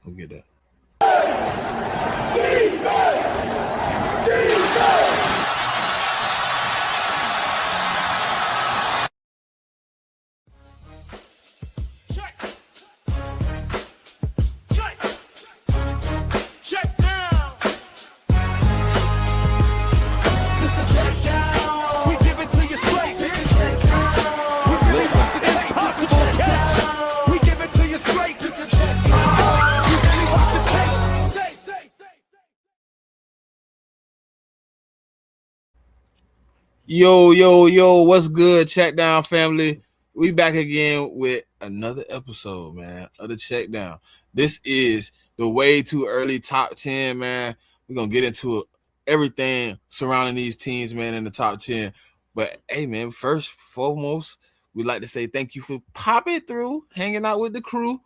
We'll get that. Yo, what's good, CheckDown family? We back again with another episode, man, of the CheckDown. This is the way too early top 10, man. We're going to get into everything surrounding these teams, man, in the top 10. But, hey, man, first, foremost, we'd like to say thank you for popping through, hanging out with the crew.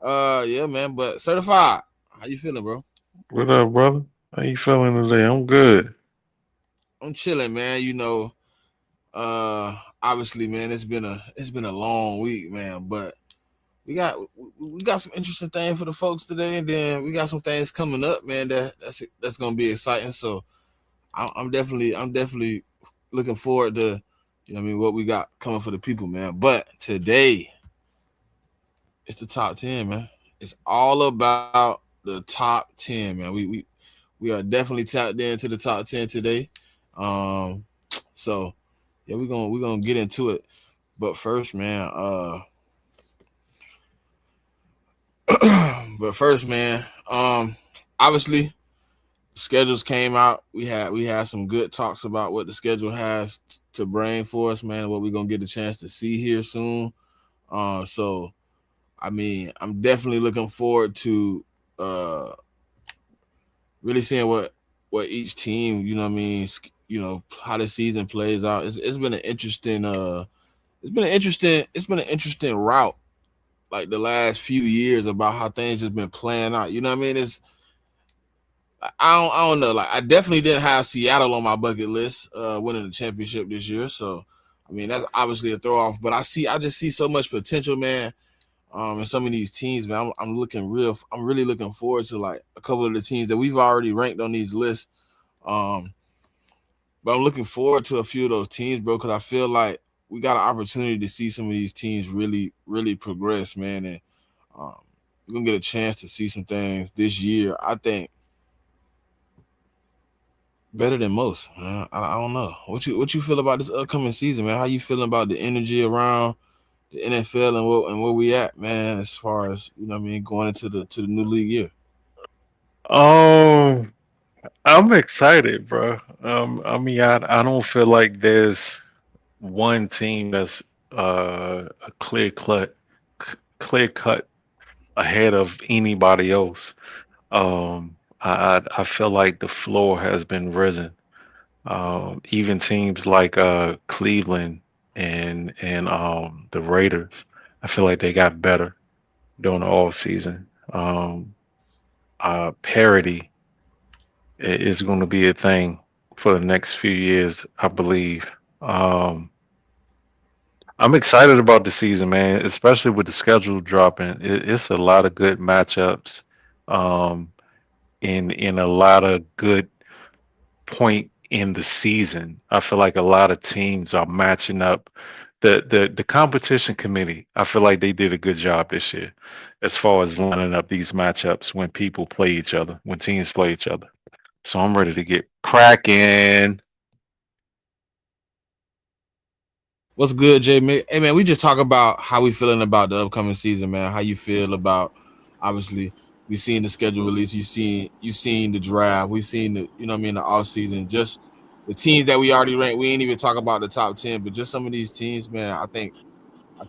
Yeah, man, but certified, how you feeling, bro? What up, brother? How you feeling today? I'm good. I'm chilling, man. Obviously, man, it's been a long week, man, but we got some interesting things for the folks today, and then we got some things coming up, man, that's gonna be exciting. So I'm definitely looking forward to, what we got coming for the people, man. But today it's the top 10, man. It's all about the top 10, man. We are definitely tapped into the top 10 today. Um so yeah, we're gonna get into it. But first, man, but first, man, obviously schedules came out. We had some good talks about what the schedule has to bring for us, man. What we're gonna get a chance to see here soon. So I mean, I'm definitely looking forward to uh really seeing what each team, how the season plays out. It's been an interesting it's been an interesting route, like the last few years, about how things just been playing out. You know what I mean? I don't know. Like, I definitely didn't have Seattle on my bucket list, winning the championship this year. So I mean, that's obviously a throw off. But I just see so much potential, man. In some of these teams, man. I'm really looking forward to, like, a couple of the teams that we've already ranked on these lists. Um, but I'm looking forward to a few of those teams, bro, because I feel like we got an opportunity to see some of these teams really, really progress, man. And um, we're gonna get a chance to see some things this year, I think, better than most. Man. I don't know what you feel about this upcoming season, man. How you feeling about the energy around the NFL and where we at, man, as far as, going into the new league year? Um, I'm excited, bro. I don't feel like there's one team that's a clear cut ahead of anybody else. I feel like the floor has been risen. Even teams like Cleveland and the Raiders, I feel like they got better during the off season. Parity is going to be a thing for the next few years, I believe. Um, I'm excited about the season, man, especially with the schedule dropping. It's a lot of good matchups, um, in a lot of good point in the season. I feel like a lot of teams are matching up. The competition committee, I feel like they did a good job this year as far as lining up these matchups when people play each other, when teams play each other. So I'm ready to get cracking. What's good, Jay? Hey, man, we just talk about how we feeling about the upcoming season, man. How you feel about, obviously, we seen the schedule release. You seen the draft. We seen the, the off season. Just the teams that we already ranked. We ain't even talk about the top 10, but just some of these teams, man. I think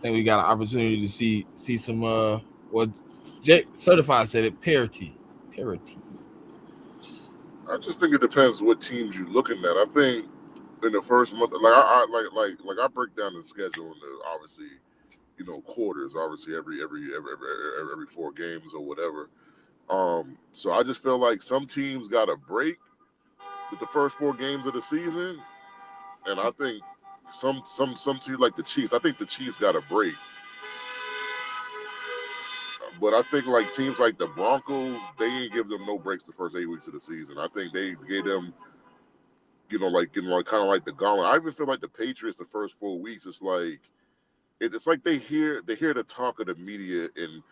we got an opportunity to see some well, Jay Certified said it, parity. I just think it depends what teams you're looking at. I think in the first month, like I break down the schedule into, obviously, quarters. Obviously, every 4 games or whatever. So I just feel like some teams got a break with the first 4 games of the season, and I think some teams like the Chiefs. I think the Chiefs got a break, But I think like teams like the Broncos, they ain't give them no breaks the first 8 weeks of the season. I think they gave them, like kind of like the gauntlet. I even feel like the Patriots the first 4 weeks. It's like it's like they hear the talk of the media and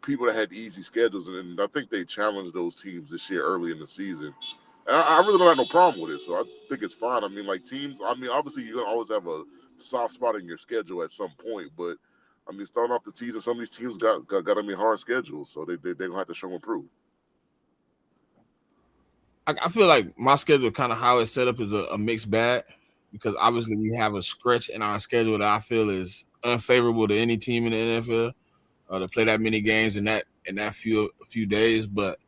people that had easy schedules, and I think they challenged those teams this year early in the season. And I really don't have no problem with it, so I think it's fine. I mean, like teams. I mean, obviously you're gonna always have a soft spot in your schedule at some point, but I mean, starting off the season, some of these teams got I mean hard schedules, so they gonna have to show improve. I feel like my schedule, kind of how it's set up, is a mixed bag because obviously we have a stretch in our schedule that I feel is unfavorable to any team in the NFL to play that many games in that few days. But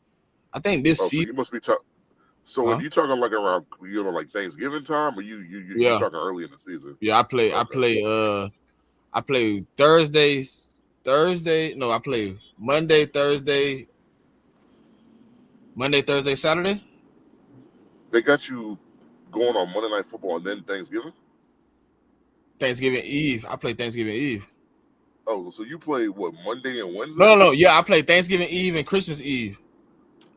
I think this Oh, so season, you must be talking. So are huh? you talking like around like Thanksgiving time, or you Yeah, talking early in the season? yeah. Okay, I play Thursdays. Thursday. No, I play Monday, Thursday, Saturday. they got you going on Monday Night Football and then Thanksgiving. Thanksgiving Eve. I play Thanksgiving Eve. Oh, so you play what Monday and No, Wednesday? no, no. Yeah, I play Thanksgiving Eve and Christmas Eve.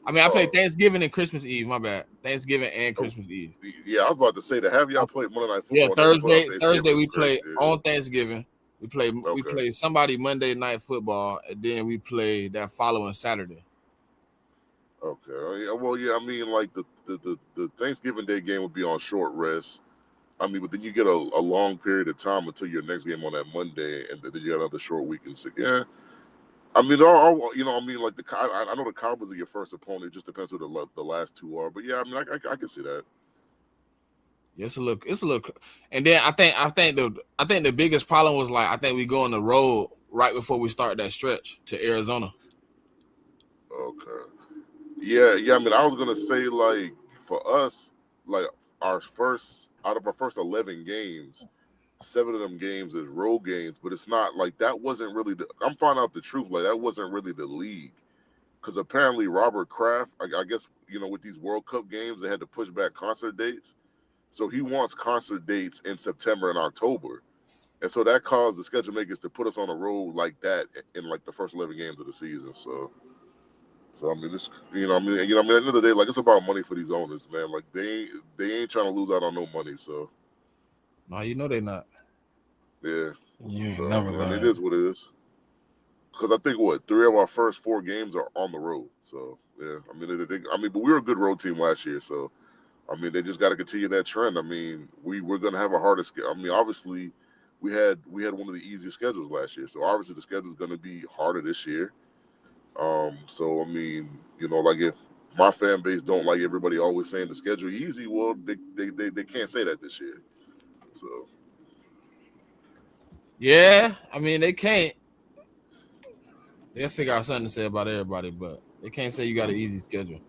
I mean, I play Oh, Thanksgiving and Christmas Eve. My bad. Thanksgiving and oh, Christmas Eve. yeah. I was about to say to have y'all play Monday Night Yeah, Football and then put on Thursday Thanksgiving is we play crazy. on Thanksgiving. We Okay, play somebody Monday night football, and then we play that following Saturday. okay. Yeah, well, yeah. I mean, like the Thanksgiving Day game would be on short rest. I mean, but then you get a long period of time until your next game on that Monday, and then you got another short weekend. So yeah, I mean, I mean, like I know the Cowboys are your first opponent. It just depends who the last two are. But yeah, I mean, I can see that. Yeah, it's a look, and then I think the biggest problem was like I think we go on the road right before we start that stretch to Arizona. Okay. Yeah, yeah. I mean, I was gonna say like for us, like our first out of our first 11 games, 7 of them games is road games, but it's not like that wasn't really the. I'm finding out the truth. Like that wasn't really the league because apparently Robert Kraft, I guess with these World Cup games, they had to push back concert dates. So he wants concert dates in September and October. And so that caused the schedule makers to put us on a road like that in like the first 11 games of the season. So I mean, this, I mean, at the end of the day, like it's about money for these owners, man. Like they ain't trying to lose out on no money. So No, you know they not. yeah. You ain't So never I mean, it lying. is what it is. Because I think what 3 of our first 4 games are on the road. So yeah, I mean, but we were a good road team last year. So I mean, they just got to continue that trend. I mean, we're gonna have a harder schedule. I mean, obviously, we had one of the easiest schedules last year. So obviously, the schedule is gonna be harder this year. So I mean, like if my fan base don't like everybody always saying the schedule easy, well, they can't say that this year. So Yeah, I mean they can't. They'll figure out something to say about everybody, but they can't say you got an easy schedule.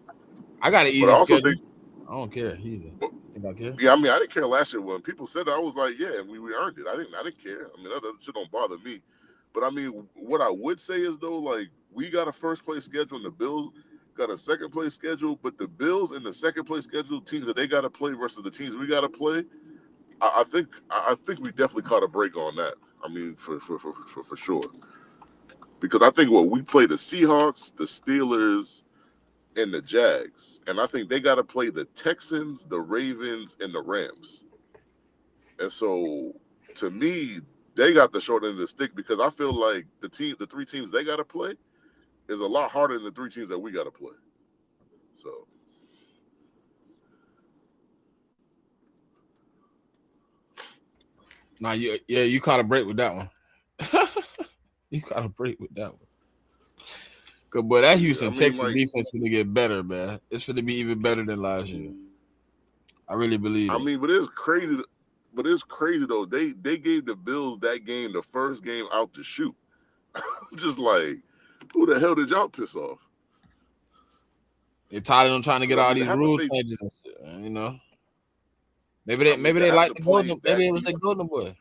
I got an but I easy also schedule. think, I don't care either. You think I care? yeah, I mean, I didn't care last year when people said that. I was like, yeah, we earned it. I didn't care. I mean, that shit don't bother me. But I mean, what I would say is though, like we got a first place schedule and the Bills got a second place schedule, but the Bills and the second place schedule teams that they got to play versus the teams we got to play, I think we definitely caught a break on that. I mean, for sure, because I think what we play the Seahawks, the Steelers, and the Jags, and I think they got to play the Texans, the Ravens, and the Rams. And so, to me, they got the short end of the stick because I feel like the 3 teams they got to play is a lot harder than the 3 teams that we got to play. So, Nah, you caught a break with that one. You caught a break with that one. Cause boy, that yeah, I Houston mean, Texas like, defense gonna get better, man. It's gonna be even better than last year. I really believe I it. mean, but it's crazy. But it's crazy though. They gave the Bills that game, the first game out to shoot. Just like, who the hell did y'all piss off? They're tired of them trying to get Because I all mean, to these have to rule face, changes and shit, you know. I mean, Maybe to they have like to the play golden. Maybe that it was deep. the golden boy.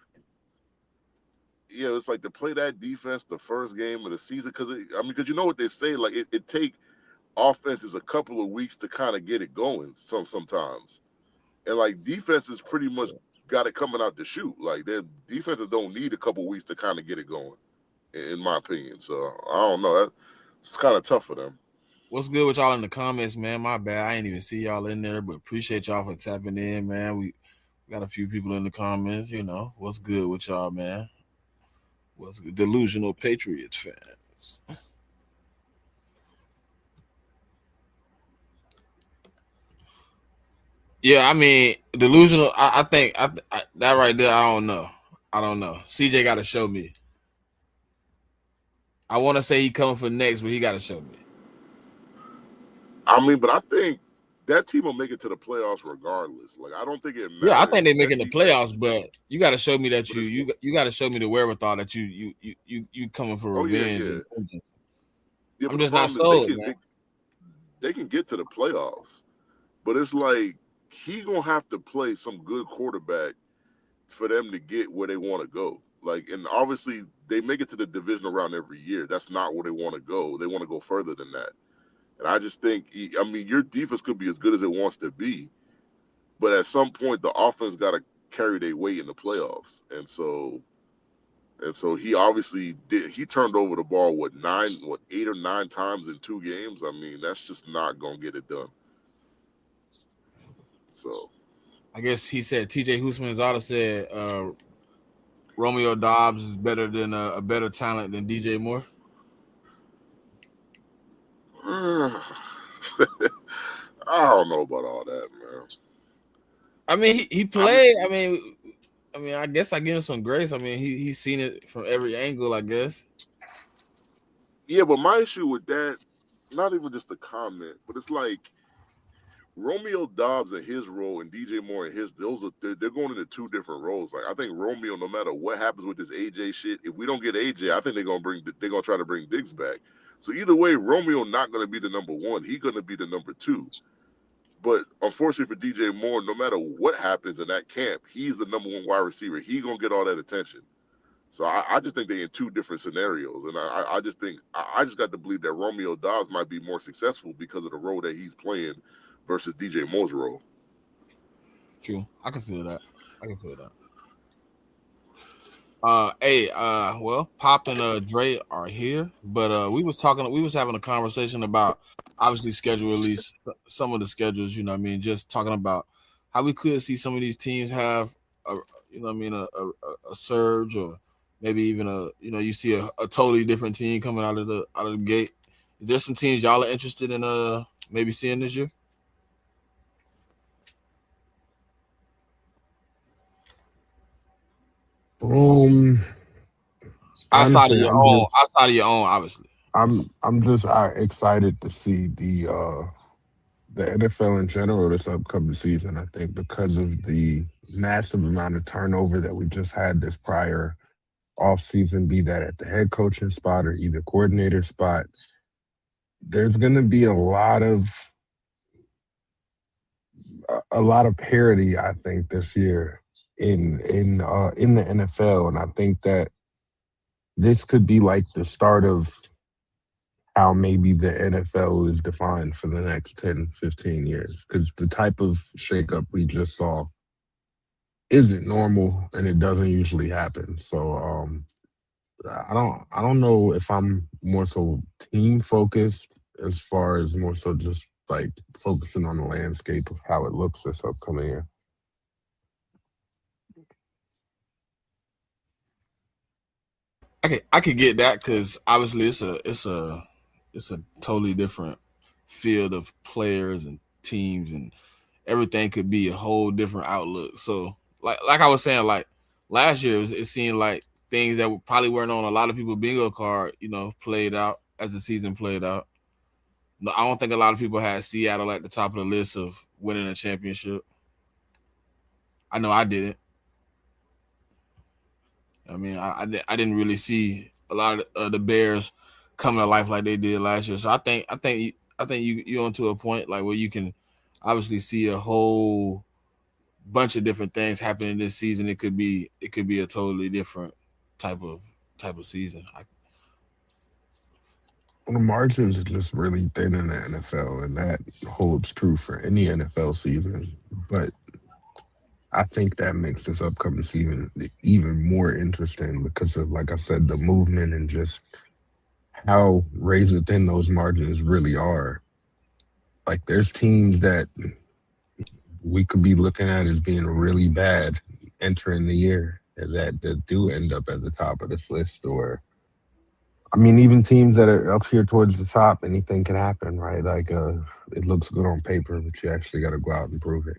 Yeah, it's like to play that defense the first game of the season because because you know what they say, like it take offenses a couple of weeks to kind of get it going. Sometimes, and like defenses pretty much got it coming out to shoot. Like their defenses don't need a couple of weeks to kind of get it going. in my opinion. So I don't know. It's kind of tough for them. What's good with y'all in the comments, man? My bad, I ain't even see y'all in there, but appreciate y'all for tapping in, man. We got a few people in the comments. What's good with y'all, man? What's good? Delusional Patriots fans. Yeah, I mean, delusional. I think that right there. I don't know. I don't know. CJ got to show me. I want to say he coming for next, but he got to show me. I mean, but I think that team will make it to the playoffs regardless. Like, I don't think it Yeah, I matters. think they're That making the defense, playoffs, but you got to show me that but it's you got to show me the wherewithal that you coming for oh yeah, revenge yeah, and vengeance. yeah. I'm But the just not problem is they sold, can man. they can get to the playoffs, but it's like he gonna have to play some good quarterback for them to get where they want to go. Like, and obviously they make it to the divisional round every year. That's not where they want to go. They want to go further than that. And I just think, I mean, your defense could be as good as it wants to be, but at some point the offense got to carry their weight in the playoffs. And so he obviously did. He turned over the ball what 8 or 9 times in 2 games. I mean, that's just not gonna get it done. So I guess he said TJ Husmanzada said Romeo Dobbs is better than a better talent than DJ Moore. I don't know about all that, man. I mean, he I just played. I mean, I guess I give him some grace. I mean, he's seen it from every angle. I guess. yeah, but my issue with that, not even just the comment, but it's like Romeo Dobbs in his role and DJ Moore in his, they're going into 2 different roles. Like, I think Romeo, no matter what happens with this AJ shit, if we don't get AJ, I think they're gonna try to bring Diggs back. So either way, Romeo not gonna be the number one. He's gonna be the number two. But unfortunately for DJ Moore, no matter what happens in that camp, he's the number one wide receiver. He's gonna get all that attention. So I just think they're in 2 different scenarios, and I just think I just got to believe that Romeo Dobbs might be more successful because of the role that he's playing versus DJ Moore's role. True, I can feel that. I can feel that. Hey, well, Pop and Dre are here, but we was having a conversation about obviously schedule release, some of the schedules. You know, what I mean, just talking about how we could see some of these teams have a, you know, what I mean, a surge, or maybe even you see a totally different team coming out of the gate. Is there some teams y'all are interested in maybe seeing this year? Um, Outside of honestly, your I'm own, just obviously. I'm just excited to see the NFL in general this upcoming season. I think because of the massive amount of turnover that we just had this prior off season, be that at the head coaching spot or either coordinator spot, there's going to be a lot of parity. I think this year in the NFL, and I think that this could be like the start of how maybe the NFL is defined for the next 10, 15 years. Because the type of shakeup we just saw isn't normal and it doesn't usually happen. So I don't know if I'm more so team focused as far as more so just like focusing on the landscape of how it looks this upcoming year. I could get that because obviously it's a totally different field of players and teams, and everything could be a whole different outlook. So like I was saying, like last year it seemed like things that probably weren't on a lot of people's bingo card, played out as the season played out. No, I don't think a lot of people had Seattle at the top of the list of winning a championship. I know I didn't. I mean, I didn't really see a lot of the Bears coming to life like they did last year. So I think you're onto a point like where you can obviously see a whole bunch of different things happening this season. It could be a totally different type of season. Well, the margins are just really thin in the NFL, and that holds true for any NFL season. But I think that makes this upcoming season even more interesting because of, like I said, the movement and just how razor thin those margins really are. Like, there's teams that we could be looking at as being really bad entering the year that do end up at the top of this list. Or, I mean, even teams that are up here towards the top, anything can happen, right? Like, it looks good on paper, but you actually got to go out and prove it.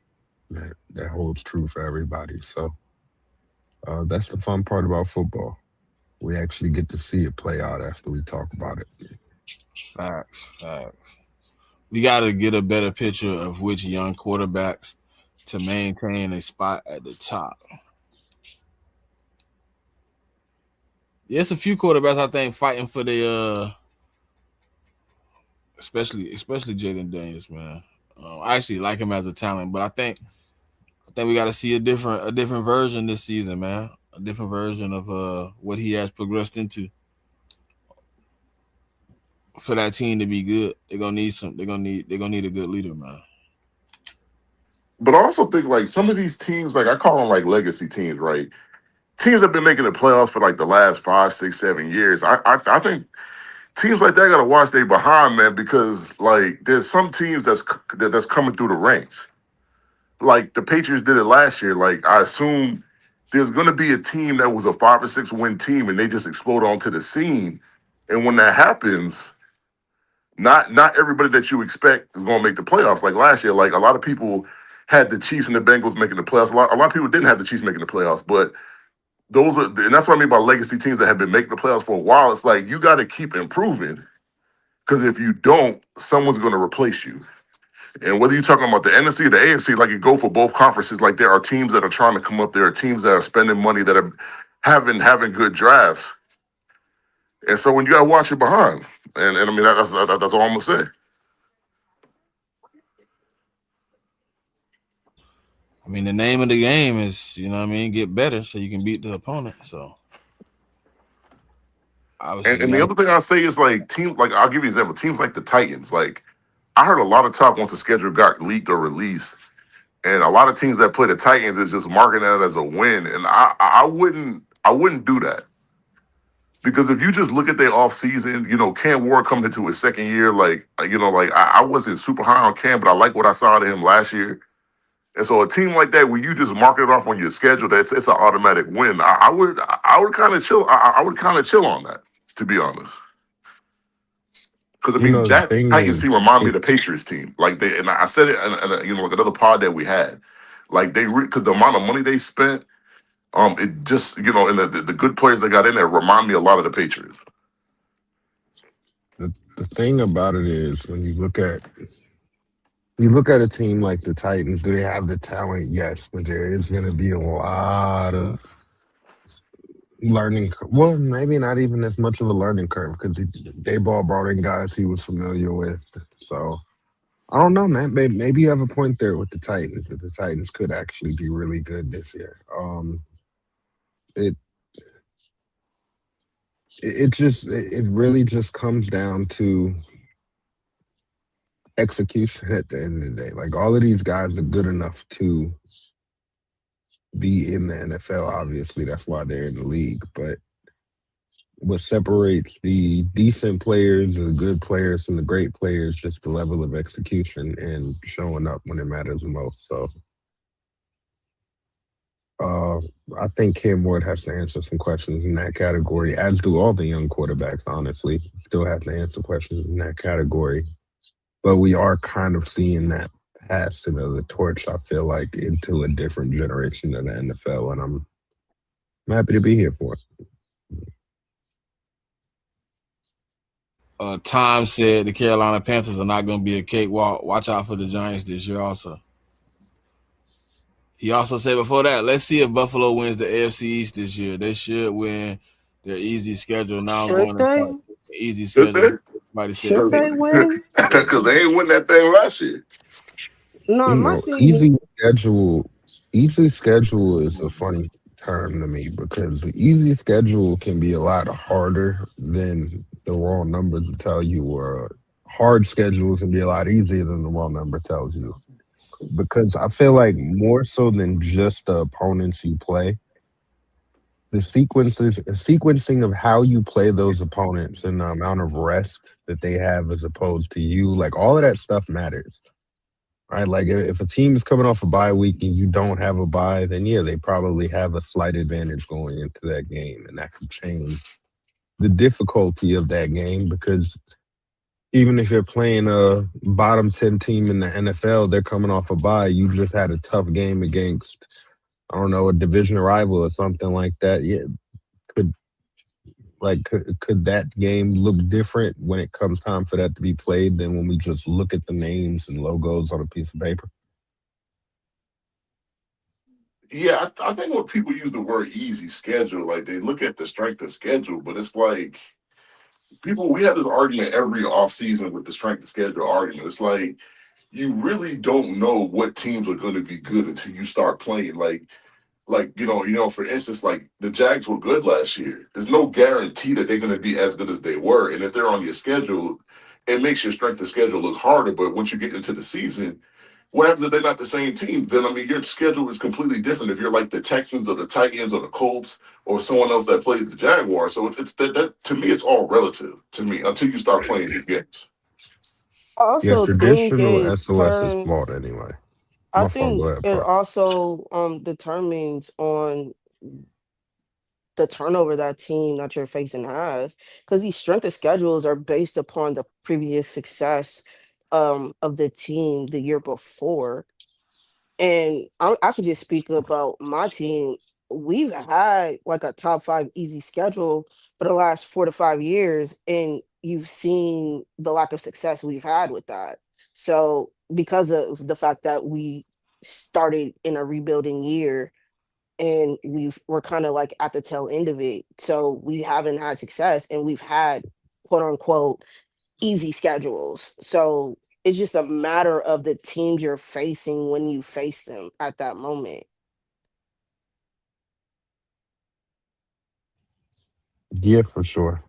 That holds true for everybody. So that's the fun part about football. We actually get to see it play out after we talk about it. Facts, facts. We got to get a better picture of which young quarterbacks to maintain a spot at the top. There's a few quarterbacks I think fighting for the especially Jaden Daniels, man. I actually like him as a talent, but I think we got to see a different version this season, man. A different version of what he has progressed into for that team to be good. They're gonna need some. They're gonna need a good leader, man. But I also think like some of these teams, like I call them like legacy teams, right? Teams have been making the playoffs for like the last 5, 6, 7 years. I think teams like that got to watch their behind, man, because like there's some teams that's coming through the ranks. Like the Patriots did it last year. Like I assume there's going to be a team that was a 5 or 6 win team, and they just explode onto the scene. And when that happens, not everybody that you expect is going to make the playoffs. Like last year, like a lot of people had the Chiefs and the Bengals making the playoffs. A lot of people didn't have the Chiefs making the playoffs, but and that's what I mean by legacy teams that have been making the playoffs for a while. It's like you got to keep improving because if you don't, someone's going to replace you. And whether you're talking about the NFC or the AFC, like you go for both conferences, like there are teams that are trying to come up. There are teams that are spending money that are having good drafts. And so when you got to watch it behind, and I mean that's all I'm gonna say. I mean, the name of the game is, what I mean, get better so you can beat the opponent. So obviously, we And the got to. other thing I say is like teams like I'll give you an example. Teams like the Titans, like I heard a lot of talk once the schedule got leaked or released. And a lot of teams that play the Titans is just marking that as a win. And I wouldn't do that. Because if you just look at their offseason, Cam Ward coming into his second year, like I wasn't super high on Cam, but I like what I saw out of him last year. And so a team like that, where you just mark it off on your schedule, it's an automatic win. I would kind of chill. I would kind of chill on that, to be honest. Because I mean The that thing Titans team is, remind me of the Patriots team. Like and I said it in like another pod that we had. Like because the amount of money they spent, it just and the good players that got in there remind me a lot of the Patriots. the thing about it is when you look at a team like the Titans, do they have the talent? Yes, but there is going to be a lot of learning. Well, maybe not even as much of a learning curve because Dayball brought in guys he was familiar with. So I don't know, man. Maybe you have a point there with the Titans that the Titans could actually be really good this year. It it really just comes down to execution at the end of the day. Like all of these guys are good enough to be in the NFL. Obviously, that's why they're in the league. But what separates the decent players and the good players from the great players just the level of execution and showing up when it matters the most. So uh, I think Cam Ward has to answer some questions in that category, as do all the young quarterbacks, honestly. Still have to answer questions in that category. But we are kind of seeing that passing of the torch, I feel like, into a different generation of the NFL, and I'm happy to be here for it. Tom said the Carolina Panthers are not going to be a cakewalk. Watch out for the Giants this year. Also, he also said before that, let's see if Buffalo wins the AFC East this year. They should win their easy schedule. Now I'm Should going to start they? easy Should schedule. they? Everybody said Should pick. they win? Because they ain't win that thing last year. No, You my know, thing is easy schedule is a funny term to me because the easy schedule can be a lot harder than the raw numbers will tell you, or hard schedule can be a lot easier than the raw number tells you. because I feel like more so than just the opponents you play, the sequencing of how you play those opponents and the amount of rest that they have as opposed to you, like all of that stuff matters. Right? Like if a team is coming off a bye week and you don't have a bye, then yeah, they probably have a slight advantage going into that game, and that could change the difficulty of that game because even if you're playing a bottom 10 team in the NFL, they're coming off a bye. You just had a tough game against, I don't know, a division rival or something like that. Yeah, could could that game look different when it comes time for that to be played than when we just look at the names and logos on a piece of paper? Yeah, I think when people use the word easy schedule, like they look at the strength of schedule, but it's like people, we have this argument every offseason with the strength of schedule argument. It's like you really don't know what teams are going to be good until you start playing. For instance, like the Jags were good last year. There's no guarantee that they're going to be as good as they were. And if they're on your schedule, it makes your strength of schedule look harder. But once you get into the season, what happens if they're not the same team? Then I mean, your schedule is completely different. If you're like the Texans or the Titans or the Colts or someone else that plays the Jaguars, so it's that to me, it's all relative to me until you start playing these games. I Yeah, also think traditional it SOS is turn. flawed anyway. I My fault. Go think ahead, it Pro. also determines on the turnover that team that you're facing has, because these strength of schedules are based upon the previous success of the team the year before. And I could just speak about my team. We've had like a top five easy schedule for the last 4 to 5 years, and you've seen the lack of success we've had with that. So, because of the fact that we started in a rebuilding year and we're kind of like at the tail end of it, so we haven't had success, and we've had quote unquote easy schedules. So it's just a matter of the teams you're facing when you face them at that moment. Yeah, for sure.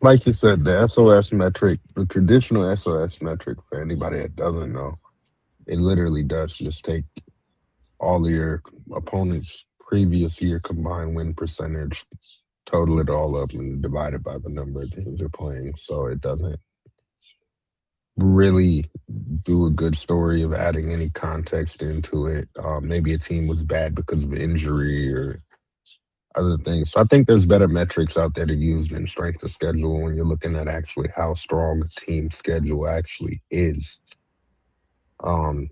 Like you said, the SOS metric, the traditional SOS metric, for anybody that doesn't know, it literally does just take all of your opponent's previous year combined win percentage, total it all up, and divide it by the number of teams you're playing. So it doesn't really do a good story of adding any context into it. Maybe a team was bad because of injury or other things. So I think there's better metrics out there to use than strength of schedule when you're looking at actually how strong a team schedule actually is. Um,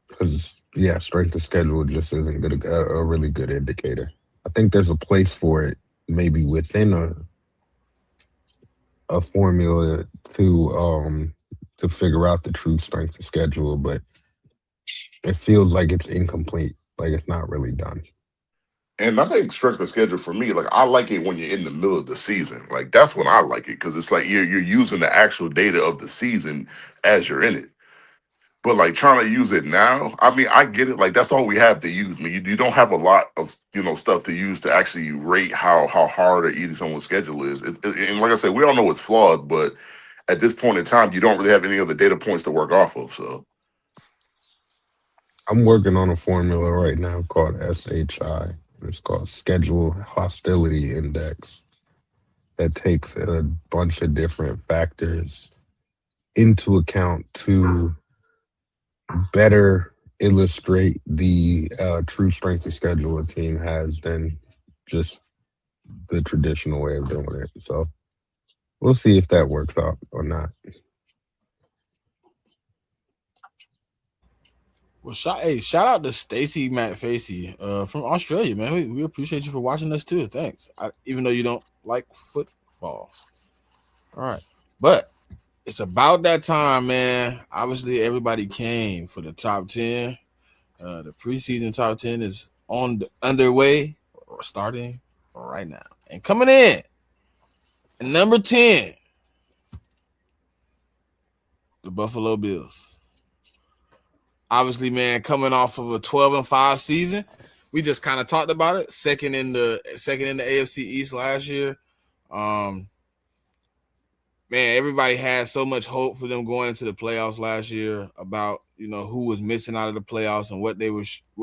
because yeah, strength of schedule just isn't good, a really good indicator. I think there's a place for it, maybe within a formula to figure out the true strength of schedule, but it feels like it's incomplete, like it's not really done. And I think strength of schedule for me, like I like it when you're in the middle of the season. Like that's when I like it because it's like you're using the actual data of the season as you're in it. But like trying to use it now, I mean, I get it. Like that's all we have to use. I mean, you don't have a lot of stuff to use to actually rate how hard or easy someone's schedule is. And like I said, we all know it's flawed, but at this point in time, you don't really have any other data points to work off of. So I'm working on a formula right now called SHI. It's called Schedule Hostility Index that takes a bunch of different factors into account to better illustrate the true strength of schedule a team has than just the traditional way of doing it. So we'll see if that works out or not. Well, shout out to Stacy Matt Facey from Australia, man. We appreciate you for watching us too. Thanks. Even though you don't like football. All right. But it's about that time, man. Obviously, everybody came for the top 10. The preseason top 10 is underway or starting right now. And coming in at number 10, the Buffalo Bills. Obviously, man, coming off of a 12-5 season. We just kind of talked about it. Second in the AFC East last year. Man, everybody had so much hope for them going into the playoffs last year about, who was missing out of the playoffs and what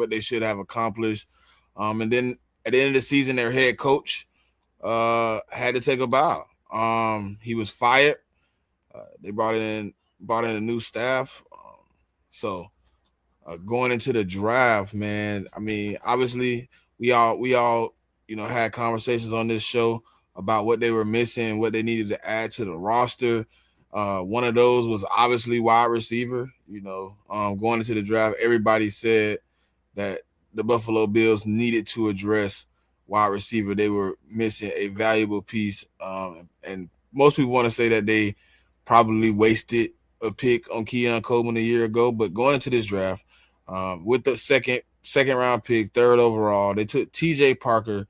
they should have accomplished. And then at the end of the season, their head coach had to take a bow. He was fired. They brought in a new staff. So going into the draft, man. I mean, obviously, we all had conversations on this show about what they were missing, what they needed to add to the roster. One of those was obviously wide receiver. Going into the draft, everybody said that the Buffalo Bills needed to address wide receiver. They were missing a valuable piece, and most people want to say that they probably wasted a pick on Keon Coleman a year ago. But going into this draft, with the second round pick, third overall, they took T.J. Parker,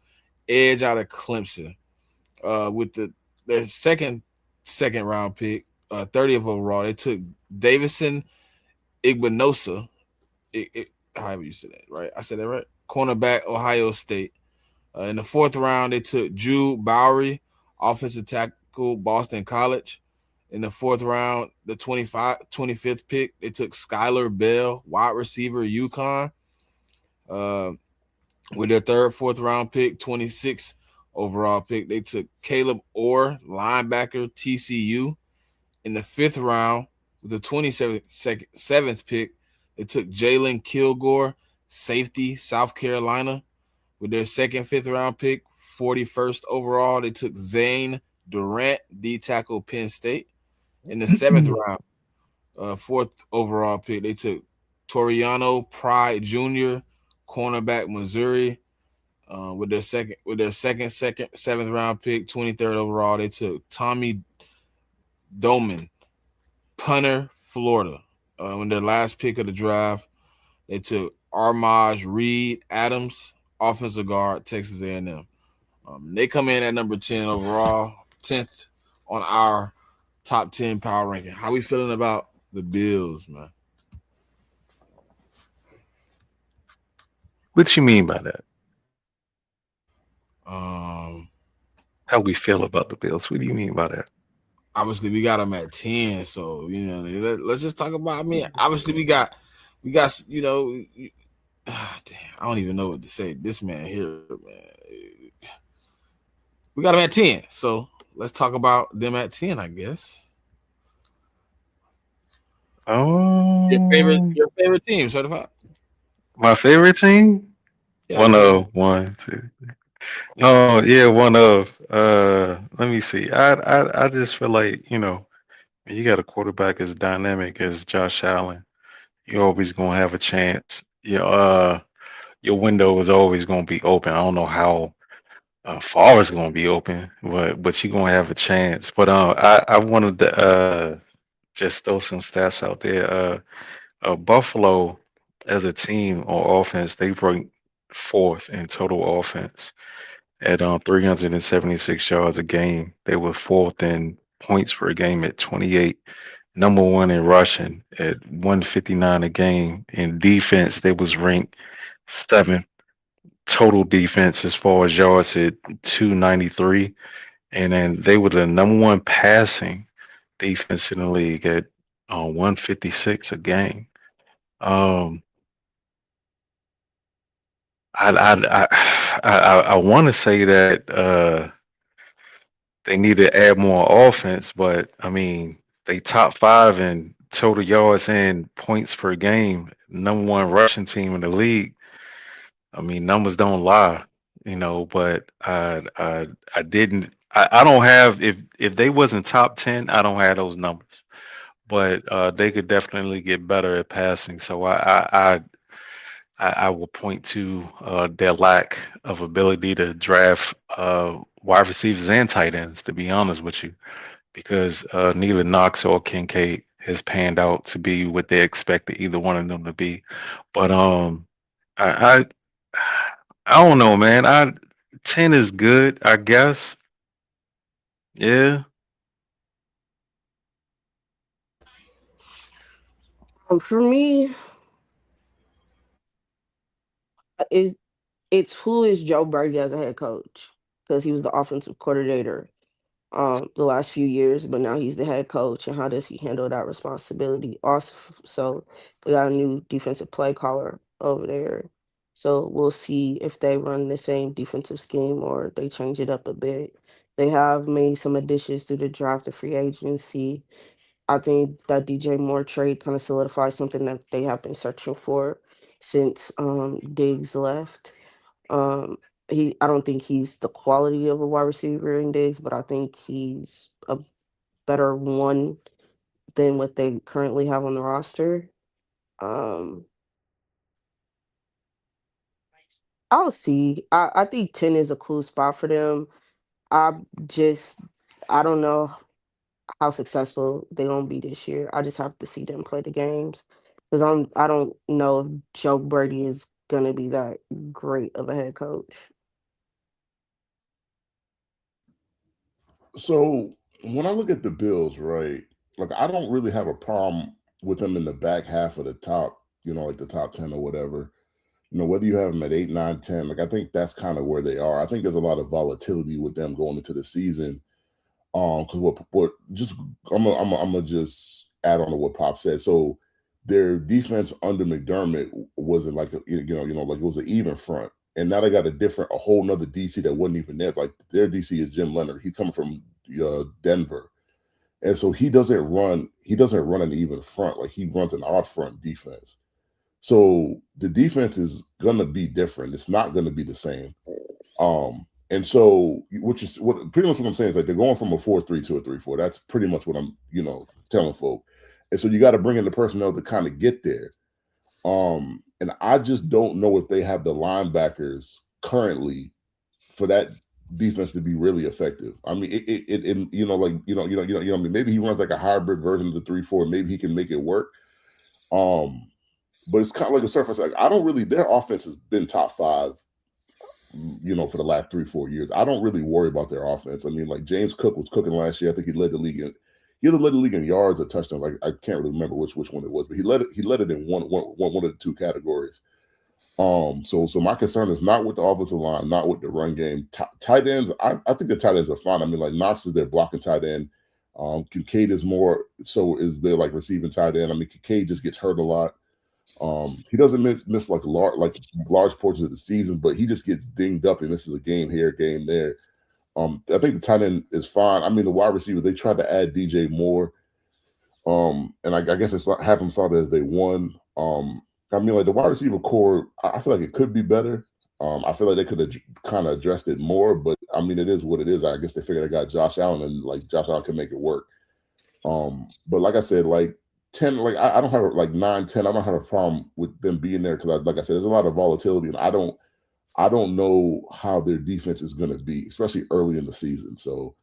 edge out of Clemson. With their second round pick, 30th overall, they took Davison Igbinosa. However you say that, right? I said that right. Cornerback, Ohio State. In the fourth round, they took Jude Bowery, offensive tackle, Boston College. In the fourth round, the 25th pick, they took Skylar Bell, wide receiver, UConn. Uh, with their fourth round pick, 26th overall pick, they took Caleb Orr, linebacker, TCU. In the fifth round, with the 27th pick, they took Jalen Kilgore, safety, South Carolina. With their fifth round pick, 41st overall, they took Zane Durant, D tackle, Penn State. In the seventh round, fourth overall pick, they took Toriano Pride Jr., cornerback, Missouri. With their second seventh round pick, 23rd overall, they took Tommy Doman, punter, Florida. When their last pick of the draft, they took Armaj Reed Adams, offensive guard, Texas A&M. They come in at number 10 overall, 10th on our top 10 power ranking. How we feeling about the Bills, man? What you mean by that? Um, How we feel about the Bills? What do you mean by that? Obviously we got them at 10, so let's just talk about. I mean, obviously we got damn, I don't even know what to say. This man here, man, we got them at 10. So let's talk about them at 10, I guess. Your favorite, Um, your favorite team, certified? my favorite team. Yeah, One your favorite. of one, two. Oh yeah, one of. Let me see. I just feel like when you got a quarterback as dynamic as Josh Allen, you're always gonna have a chance. Your window is always gonna be open. I don't know how far it's gonna be open, but you're gonna have a chance. But I wanted to just throw some stats out there. Buffalo as a team on offense, they rank fourth in total offense at 376 yards a game. They were fourth in points per game at 28. Number one in rushing at 159 a game. In defense, they was ranked seventh total defense as far as yards at 293. And then they were the number one passing defense in the league at 156 a game. Um, I want to say that they need to add more offense, but I mean they top five in total yards and points per game, number one rushing team in the league. I mean numbers don't lie, but I didn't I don't have if they wasn't top 10, I don't have those numbers. But they could definitely get better at passing. So I will point to their lack of ability to draft wide receivers and tight ends, to be honest with you, because neither Knox or Kincaid has panned out to be what they expected either one of them to be. But I I don't know, man. 10 is good, I guess. Yeah. For me, it's who is Joe Brady as a head coach because he was the offensive coordinator. the last few years, but now he's the head coach, and how does he handle that responsibility? Also, so they got a new defensive play caller over there. So we'll see if they run the same defensive scheme or they change it up a bit. They have made some additions through the draft and free agency. I think that DJ Moore trade kind of solidifies something that they have been searching for since Diggs left. Um, I don't think he's the quality of a wide receiver in Diggs, but I think he's a better one than what they currently have on the roster. Um, I'll see. I think 10 is a cool spot for them. I just I don't know how successful they gonna be this year. I just have to see them play the games because I don't know if Joe Brady is gonna be that great of a head coach. So when I look at the Bills, right, like I don't really have a problem with them in the back half of the top, like the top 10 or whatever. Whether you have them at 8, 9, 10, like I think that's kind of where they are. I think there's a lot of volatility with them going into the season. Because what just I'm gonna just add on to what Pop said. So their defense under McDermott wasn't like like it was an even front, and now they got a whole nother DC that wasn't even there. Like their DC is Jim Leonard. He's coming from Denver, and so he doesn't run an even front. Like he runs an odd front defense. So the defense is gonna be different. It's not gonna be the same. And so what pretty much what I'm saying is like they're going from a 4-3 to a 3-4. That's pretty much what I'm, telling folk. And so you got to bring in the personnel to kind of get there. And I just don't know if they have the linebackers currently for that defense to be really effective. I mean, I mean, maybe he runs like a hybrid version of the 3-4. Maybe he can make it work. But it's kind of like a surface. Like I don't really. Their offense has been top 5 for the last 3-4 years. I don't really worry about their offense. I mean, like James Cook was cooking last year. I think he led the league in yards or touchdowns. Like I can't really remember which one it was, but he led it in one of the 2 categories. So my concern is not with the offensive line, not with the run game. Tight ends, I think the tight ends are fine. I mean, like Knox is their blocking tight end. Kincaid is more so is their like receiving tight end. I mean, Kincaid just gets hurt a lot. He doesn't miss like large portions of the season, but he just gets dinged up and misses a game here, game there. I think the tight end is fine. I mean, the wide receiver, they tried to add DJ Moore. And I guess it's not have him started as they won. I mean, like the wide receiver core, I feel like it could be better. I feel like they could have kind of addressed it more, but I mean, it is what it is. I guess they figured they got Josh Allen and like Josh Allen can make it work. But like I said, like 10, like I don't have like 9, 10. I don't have a problem with them being there because, like I said, there's a lot of volatility, and I don't know how their defense is going to be, especially early in the season. So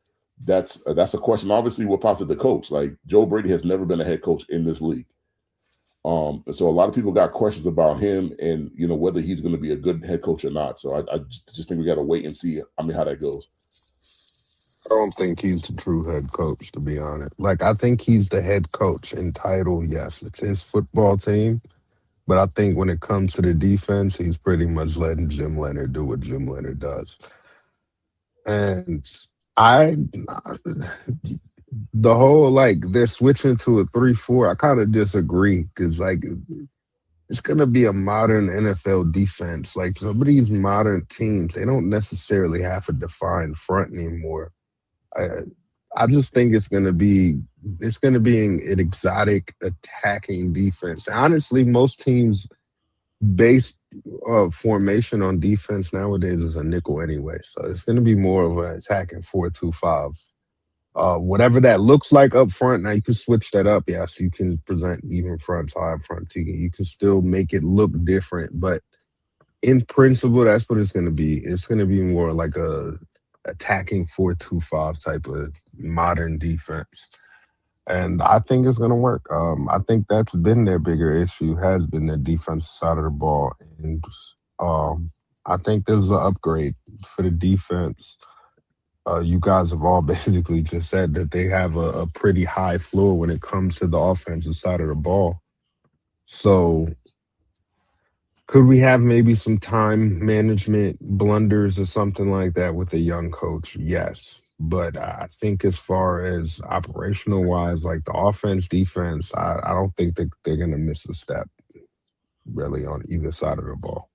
that's a question. Obviously, what pops at the coach. Like Joe Brady has never been a head coach in this league. And so a lot of people got questions about him and whether he's going to be a good head coach or not. So I just think we got to wait and see. I mean, how that goes. I don't think he's the true head coach, to be honest. Like, I think he's the head coach in title. Yes, it's his football team. But I think when it comes to the defense, he's pretty much letting Jim Leonard do what Jim Leonard does. And I, the whole, like, they're switching to a 3-4, I kind of disagree because, like, it's going to be a modern NFL defense. Like, some of these modern teams, they don't necessarily have a defined front anymore. I just think it's gonna be an exotic attacking defense. Honestly, most teams base formation on defense nowadays is a nickel anyway, so it's gonna be more of an attacking 4-2-5. Whatever that looks like up front, now you can switch that up. Yes, you can present even fronts, high front. You can still make it look different, but in principle, that's what it's gonna be. It's gonna be more like a attacking 4-2-5 type of modern defense. And I think it's going to work. I think that's been their bigger issue, has been the defensive side of the ball. And I think there's an upgrade for the defense. You guys have all basically just said that they have a pretty high floor when it comes to the offensive side of the ball. So could we have maybe some time management blunders or something like that with a young coach? Yes. But I think as far as operational wise, like the offense, defense, I don't think that they're gonna miss a step really on either side of the ball.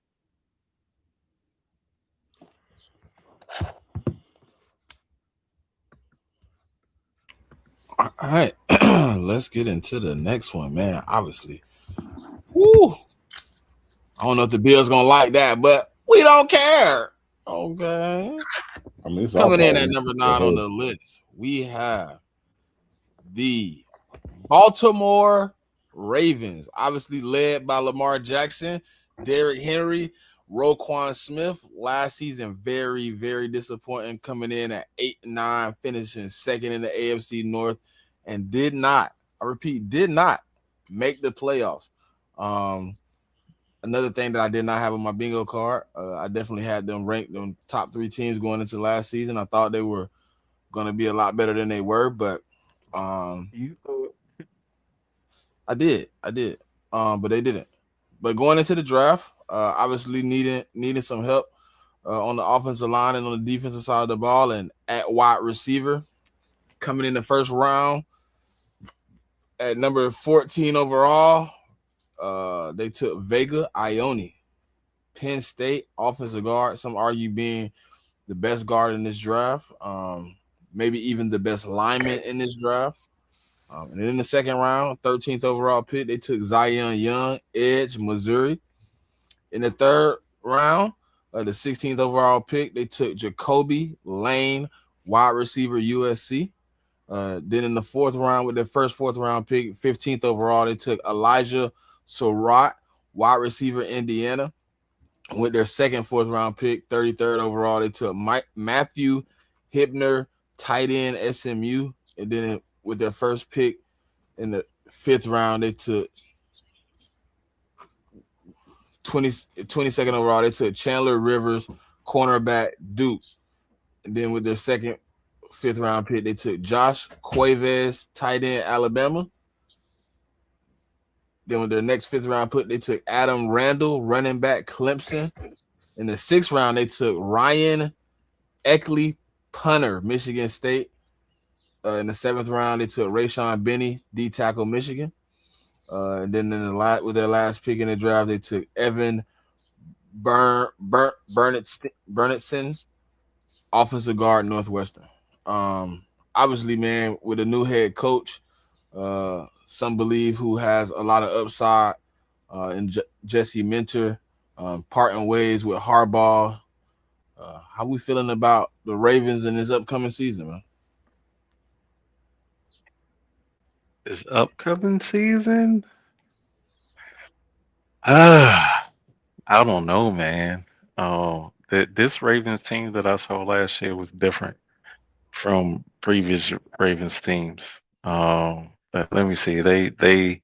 All right, let's get into the next one, man. Obviously, woo. I don't know if the Bills gonna like that, but we don't care. Okay. I mean, it's our Coming in at problem. number Go 9 on ahead. the list, we have the Baltimore Ravens, obviously led by Lamar Jackson, Derrick Henry, Roquan Smith. Last season, very, very disappointing, coming in at 8-9, finishing second in the AFC North, and did not, I repeat, did not make the playoffs. Another thing that I did not have on my bingo card, I definitely had them ranked them top 3 teams going into last season. I thought they were going to be a lot better than they were, but You I did, but they didn't. But going into the draft, obviously needing some help on the offensive line and on the defensive side of the ball, and at wide receiver, coming in the first round at number 14 overall, they took Vega Ione, Penn State offensive guard. Some argue being the best guard in this draft, maybe even the best lineman in this draft. And then in the second round, 13th overall pick, they took Zion Young, Edge, Missouri. In the third round, the 16th overall pick, they took Jacoby Lane, wide receiver, USC. Then in the fourth round, with their first fourth round pick, 15th overall, they took Elijah Surratt, wide receiver, Indiana. With their second fourth round pick, 33rd overall, they took Matthew Hibner, tight end, SMU. And then with their first pick in the fifth round, they took 22nd overall, they took Chandler Rivers, cornerback, Duke. And then with their second fifth round pick, they took Josh Cuevas, tight end, Alabama. Then with their next fifth round pick, they took Adam Randall, running back, Clemson. In the sixth round, they took Ryan Eckley, punter, Michigan State. In the seventh round, they took Rayshon Benny, D tackle, Michigan. And then with their last pick in the draft, they took Evan Burnetson, offensive guard, Northwestern. Obviously, man, with a new head coach, some believe who has a lot of upside, in Jesse Minter, parting ways with Harbaugh. How we feeling about the Ravens in this upcoming season, man? this upcoming season? Ah, I don't know, man. This Ravens team that I saw last year was different from previous Ravens teams. Let me see. They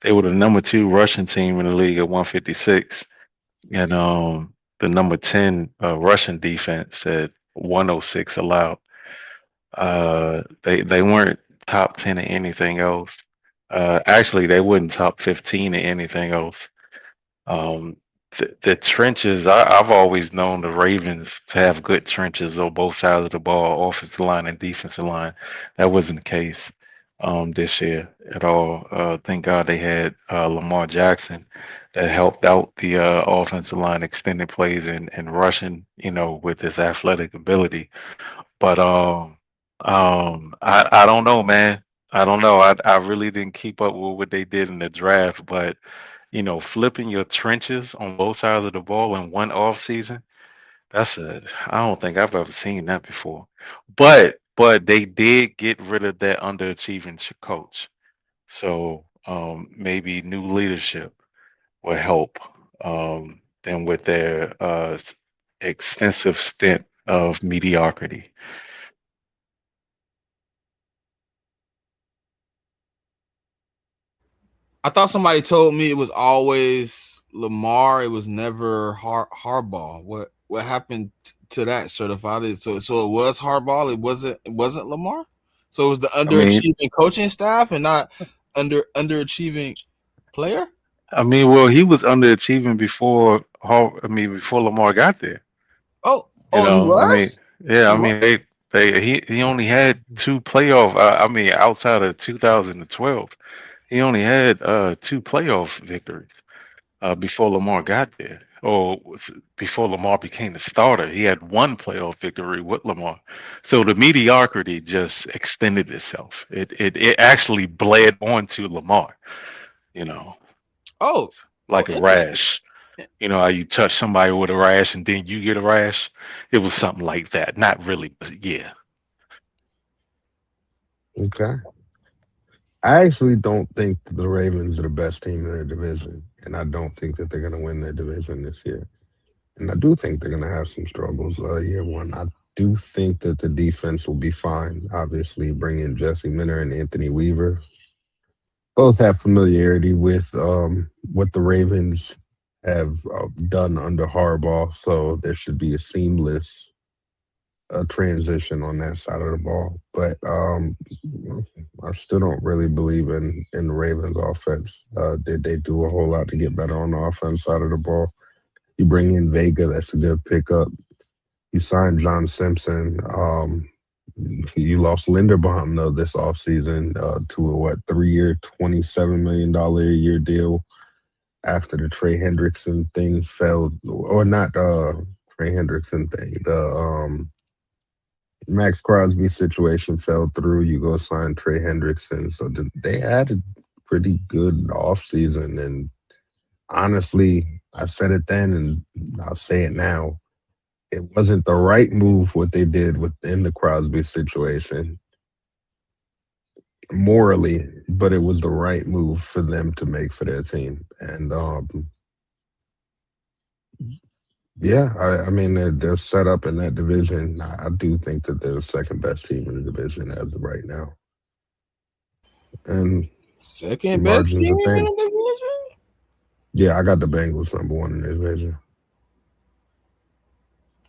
were the number 2 rushing team in the league at 156, and the number 10 rushing defense at 106 allowed. They weren't top 10 in anything else. Actually, they weren't top 15 in anything else. Um, the trenches, I've always known the Ravens to have good trenches on both sides of the ball, offensive line and defensive line. That wasn't the case this year at all. Thank God they had Lamar Jackson that helped out the offensive line, extended plays and rushing, with his athletic ability. But I don't know, man. I don't know. I really didn't keep up with what they did in the draft, but flipping your trenches on both sides of the ball in one off season, I don't think I've ever seen that before. But they did get rid of that underachieving coach. So maybe new leadership will help them with their extensive stint of mediocrity. I thought somebody told me it was always Lamar. It was never Harbaugh. What happened to that certified? So it was Harbaugh. It wasn't Lamar. So it was the I mean, underachieving coaching staff and not underachieving player. well, he was underachieving before before Lamar got there. Oh, he I mean, was. yeah, He I mean was. He only had 2 playoff. I mean, outside of 2012, he only had 2 playoff victories before Lamar got there, or before Lamar became the starter. He had 1 playoff victory with Lamar, so the mediocrity just extended itself. It actually bled onto Lamar. You know, Oh, like a interesting. rash. You know how you touch somebody with a rash and then you get a rash? It was something like that. Not really, but yeah. Okay. I actually don't think that the Ravens are the best team in their division, and I don't think that they're going to win their division this year. And I do think they're going to have some struggles year one. I do think that the defense will be fine. Obviously, bringing Jesse Minter and Anthony Weaver both have familiarity with what the Ravens have done under Harbaugh, so there should be a seamless transition on that side of the ball. But I still don't really believe in the Ravens offense. Did they do a whole lot to get better on the offense side of the ball? You bring in Vega, that's a good pickup. You signed John Simpson. You lost Linderbaum though this offseason to a 3-year, $27 million a year deal after the Trey Hendrickson thing failed, or not Trey Hendrickson thing. The Max Crosby situation fell through. You go sign Trey Hendrickson. So they had a pretty good offseason. And honestly, I said it then and I'll say it now. It wasn't the right move what they did within the Crosby situation morally, but it was the right move for them to make for their team. And yeah, I mean they're set up in that division. I do think that they're the second best team in the division as of right now, and Second best margins team are in thin. the division. Yeah, I got the Bengals number one in the division.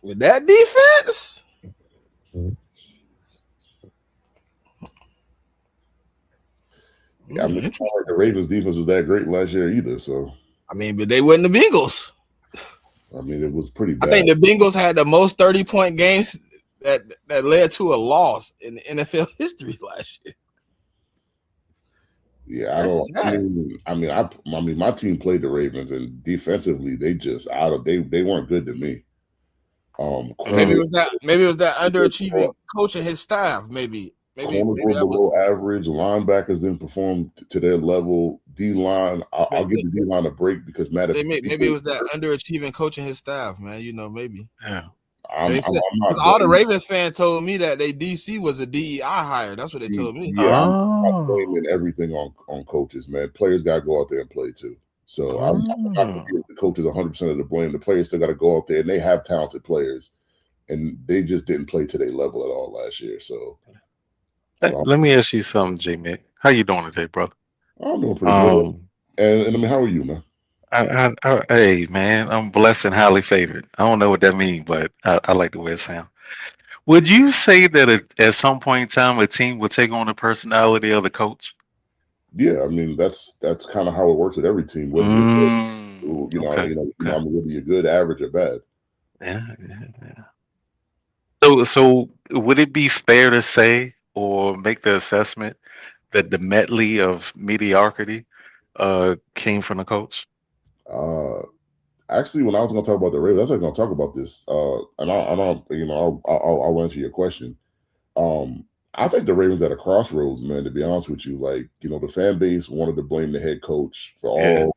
With that defense? Yeah, I mean, it's not like the Ravens defense was that great last year either. So, I mean, but they wasn't the Bengals. I mean, it was pretty I bad. think the Bengals had the most 30-point games that led to a loss in the NFL history last year. Yeah, I That's don't. sad. I mean, my team played the Ravens, and defensively, they just they weren't good to me. Maybe it Corners, was that underachieving coach and his staff. Maybe corners were that was. below average. Linebackers didn't perform to their level. D line, I'll give the D line a break because Maybe it was that underachieving coach and his staff, man. You know, maybe. Yeah. I'm not all the Ravens fans told me that they DC was a DEI hire. That's what they told me. Yeah, I'm not blaming everything on coaches, man. Players got to go out there and play too. So I'm not going to give the coaches 100% of the blame. The players still got to go out there, and they have talented players, and they just didn't play to their level at all last year. So let me ask you something, J Mick. How you doing today, brother? I'm doing pretty good. And I mean, how are you, man? Hey, man, I'm blessed and highly favored. I don't know what that means, but I like the way it sounds. Would you say that at some point in time a team would take on the personality of the coach? Yeah, I mean that's kind of how it works with every team. Whether you're good, I mean, whether you're good, average, or bad. Yeah. So would it be fair to say or make the assessment that the medley of mediocrity came from the coach? Actually, when I was going to talk about the Ravens, I was going to talk about this, and I'll answer your question. I think the Ravens at a crossroads, man. To be honest with you, the fan base wanted to blame the head coach for all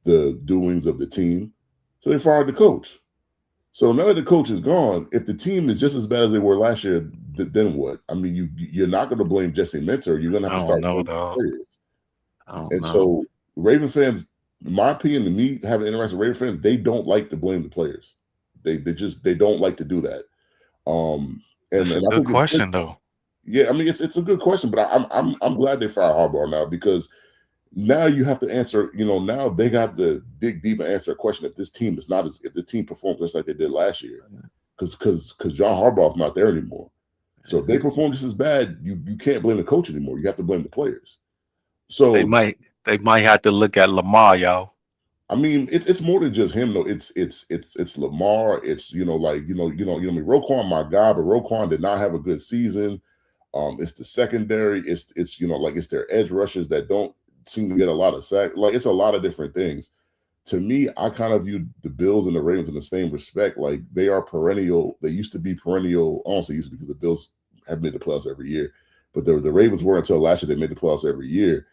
the doings of the team, so they fired the coach. So now that the coach is gone, if the team is just as bad as they were last year, then what? I mean, you're not going to blame Jesse Minter. You're going to have to start blaming the players. So Raven fans, in my opinion, to me, having interaction with Raven fans, they don't like to blame the players. They don't like to do that. That's a good question, though. Yeah, I mean it's a good question, but I'm glad they fired Harbaugh now because now you have to answer. Now they got to dig deep and answer a question if this team performs just like they did last year, because John Harbaugh's not there anymore. So if they perform just as bad, you can't blame the coach anymore. You have to blame the players. So they might have to look at Lamar, y'all. I mean, it's more than just him though. It's Lamar. It's I mean, Roquan, my guy, but Roquan did not have a good season. It's the secondary. It's like it's their edge rushers that don't seem to get a lot of sack. Like it's a lot of different things. To me, I kind of view the Bills and the Ravens in the same respect. Like they are perennial. They used to be perennial. Honestly, used to because the Bills have made the playoffs every year, but the Ravens were until last year. They made the playoffs every year,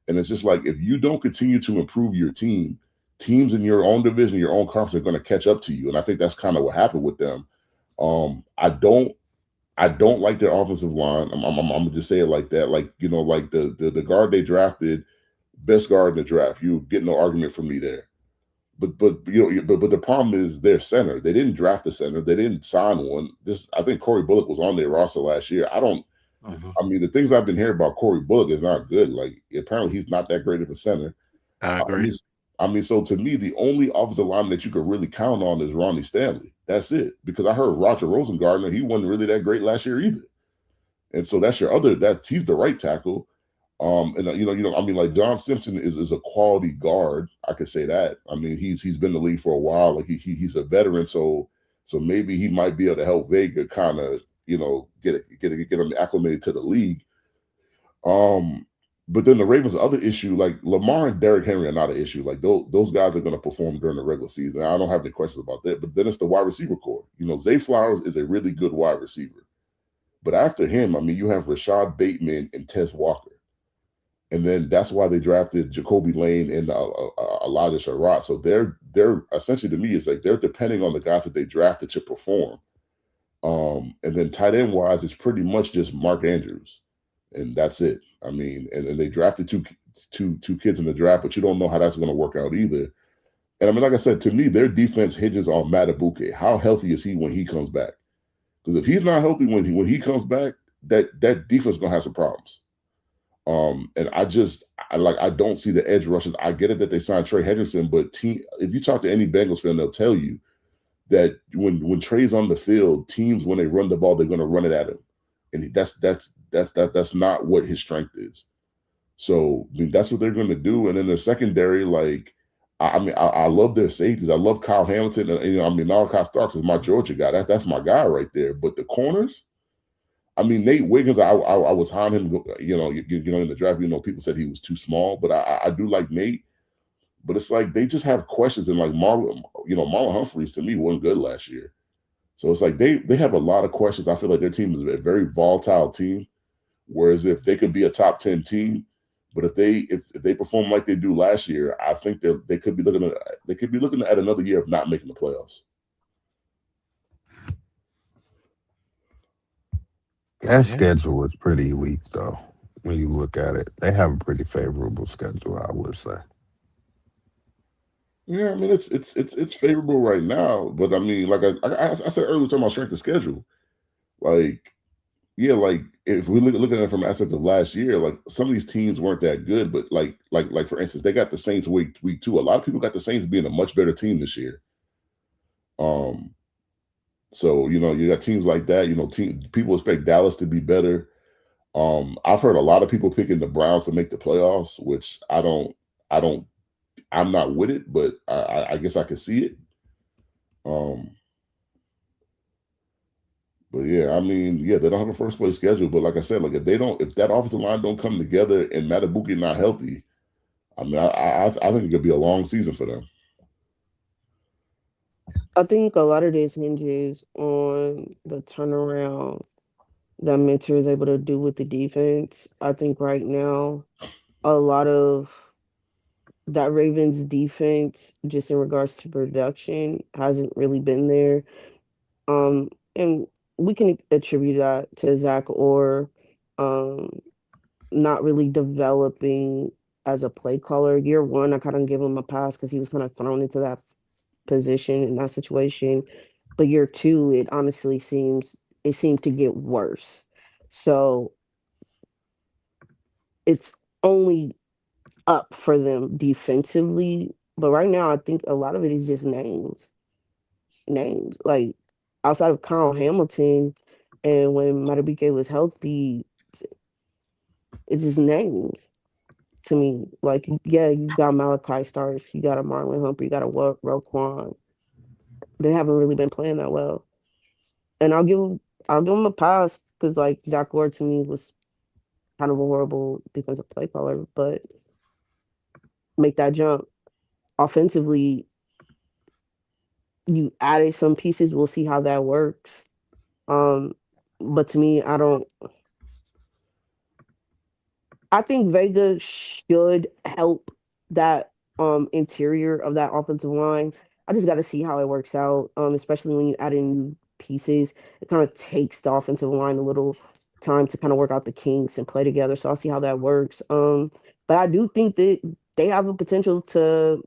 and it's just like if you don't continue to improve your team, teams in your own division, your own conference are going to catch up to you. And I think that's kind of what happened with them. I don't like their offensive line. I'm gonna just say it like that. Like like the guard they drafted, best guard in the draft. You get no argument from me there. But the problem is their center. They didn't draft a center. They didn't sign one. I think Corey Bullock was on their roster last year. Mhm. I mean, the things I've been hearing about Corey Bullock is not good. Like apparently he's not that great of a center. I I agree. mean, so to me, the only offensive lineman that you could really count on is Ronnie Stanley. That's it. Because I heard Roger Rosengartner, he wasn't really that great last year either. And so that's your other. That's he's the right tackle. And I mean, like John Simpson is a quality guard. I could say that. I mean, he's been in the league for a while. Like he's a veteran, so maybe he might be able to help Vega kind of get him acclimated to the league. But then the Ravens' other issue, like Lamar and Derrick Henry are not an issue. Like those guys are going to perform during the regular season. I don't have any questions about that. But then it's the wide receiver core. Zay Flowers is a really good wide receiver. But after him, I mean, you have Rashad Bateman and Tess Walker. And then that's why they drafted Jacoby Lane and Elijah Sherrod. So they're essentially to me it's like they're depending on the guys that they drafted to perform. And then tight end wise, it's pretty much just Mark Andrews, and that's it. I mean, and they drafted two kids in the draft, but you don't know how that's going to work out either. And I mean, like I said, to me, their defense hinges on Matabuke. How healthy is he when he comes back? Because if he's not healthy when he comes back, that defense is gonna have some problems. And I don't see the edge rushes. I get it that they signed Trey Henderson, but if you talk to any Bengals fan, they'll tell you that when Trey's on the field, teams when they run the ball, they're going to run it at him, and that's not what his strength is. So I mean, that's what they're going to do. And then their secondary, like I love their safeties. I love Kyle Hamilton. And, I mean, Malachi Starks is my Georgia guy. That's my guy right there. But the corners, I mean, Nate Wiggins, I was on him, in the draft. People said he was too small, but I do like Nate. But it's like they just have questions, and like Marlon Humphreys to me wasn't good last year. So it's like they have a lot of questions. I feel like their team is a very volatile team. Whereas if they could be a top 10 team, but if they perform like they do last year, I think they could be looking at another year of not making the playoffs. That Yeah. schedule is pretty weak, though. When you look at it, they have a pretty favorable schedule, I would say. Yeah, I mean it's favorable right now, but I mean, like I said earlier, talking about strength of schedule, like yeah, like if we look at it from the aspect of last year, like some of these teams weren't that good, but like for instance, they got the Saints week 2. A lot of people got the Saints being a much better team this year. Um, so you got teams like that. People expect Dallas to be better. I've heard a lot of people picking the Browns to make the playoffs, which I don't, I'm not with it, but I guess I can see it. Um, but yeah, I mean, yeah, they don't have a first place schedule. But like I said, like if that offensive line don't come together and Matabuki not healthy, I mean, I think it could be a long season for them. I think a lot of this hinges on the turnaround that Mentor is able to do with the defense. I think right now, a lot of that Ravens defense, just in regards to production, hasn't really been there. And we can attribute that to Zach Orr um, not really developing as a play caller. Year one, I kind of give him a pass because he was kind of thrown into that position in that situation. But year two, it seemed to get worse. So it's only up for them defensively. But right now, I think a lot of it is just names. Like outside of Kyle Hamilton, and when Matabike was healthy, it's just names. to me. Like, yeah, you got Malachi Starks, you got a Marlon Humphrey, you got a Roquan. They haven't really been playing that well, and I'll give them a pass because like Zach Ward to me was kind of a horrible defensive play caller, but make that jump offensively. You added some pieces. We'll see how that works. Um, but to me, I think Vega should help that interior of that offensive line. I just got to see how it works out. Especially when you add in new pieces, it kind of takes the offensive line a little time to kind of work out the kinks and play together. So I'll see how that works. But I do think that they have a potential to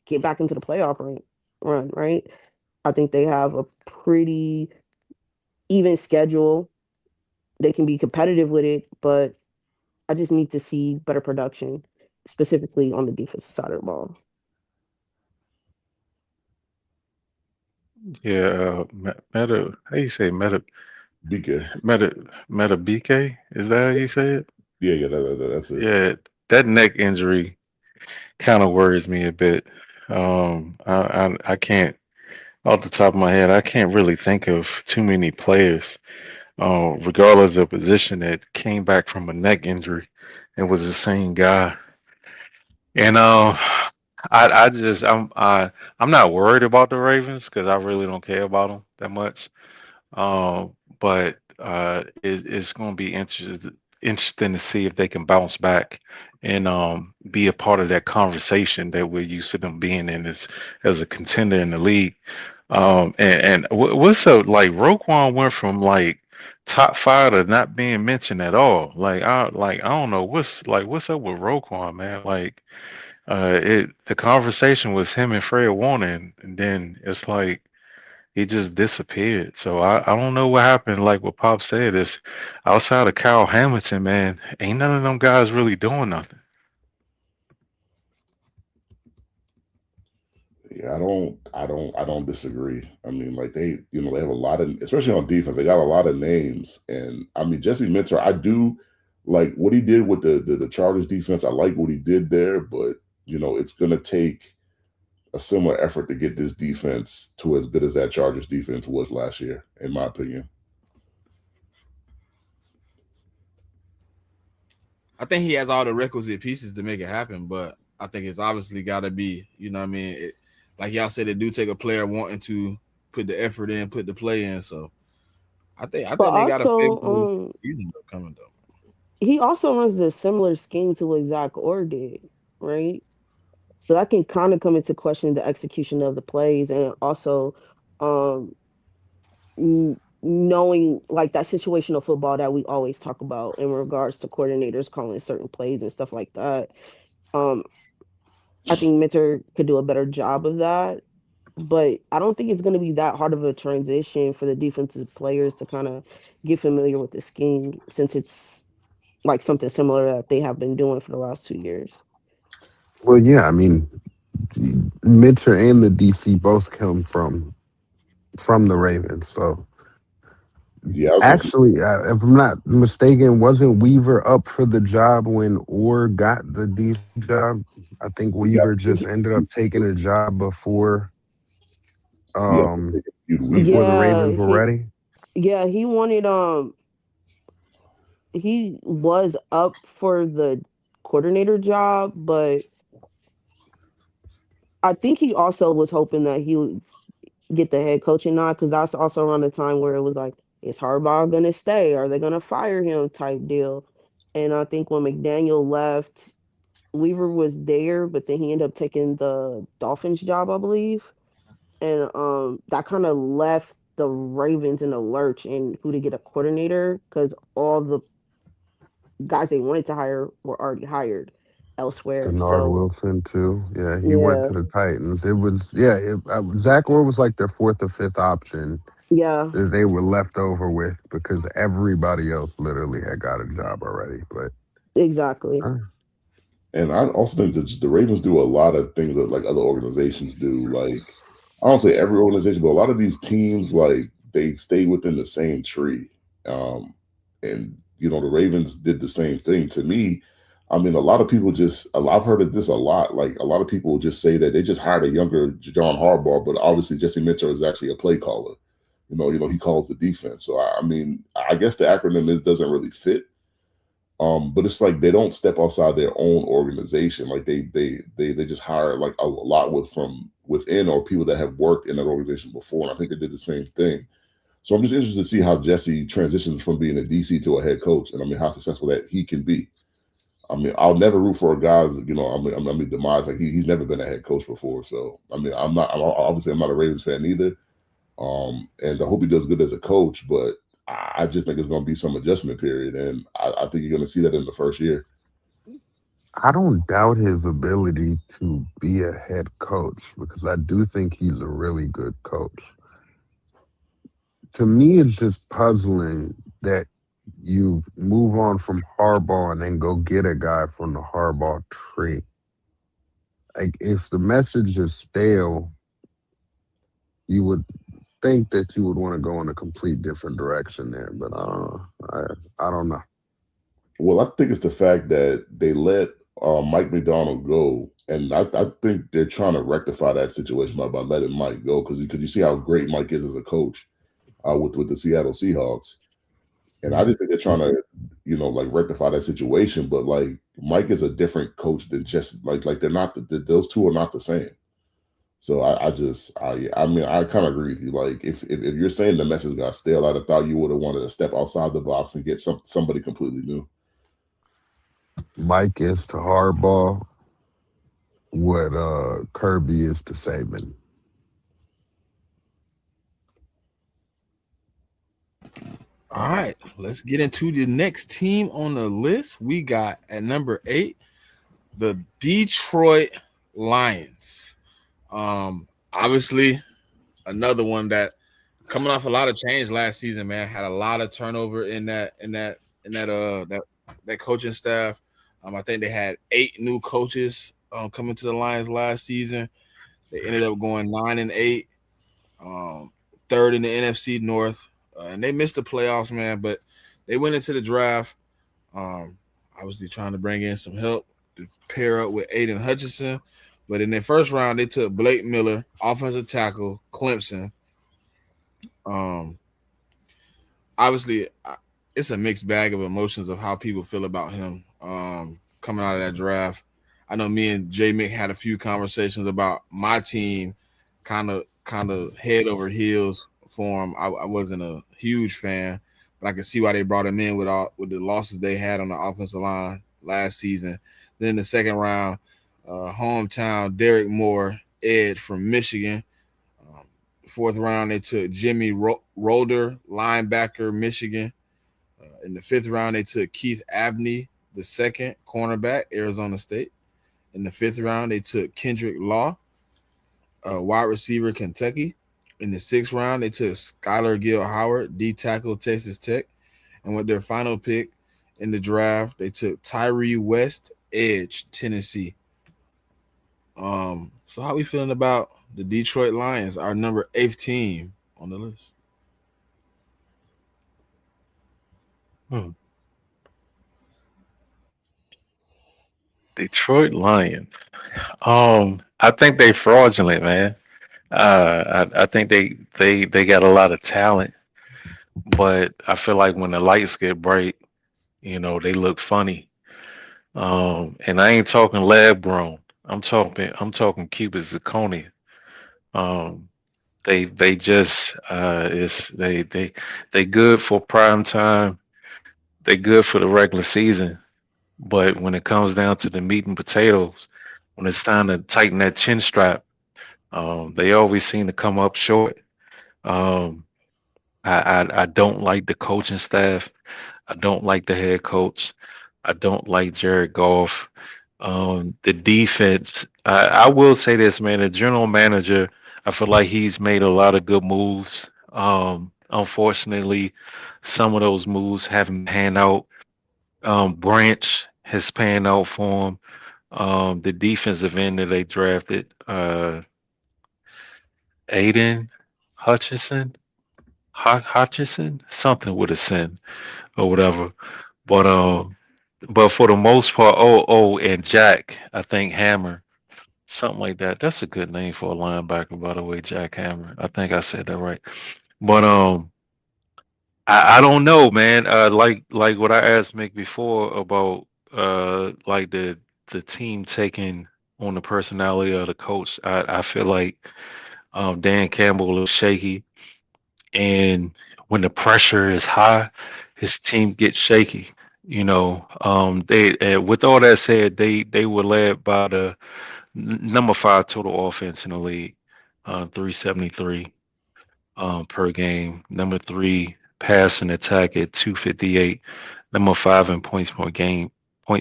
get back into the playoff run, right? I think they have a pretty even schedule. They can be competitive with it, but I just need to see better production, specifically on the defensive side of the ball. Yeah, Meta, how you say BK. Meta BK? Is that how you say it? Yeah, that's it. Yeah, that neck injury kind of worries me a bit. I can't, off the top of my head, I can't really think of too many players, regardless of position, that came back from a neck injury and was the same guy. And I just I'm not worried about the Ravens because I really don't care about them that much. But it's going to be interesting to see if they can bounce back and be a part of that conversation that we're used to them being in as a contender in the league. What's up? Like Roquan went from like top five to not being mentioned at all. I don't know what's up with Roquan, man. Like the conversation was him and Fred Warner, and then it's like he just disappeared. So I don't know what happened. Like what Pop said is outside of Kyle Hamilton, man, ain't none of them guys really doing nothing. Yeah, I don't disagree. I mean, like they have a lot of, especially on defense, they got a lot of names. And I mean, Jesse Minter, I do like what he did with the Chargers defense. I like what he did there, but it's gonna take a similar effort to get this defense to as good as that Chargers defense was last year, in my opinion. I think he has all the requisite pieces to make it happen, but I think it's obviously got to be, you know what I mean? Like y'all said, it do take a player wanting to put the effort in, put the play in. So I But think they got a also, favorable season coming though. he also runs a similar scheme to what Zach Orr did, right? So that can kind of come into question the execution of the plays and also um, knowing like that situational football that we always talk about in regards to coordinators calling certain plays and stuff like that. Um, I think Minter could do a better job of that, but I don't think it's going to be that hard of a transition for the defensive players to kind of get familiar with the scheme since it's like something similar that they have been doing for the last 2 years. Well, yeah, I mean, Minter and the DC both come from the Ravens. So Yeah, I was gonna say, actually, if I'm not mistaken, wasn't Weaver up for the job when Orr got the DC job? I think he got Weaver just ended up taking a job he ended up um taking a few weeks. before the Yeah, Ravens were ready. he wanted he was up for the coordinator job, but I think he also was hoping that he would get the head coaching nod because that's also around the time where it was like, is Harbaugh gonna stay? Are they gonna fire him? Type deal. And I think when McDaniel left, Weaver was there, but then he ended up taking the Dolphins job, I believe. And that kind of left the Ravens in the lurch and who to get a coordinator because all the guys they wanted to hire were already hired elsewhere. Denard So Wilson too. Yeah, he went yeah, to the Titans. It was Zach Orr was like their fourth or fifth option yeah, that they were left over with because everybody else literally had got a job already. But exactly. uh, And I also think that the Ravens do a lot of things that like other organizations do. Like I don't say every organization, but a lot of these teams like they stay within the same tree. And the Ravens did the same thing. To me, I mean, a lot of people just, I've heard of this a lot. Like a lot of people just say that they just hired a younger John Harbaugh, but obviously Jesse Minter is actually a play caller. He calls the defense. So I mean, I guess the acronym doesn't really fit. But it's like they don't step outside their own organization. Like they just hire like a lot from within or people that have worked in that organization before. And I think they did the same thing. So I'm just interested to see how Jesse transitions from being a DC to a head coach, and I mean how successful that he can be. I mean, I'll never root for a guy's, demise. Like he's never been a head coach before. So I mean, I'm not a Ravens fan either. And I hope he does good as a coach, but I just think it's going to be some adjustment period, and I think you're going to see that in the first year. I don't doubt his ability to be a head coach because I do think he's a really good coach. To me, it's just puzzling that you move on from Harbaugh and then go get a guy from the Harbaugh tree. Like, if the message is stale, you would think that you would want to go in a complete different direction there, but I don't know. Well, I think it's the fact that they let Mike McDonald go, and I think they're trying to rectify that situation by letting Mike go because you see how great Mike is as a coach with the Seattle Seahawks, and I just think they're trying to like rectify that situation. But like Mike is a different coach than just like they're not those two are not the same. So I mean I kind of agree with you. Like if you're saying the message got stale, I'd have thought you would have wanted to step outside the box and get somebody completely new. Mike is to Harbaugh what Kirby is to Saban. All right, let's get into the next team on the list. We got at number 8, the Detroit Lions. Obviously, another one that coming off a lot of change last season, man, had a lot of turnover in that coaching staff. I think they had 8 new coaches coming to the Lions last season. They ended up going 9-8, third in the NFC North, and they missed the playoffs, man. But they went into the draft, obviously trying to bring in some help to pair up with Aiden Hutchinson. But in their first round, they took Blake Miller, offensive tackle, Clemson. Obviously, it's a mixed bag of emotions of how people feel about him coming out of that draft. I know me and J Mick had a few conversations about my team, kind of head over heels for him. I wasn't a huge fan, but I could see why they brought him in with the losses they had on the offensive line last season. Then in the second round, hometown Derek Moore, Ed from Michigan. Fourth round, they took Jimmy Rolder, linebacker, Michigan. In the fifth round, they took Keith Abney, the second cornerback, Arizona State. In the fifth round, they took Kendrick Law, wide receiver, Kentucky. In the sixth round, they took Skylar Gill Howard, D tackle, Texas Tech. And with their final pick in the draft, they took Tyree West, edge, Tennessee. So how we feeling about the Detroit Lions, our number 8th team on the list? Detroit Lions. I think they fraudulent, man. I think they got a lot of talent, but I feel like when the lights get bright, they look funny. And I ain't talking lab grown. I'm talking Cuban zirconia. Um, they just is they good for prime time. They good for the regular season. But when it comes down to the meat and potatoes, when it's time to tighten that chin strap, they always seem to come up short. Um, I don't like the coaching staff. I don't like the head coach. I don't like Jared Goff. The defense, I will say this, man. The general manager, I feel like he's made a lot of good moves. Unfortunately, some of those moves haven't panned out. Branch has panned out for him. The defensive end that they drafted, Aiden Hutchinson, Hutchinson, something with a sin or whatever. But but for the most part, and Jack, I think Hammer, something like that. That's a good name for a linebacker, by the way, Jack Hammer. I think I said that right. But I don't know, man. Like what I asked Mick before about like the team taking on the personality of the coach. I feel like Dan Campbell is shaky, and when the pressure is high, his team gets shaky. They with all that said, they were led by the number 5 total offense in the league, 373 per game. Number 3 passing attack at 258. Number 5 in points per game at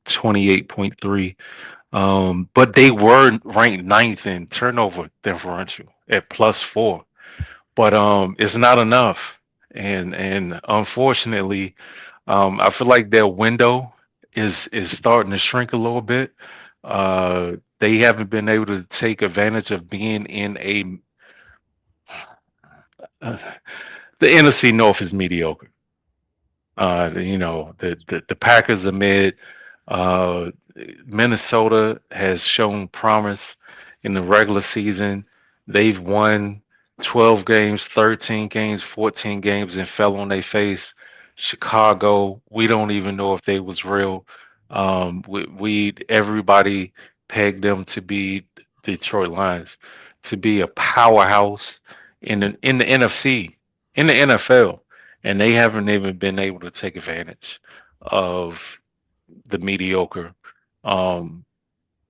28.3. But they were ranked ninth in turnover differential at +4. But it's not enough. And unfortunately, I feel like their window is starting to shrink a little bit. They haven't been able to take advantage of being in uh, the NFC North is mediocre. The Packers are mid. Uh, Minnesota has shown promise in the regular season. They've won 12 games, 13 games, 14 games, and fell on their face. Chicago, we don't even know if they was real. We everybody pegged them to be Detroit Lions, to be a powerhouse in the NFC, in the NFL, and they haven't even been able to take advantage of the mediocre um,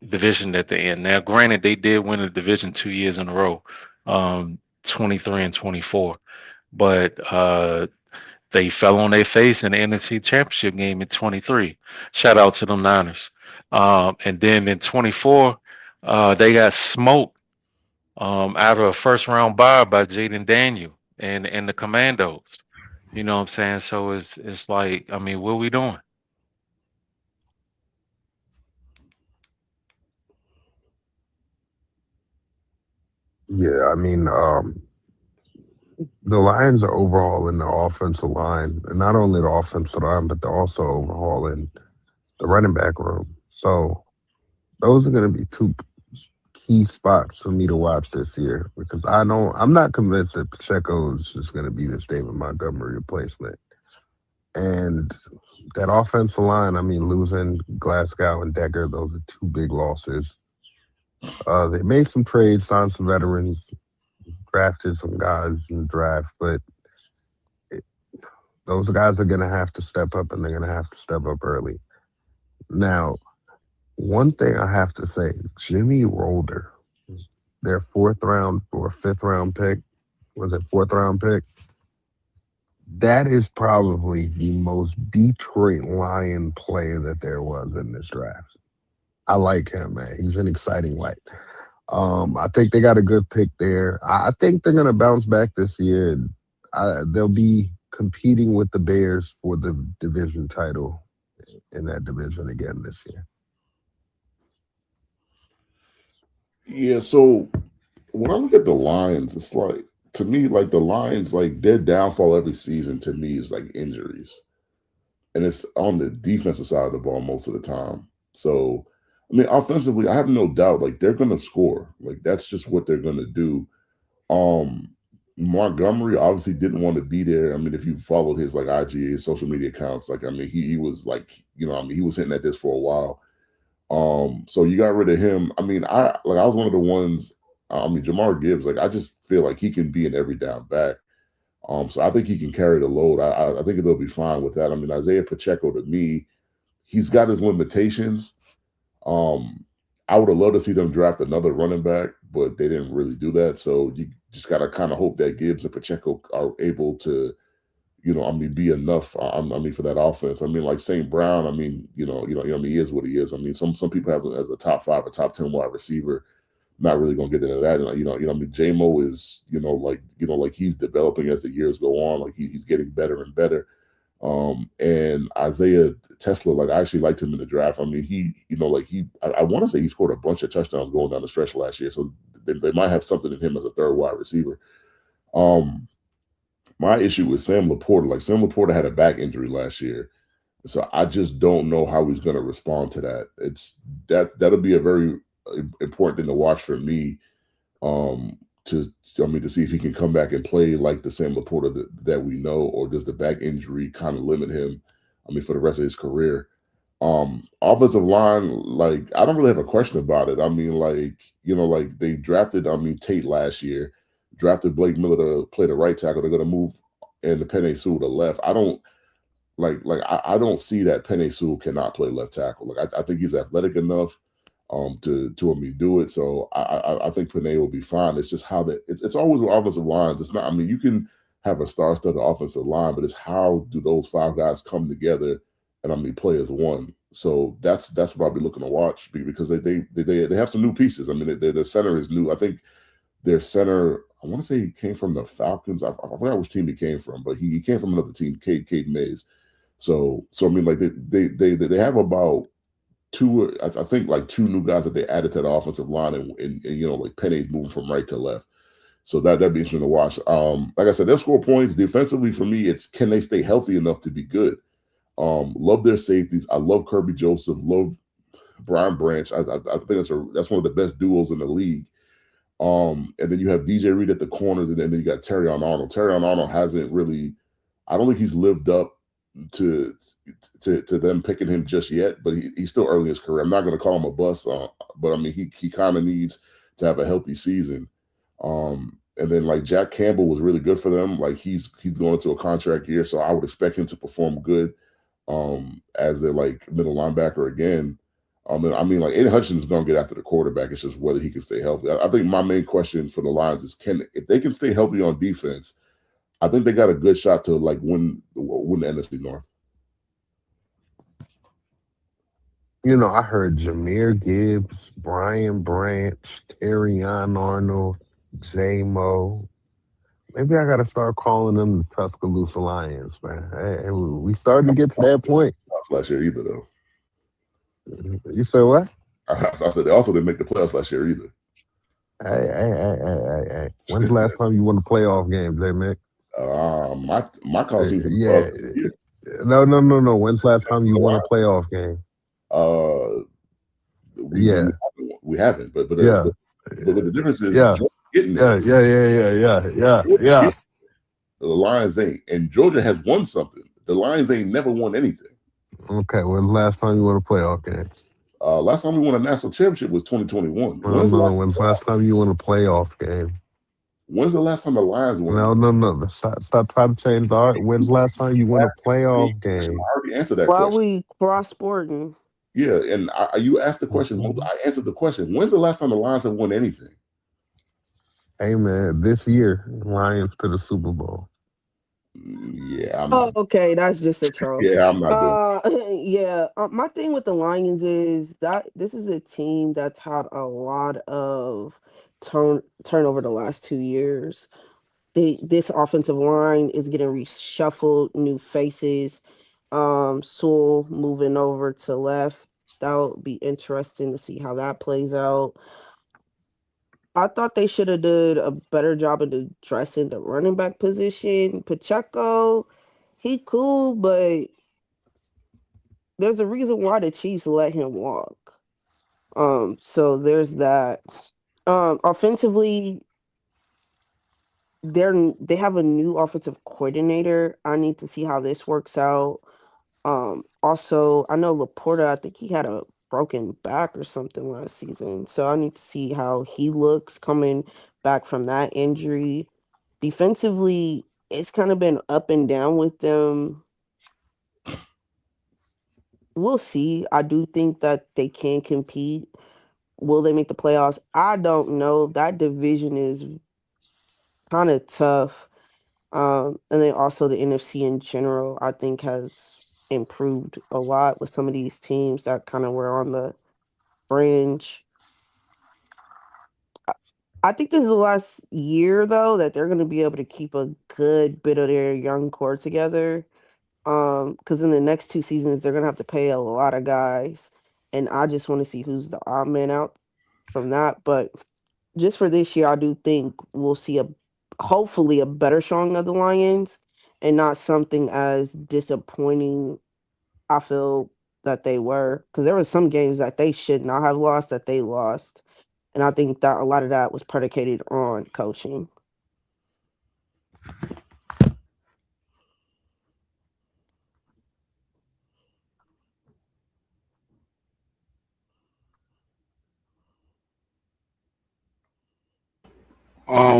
division that they're in. Now, granted, they did win the division 2 years in a row, 23 and 24, but they fell on their face in the NFC Championship game in 23. Shout out to them Niners. And then in 24, they got smoked out of a first round bye by Jaden Daniel and the Commandos. You know what I'm saying? So it's like, I mean, what are we doing? Yeah, I mean, the Lions are overhauling the offensive line, and not only the offensive line, but they're also overhauling the running back room. So those are going to be two key spots for me to watch this year because I'm not convinced that Pacheco is just going to be this David Montgomery replacement. And that offensive line, I mean, losing Glasgow and Decker, those are two big losses. They made some trades, signed some veterans, drafted some guys in the draft, but those guys are going to have to step up and they're going to have to step up early. Now, one thing I have to say, Jimmy Rolder, their 4th round or 5th round pick, was it 4th round pick? That is probably the most Detroit Lion player that there was in this draft. I like him, man. He's an exciting light. I think they got a good pick there. I think they're gonna bounce back this year, and they'll be competing with the Bears for the division title in that division again this year. Yeah, so when I look at the Lions, it's like to me, like the Lions, like their downfall every season to me is like injuries. And it's on the defensive side of the ball most of the time. So I mean, offensively, I have no doubt like they're gonna score. Like that's just what they're gonna do. Um Montgomery obviously didn't want to be there. I mean, if you followed his like IG, his social media accounts, like I mean, he was like, I mean, he was hitting at this for a while. So you got rid of him. I mean, I was one of the ones. I mean, Jamar Gibbs. Like, I just feel like he can be an every down back. So I think he can carry the load. I think they'll be fine with that. I mean, Isaiah Pacheco to me, he's got his limitations. Um, I would have loved to see them draft another running back, but they didn't really do that. So you just gotta kind of hope that Gibbs and Pacheco are able to I mean, be enough. I mean, for that offense. I mean, like St. Brown. I mean, I mean, he is what he is. I mean, some people have him as a top 5 or top 10 wide receiver. Not really gonna get into that. And, I mean, JMO is, like he's developing as the years go on. Like he's getting better and better. And Isaiah Tesla, like I actually liked him in the draft. I mean, I want to say he scored a bunch of touchdowns going down the stretch last year. So they might have something in him as a third wide receiver. My issue with Sam Laporta, like Sam Laporta had a back injury last year. So I just don't know how he's going to respond to that. That'll be a very important thing to watch for me. Um, to to see if he can come back and play like the Sam Laporta that we know, or does the back injury kind of limit him? I mean, for the rest of his career. Offensive line, like I don't really have a question about it. I mean, like like they drafted, Tate last year, drafted Blake Miller to play the right tackle. They're going to move and the Penny Sewell to left. I don't I don't see that Penny Sewell cannot play left tackle. Like I think he's athletic enough to do it. So I think Panay will be fine. It's just how that it's always with offensive lines. It's not. I mean, you can have a star-studded offensive line, but it's how do those five guys come together and play as one. So that's what I'll be looking to watch because they have some new pieces. I mean, their center is new. I think their center. I want to say he came from the Falcons. I forgot which team he came from, but he came from another team, Cade Mays. So I mean, like they have about two. I think like two new guys that they added to the offensive line, and like Penny's moving from right to left. So that'd be interesting to watch. Like I said, they'll score points defensively. For me, it's can they stay healthy enough to be good. Love their safeties. I love Kirby Joseph. Love Brian Branch. I think that's one of the best duos in the league. And then you have DJ Reed at the corners, and then you got Terrion Arnold. Terrion Arnold hasn't really. I don't think he's lived up to them picking him just yet, but he's still early in his career. I'm not going to call him a bust, but I mean he kind of needs to have a healthy season. And then like Jack Campbell was really good for them. Like he's going into a contract year, so I would expect him to perform good as their like middle linebacker again. And I mean like Aiden Hutchins is going to get after the quarterback. It's just whether he can stay healthy. I think my main question for the Lions is if they can stay healthy on defense, I think they got a good shot to like win the NFC North. I heard Jameer Gibbs, Brian Branch, Terrion Arnold, J-Mo. Maybe I got to start calling them the Tuscaloosa Lions, man. Hey, we starting to get to that point. Last year either, though. You said what? I said they also didn't make the playoffs last year either. Hey. When's the last time you won a playoff game, J Mick? My college season. Yeah. No. When's the last time you won a playoff game? We haven't, but yeah. But the difference is getting there. Yeah. The Lions ain't, and Georgia has won something. The Lions ain't never won anything. Okay, when's the last time you won a playoff game? Last time we won a national championship was 2021. When's the last time you won a playoff game? When's the last time the Lions won? No. Stop trying to change the art. When's the last time you won a playoff game? I already answered that question. Why we cross-sporting? Yeah, and you asked the question. I answered the question. When's the last time the Lions have won anything? Hey, man, this year, Lions to the Super Bowl. Yeah. Okay, that's just a troll. Yeah, I'm not doing. Yeah, my thing with the Lions is that this is a team that's had a lot of turnover the last 2 years. This offensive line is getting reshuffled, new faces. Sewell moving over to left. That'll be interesting to see how that plays out. I thought they should have did a better job of addressing the running back position. Pacheco, he cool, but there's a reason why the Chiefs let him walk. So there's that. Offensively, they have a new offensive coordinator. I need to see how this works out. Also, I know Laporta, I think he had a broken back or something last season. So I need to see how he looks coming back from that injury. Defensively, it's kind of been up and down with them. We'll see. I do think that they can compete. Will they make the playoffs? I don't know. That division is kind of tough. And then also the NFC in general, I think has improved a lot with some of these teams that kind of were on the fringe. I think this is the last year though that they're going to be able to keep a good bit of their young core together. Because in the next 2 seasons they're going to have to pay a lot of guys, and I just want to see who's the odd man out from that. But just for this year, I do think we'll see hopefully a better showing of the Lions and not something as disappointing I feel that they were, because there were some games that they should not have lost that they lost, and I think that a lot of that was predicated on coaching.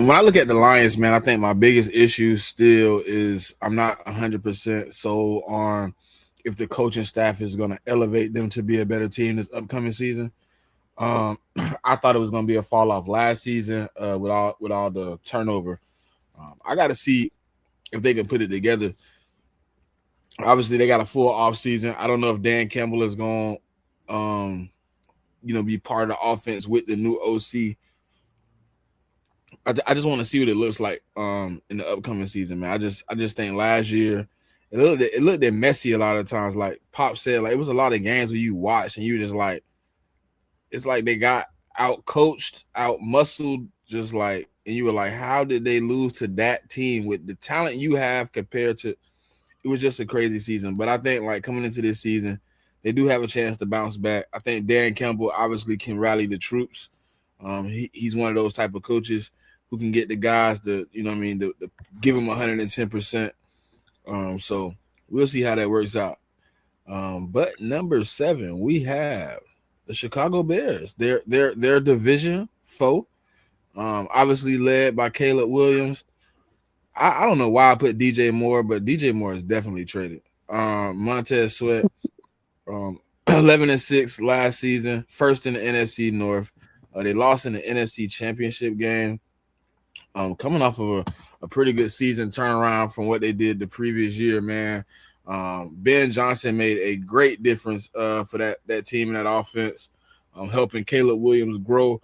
When I look at the Lions, man, I think my biggest issue still is I'm not 100% sold on if the coaching staff is going to elevate them to be a better team this upcoming season. I thought it was going to be a fall off last season with all the turnover. I got to see if they can put it together. Obviously, they got a full off season. I don't know if Dan Campbell is going, um, be part of the offense with the new OC. I just want to see what it looks like in the upcoming season, man. I just think last year it looked messy a lot of times. Like Pop said, like it was a lot of games where you watch and you just like it's like they got out coached, out muscled, just like, and you were like, how did they lose to that team with the talent you have compared to? It was just a crazy season. But I think like coming into this season, they do have a chance to bounce back. I think Dan Campbell obviously can rally the troops. He's one of those type of coaches who can get the guys to, what I mean, to give them 110%. So we'll see how that works out. But number 7, we have the Chicago Bears. Their division foe. Obviously led by Caleb Williams. I don't know why I put DJ Moore, but DJ Moore is definitely traded. Montez Sweat, 11-6 last season, first in the NFC North. They lost in the NFC Championship game. Coming off of a pretty good season turnaround from what they did the previous year, man. Ben Johnson made a great difference for that team and that offense, helping Caleb Williams grow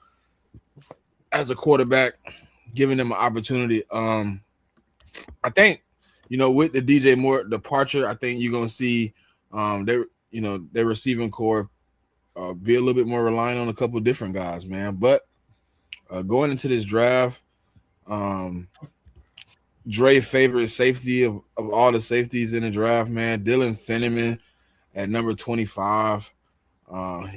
as a quarterback, giving them an opportunity. I think, with the DJ Moore departure, I think you're gonna see their receiving core be a little bit more reliant on a couple different guys, man. But going into this draft, um, Dre favorite safety of all the safeties in the draft, man. Dylan Finneman at number 25. Uh,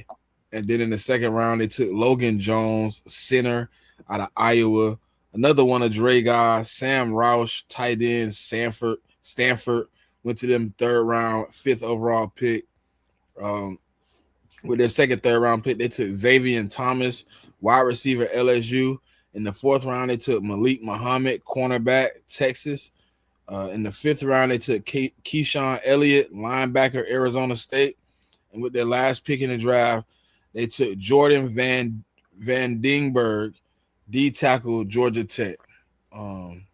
and then in the second round, they took Logan Jones, center out of Iowa. Another one of Dre guys, Sam Roush, tight end, Stanford went to them third round, 5th overall pick. Um, with their second, third round pick, they took Xavier Thomas, wide receiver, LSU. In the 4th round, they took Malik Muhammad, cornerback, Texas. In the 5th round, they took Keyshawn Elliott, linebacker, Arizona State. And with their last pick in the draft, they took Jordan Van Dingberg, D tackle, Georgia Tech. Um,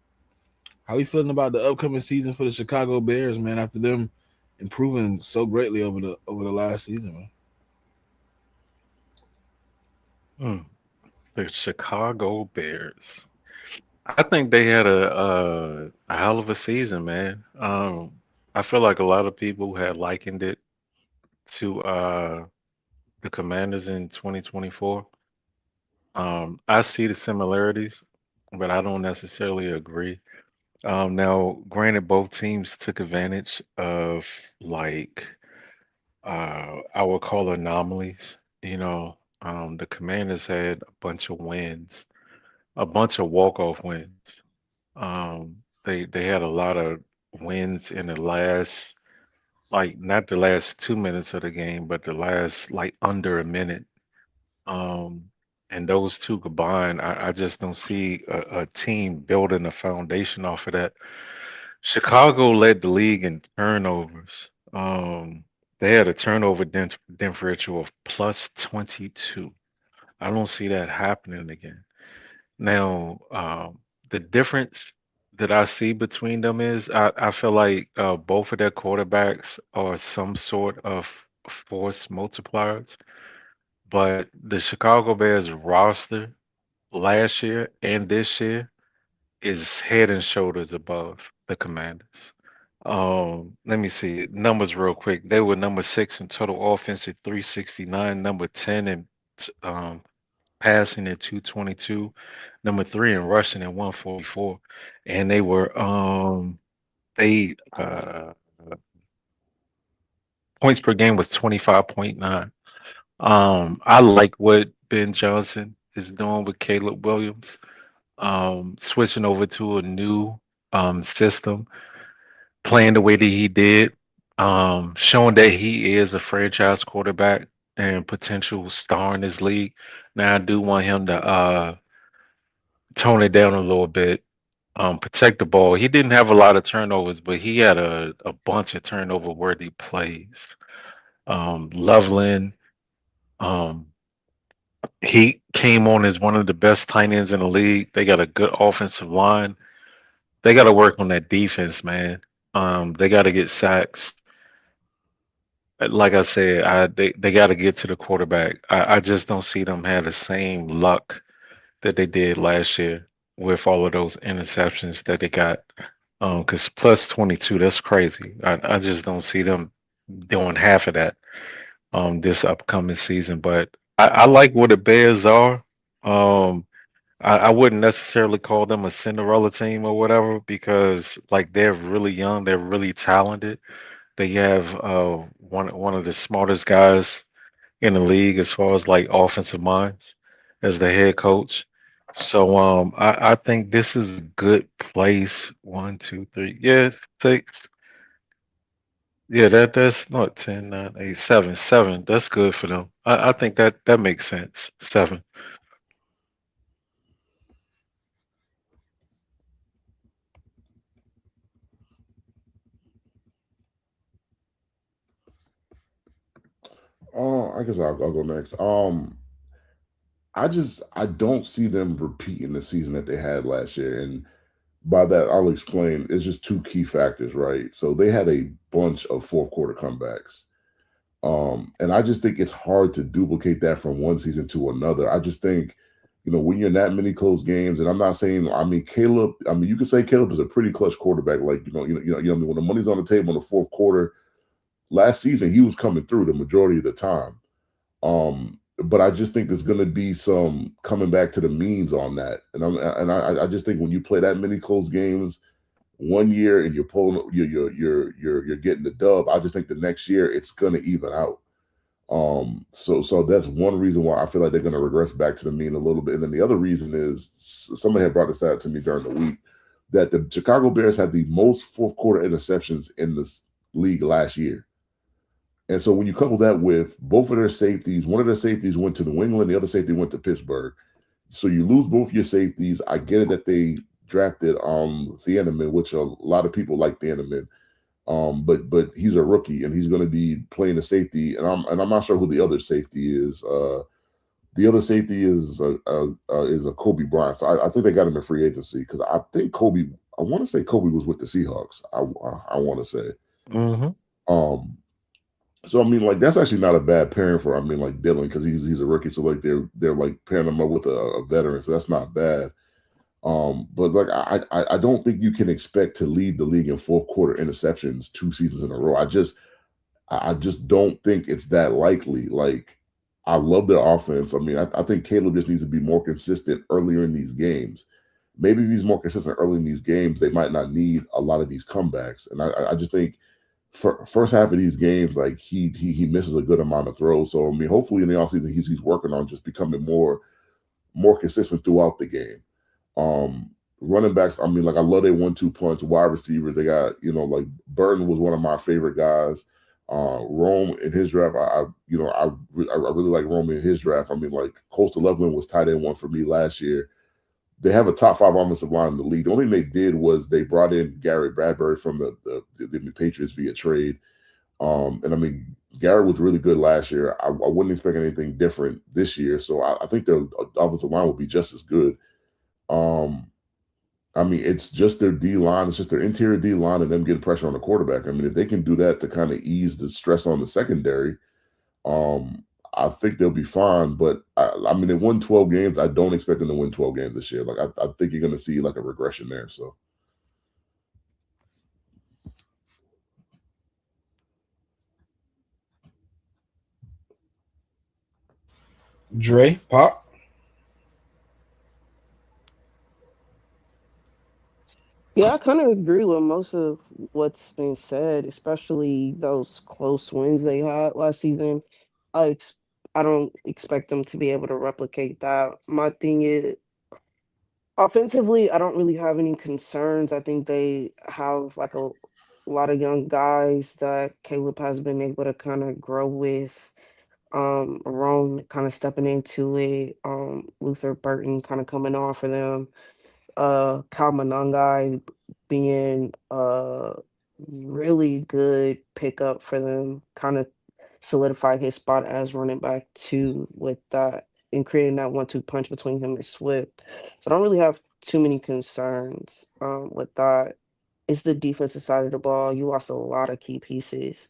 how you feeling about the upcoming season for the Chicago Bears, man? After them improving so greatly over the last season, man. Hmm. The Chicago Bears. I think they had a hell of a season, man. I feel like a lot of people had likened it to the Commanders in 2024. I see the similarities, but I don't necessarily agree. Now, granted, both teams took advantage of like I would call anomalies. The Commanders had a bunch of wins, a bunch of walk-off wins. They had a lot of wins in the last, like not the last 2 minutes of the game, but the last like under a minute. Um, and those two combined, I just don't see a team building a foundation off of that. Chicago led the league in turnovers. They had a turnover differential of plus 22. I don't see that happening again. Now, the difference that I see between them is I feel like both of their quarterbacks are some sort of force multipliers, but the Chicago Bears roster last year and this year is head and shoulders above the Commanders. Let me see numbers real quick. They were number 6 in total offense at 369, number 10 in um, passing at 222, number 3 in rushing at 144, and they Points per game was 25.9. I like what Ben Johnson is doing with Caleb Williams. Switching over to a new system, playing the way that he did, showing that he is a franchise quarterback and potential star in this league. Now I do want him to tone it down a little bit, protect the ball. He didn't have a lot of turnovers, but he had a bunch of turnover worthy plays. Loveland, um, he came on as one of the best tight ends in the league. They got a good offensive line. They got to work on that defense, man. They got to get sacks. Like I said, they got to get to the quarterback. I just don't see them have the same luck that they did last year with all of those interceptions that they got. Because plus 22, that's crazy. I just don't see them doing half of that this upcoming season. But I like where the Bears are. Um, I wouldn't necessarily call them a Cinderella team or whatever because like they're really young, they're really talented. They have one of the smartest guys in the league as far as like offensive minds as the head coach. So I think this is a good place. One, two, three, yeah, six. Yeah, that's not 10, 9, 8, 7, 7. That's good for them. I think that makes sense. 7. I guess I'll go next. I don't see them repeating the season that they had last year, and by that I'll explain. It's just two key factors, right? So they had a bunch of fourth quarter comebacks. And I just think it's hard to duplicate that from one season to another. I just think, when you're in that many close games, and I'm not saying, I mean, Caleb, I mean, you could say Caleb is a pretty clutch quarterback. Like, I mean, when the money's on the table in the fourth quarter, last season he was coming through the majority of the time. But I just think there's going to be some coming back to the means on that, and I just think when you play that many close games one year and you're pulling, you're getting the dub. I just think the next year it's going to even out. So that's one reason why I feel like they're going to regress back to the mean a little bit. And then the other reason is somebody had brought this out to me during the week that the Chicago Bears had the most fourth quarter interceptions in this league last year. And so when you couple that with both of their safeties, one of their safeties went to New England, the other safety went to Pittsburgh. So you lose both your safeties. I get it that they drafted Thieneman, which a lot of people like Thieneman. But he's a rookie and he's going to be playing the safety, and I'm not sure who the other safety is. The other safety is a Kobe Bryant. So I think they got him in free agency because I think Kobe. I want to say Kobe was with the Seahawks. I want to say. Mm-hmm. So I mean, like that's actually not a bad pairing for like Dylan because he's a rookie. So like they're like pairing him up with a veteran. So that's not bad. But like I don't think you can expect to lead the league in fourth quarter interceptions 2 seasons in a row. I just don't think it's that likely. Like I love their offense. I mean, I think Caleb just needs to be more consistent earlier in these games. Maybe if he's more consistent early in these games, they might not need a lot of these comebacks. And I just think for first half of these games, like he misses a good amount of throws. So I mean, hopefully in the offseason he's working on just becoming more consistent throughout the game. Running backs, I mean, like I love their 1-2 punch. Wide receivers, they got like Burton was one of my favorite guys. Rome in his draft, I really like Rome in his draft. I mean, like Coastal Loveland was tight end one for me last year. They have a top 5 offensive line in the league. The only thing they did was they brought in Garrett Bradbury from the Patriots via trade. And I mean, Garrett was really good last year. I wouldn't expect anything different this year. So I think their offensive line will be just as good. I mean, it's just their D line, it's just their interior D line, and them getting pressure on the quarterback. I mean, if they can do that to kind of ease the stress on the secondary, I think they'll be fine. But I mean, they won 12 games. I don't expect them to win 12 games this year. Like I think you're going to see like a regression there. So Dre, Pop. Yeah, I kind of agree with most of what's been said, especially those close wins they had last season. I ex- I don't expect them to be able to replicate that. My thing is offensively, I don't really have any concerns. I think they have like a lot of young guys that Caleb has been able to kind of grow with. Rome kind of stepping into it. Luther Burton kind of coming on for them. Kyle Monangai being a really good pickup for them, kind of solidified his spot as running back two with that and creating that 1-2 punch between him and Swift. So I don't really have too many concerns with that. It's the defensive side of the ball. You lost a lot of key pieces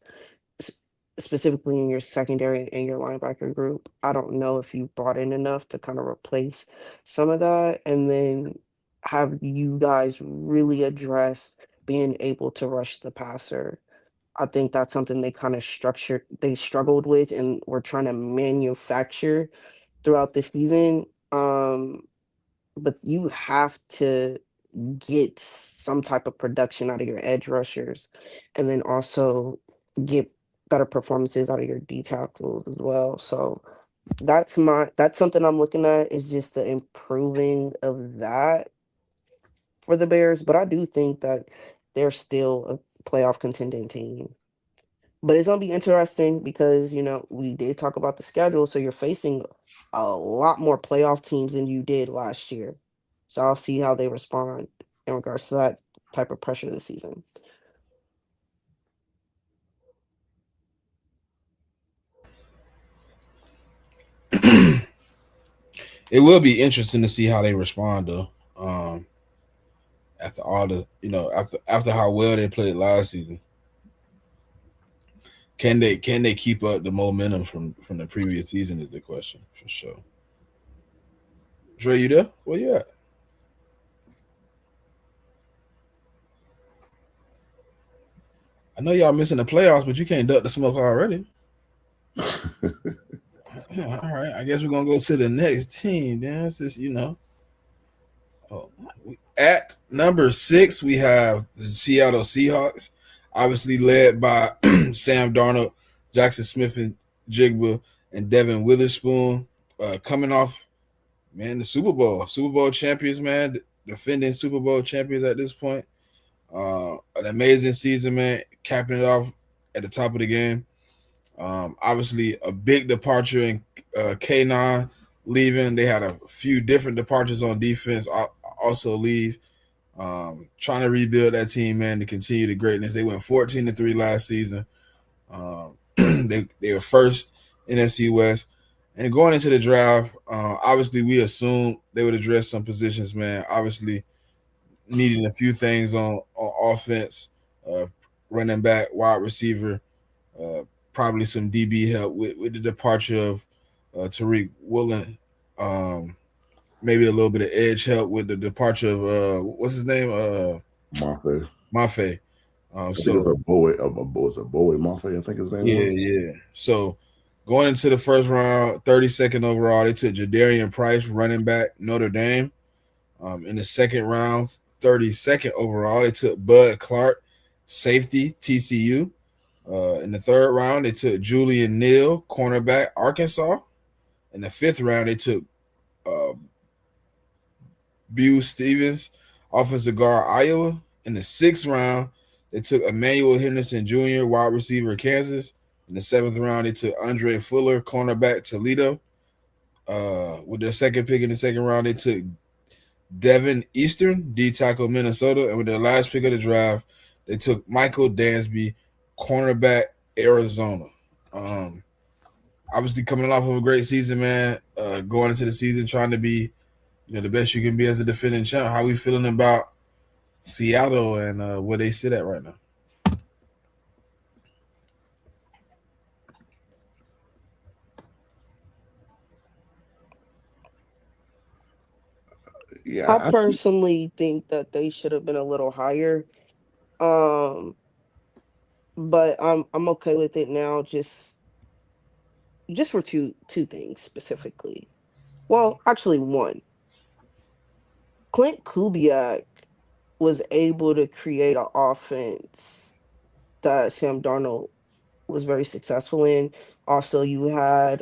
s- specifically in your secondary and your linebacker group. I don't know if you brought in enough to kind of replace some of that. And then have you guys really addressed being able to rush the passer? I think that's something they struggled with and were trying to manufacture throughout the season. But you have to get some type of production out of your edge rushers and then also get better performances out of your D tackles as well. So that's something I'm looking at is just the improving of that for the Bears. But I do think that they're still a playoff contending team. But it's gonna be interesting because we did talk about the schedule, so you're facing a lot more playoff teams than you did last year. So I'll see how they respond in regards to that type of pressure this season. It will be interesting to see how they respond though. After all the after how well they played last season, can they keep up the momentum from the previous season is the question for sure. Dre, you there? Well, yeah. I know y'all missing the playoffs, but you can't duck the smoke already. All right, I guess we're gonna go to the next team. Then, since oh, at number 6 we have the Seattle Seahawks, obviously led by Sam Darnold, Jackson Smith and Jigba, and Devin Witherspoon. Coming off, man, the Super Bowl champions, man, defending Super Bowl champions at this point. An amazing season, man, capping it off at the top of the game. Obviously, a big departure in K9 leaving. They had a few different departures on defense also leave. Trying to rebuild that team, man, to continue the greatness. They went 14-3 last season. They were first NFC West. And going into the draft, obviously we assumed they would address some positions, man. Obviously, needing a few things on offense, uh, running back, wide receiver, uh, probably some DB help with the departure of Tariq Woolen. Maybe a little bit of edge help with the departure of what's his name? Mafe. Mafe. I think it's So a boy. Was a boy Mafe. I think his name yeah, was. yeah. So going into the first round, 32nd overall, they took Jadarian Price, running back, Notre Dame. In the second round, 32nd overall, they took Bud Clark, safety, TCU. In the third round, they took Julian Neal, cornerback, Arkansas. In the fifth round, they took uh, Bew Stevens, offensive guard, Iowa. In the sixth round, they took Emmanuel Henderson Jr., wide receiver, Kansas. In the seventh round, they took Andre Fuller, cornerback, Toledo. With their second pick in the second round, they took Devin Eastern, D tackle, Minnesota. And with their last pick of the draft, they took Michael Dansby, cornerback, Arizona. Um, Obviously, coming off of a great season, man. Going into the season, trying to be the best you can be as a defending champ. How we feeling about Seattle and where they sit at right now? I Yeah, personally think that they should have been a little higher. Um, but I'm okay with it now just for two things specifically. Well, actually one. Clint Kubiak. was able to create an offense that Sam Darnold was very successful in. Also, you had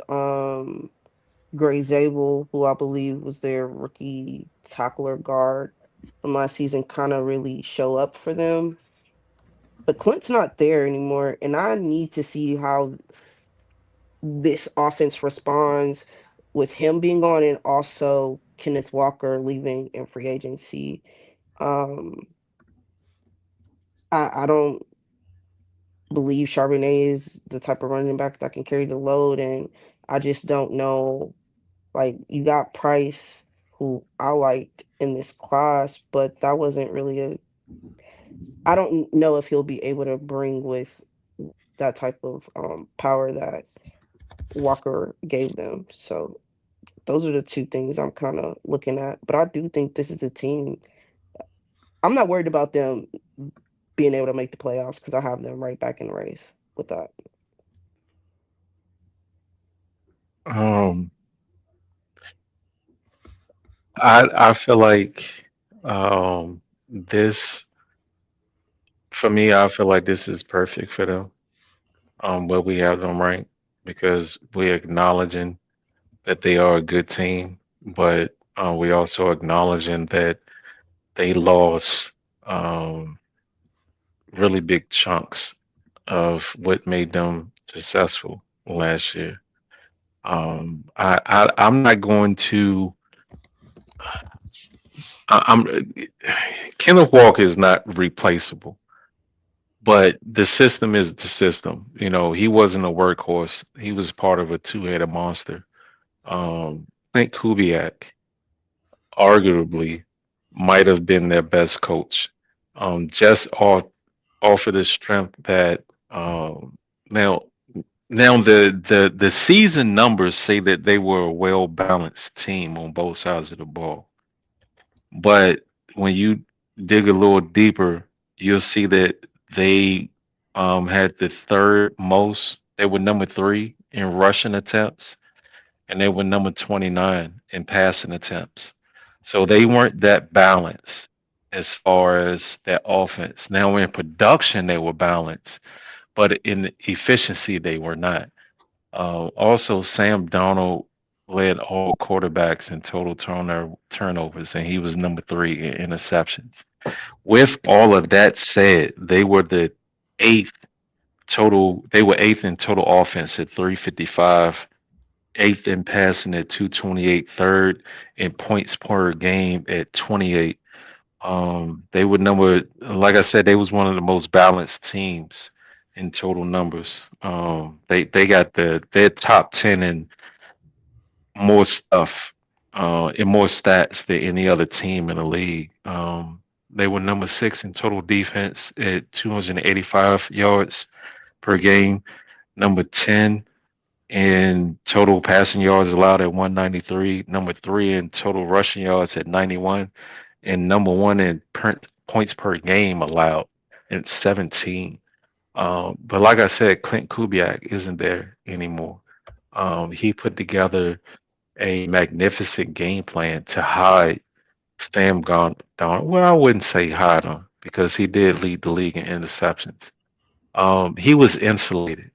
Gray Zabel, who I believe was their rookie tackler guard from last season, kind of really show up for them. But Clint's not there anymore, and I need to see how this offense responds with him being gone and also Kenneth Walker leaving in free agency. Um, I don't believe Charbonnet is the type of running back that can carry the load, and I just don't know. Like, you got Price, who I liked in this class, but that wasn't really a. I don't know if he'll be able to bring with that type of power that Walker gave them. So those are the two things I'm kind of looking at. But I do think this is a team. I'm not worried about them being able to make the playoffs because I have them right back in the race with that. Um, I feel like this for me. I feel like this is perfect for them. Where we have them ranked because we're acknowledging that they are a good team, but we also acknowledging that they lost really big chunks of what made them successful last year. I'm not going to. I'm Kenneth Walker is not replaceable, but the system is the system. You know, he wasn't a workhorse. He was part of a two-headed monster. I think Kubiak arguably might have been their best coach. Just off of the strength that now the season numbers say that they were a well balanced team on both sides of the ball. But when you dig a little deeper, you'll see that they had the third most. They were number three in rushing attempts, and they were number 29 in passing attempts. So they weren't that balanced as far as their offense. Now in production, they were balanced, but in efficiency, they were not. Also, Sam Donald led all quarterbacks in total turnovers, and he was number three in interceptions. With all of that said, they were the eighth total. They were eighth in total offense at 355, eighth in passing at 228, third in points per game at 28. They were number, like I said, they was one of the most balanced teams in total numbers. They got their top 10 in more stuff, in more stats than any other team in the league. They were number six in total defense at 285 yards per game, number 10 in total passing yards allowed at 193, number three in total rushing yards at 91, and number one in points per game allowed at 17. But like I said, Clint Kubiak isn't there anymore. He put together a magnificent game plan to hide Sam Donald. Well, I wouldn't say hide him because he did lead the league in interceptions. He was insulated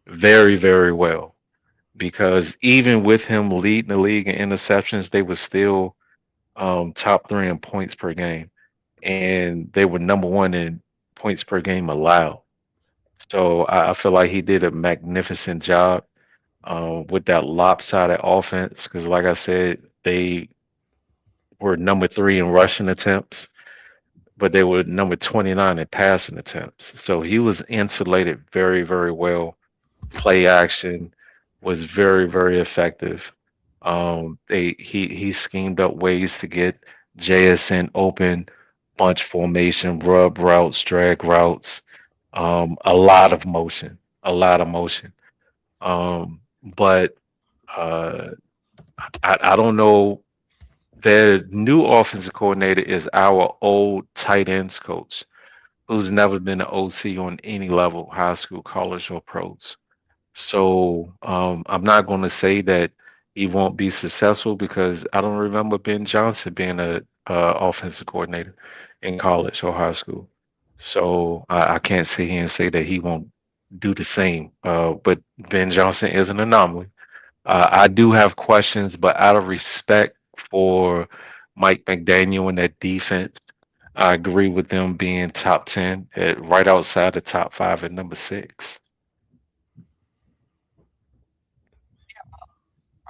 very, very well because even with him leading the league in interceptions, they were still top three in points per game, and they were number one in points per game allowed. So I feel like he did a magnificent job with that lopsided offense because, like I said, they were number three in rushing attempts, but they were number 29 in passing attempts. So he was insulated very, very well. Play action was very, very effective. He schemed up ways to get JSN open, bunch formation, rub routes, drag routes, a lot of motion, a lot of motion. But uh, I don't know. Their new offensive coordinator is our old tight ends coach, who's never been an OC on any level, high school, college, or pros. So I'm not going to say that he won't be successful because I don't remember Ben Johnson being offensive coordinator in college or high school. So I can't sit here and say that he won't do the same. But Ben Johnson is an anomaly. I do have questions, but out of respect for Mike McDaniel and that defense, I agree with them being top 10, right outside the top five at number six.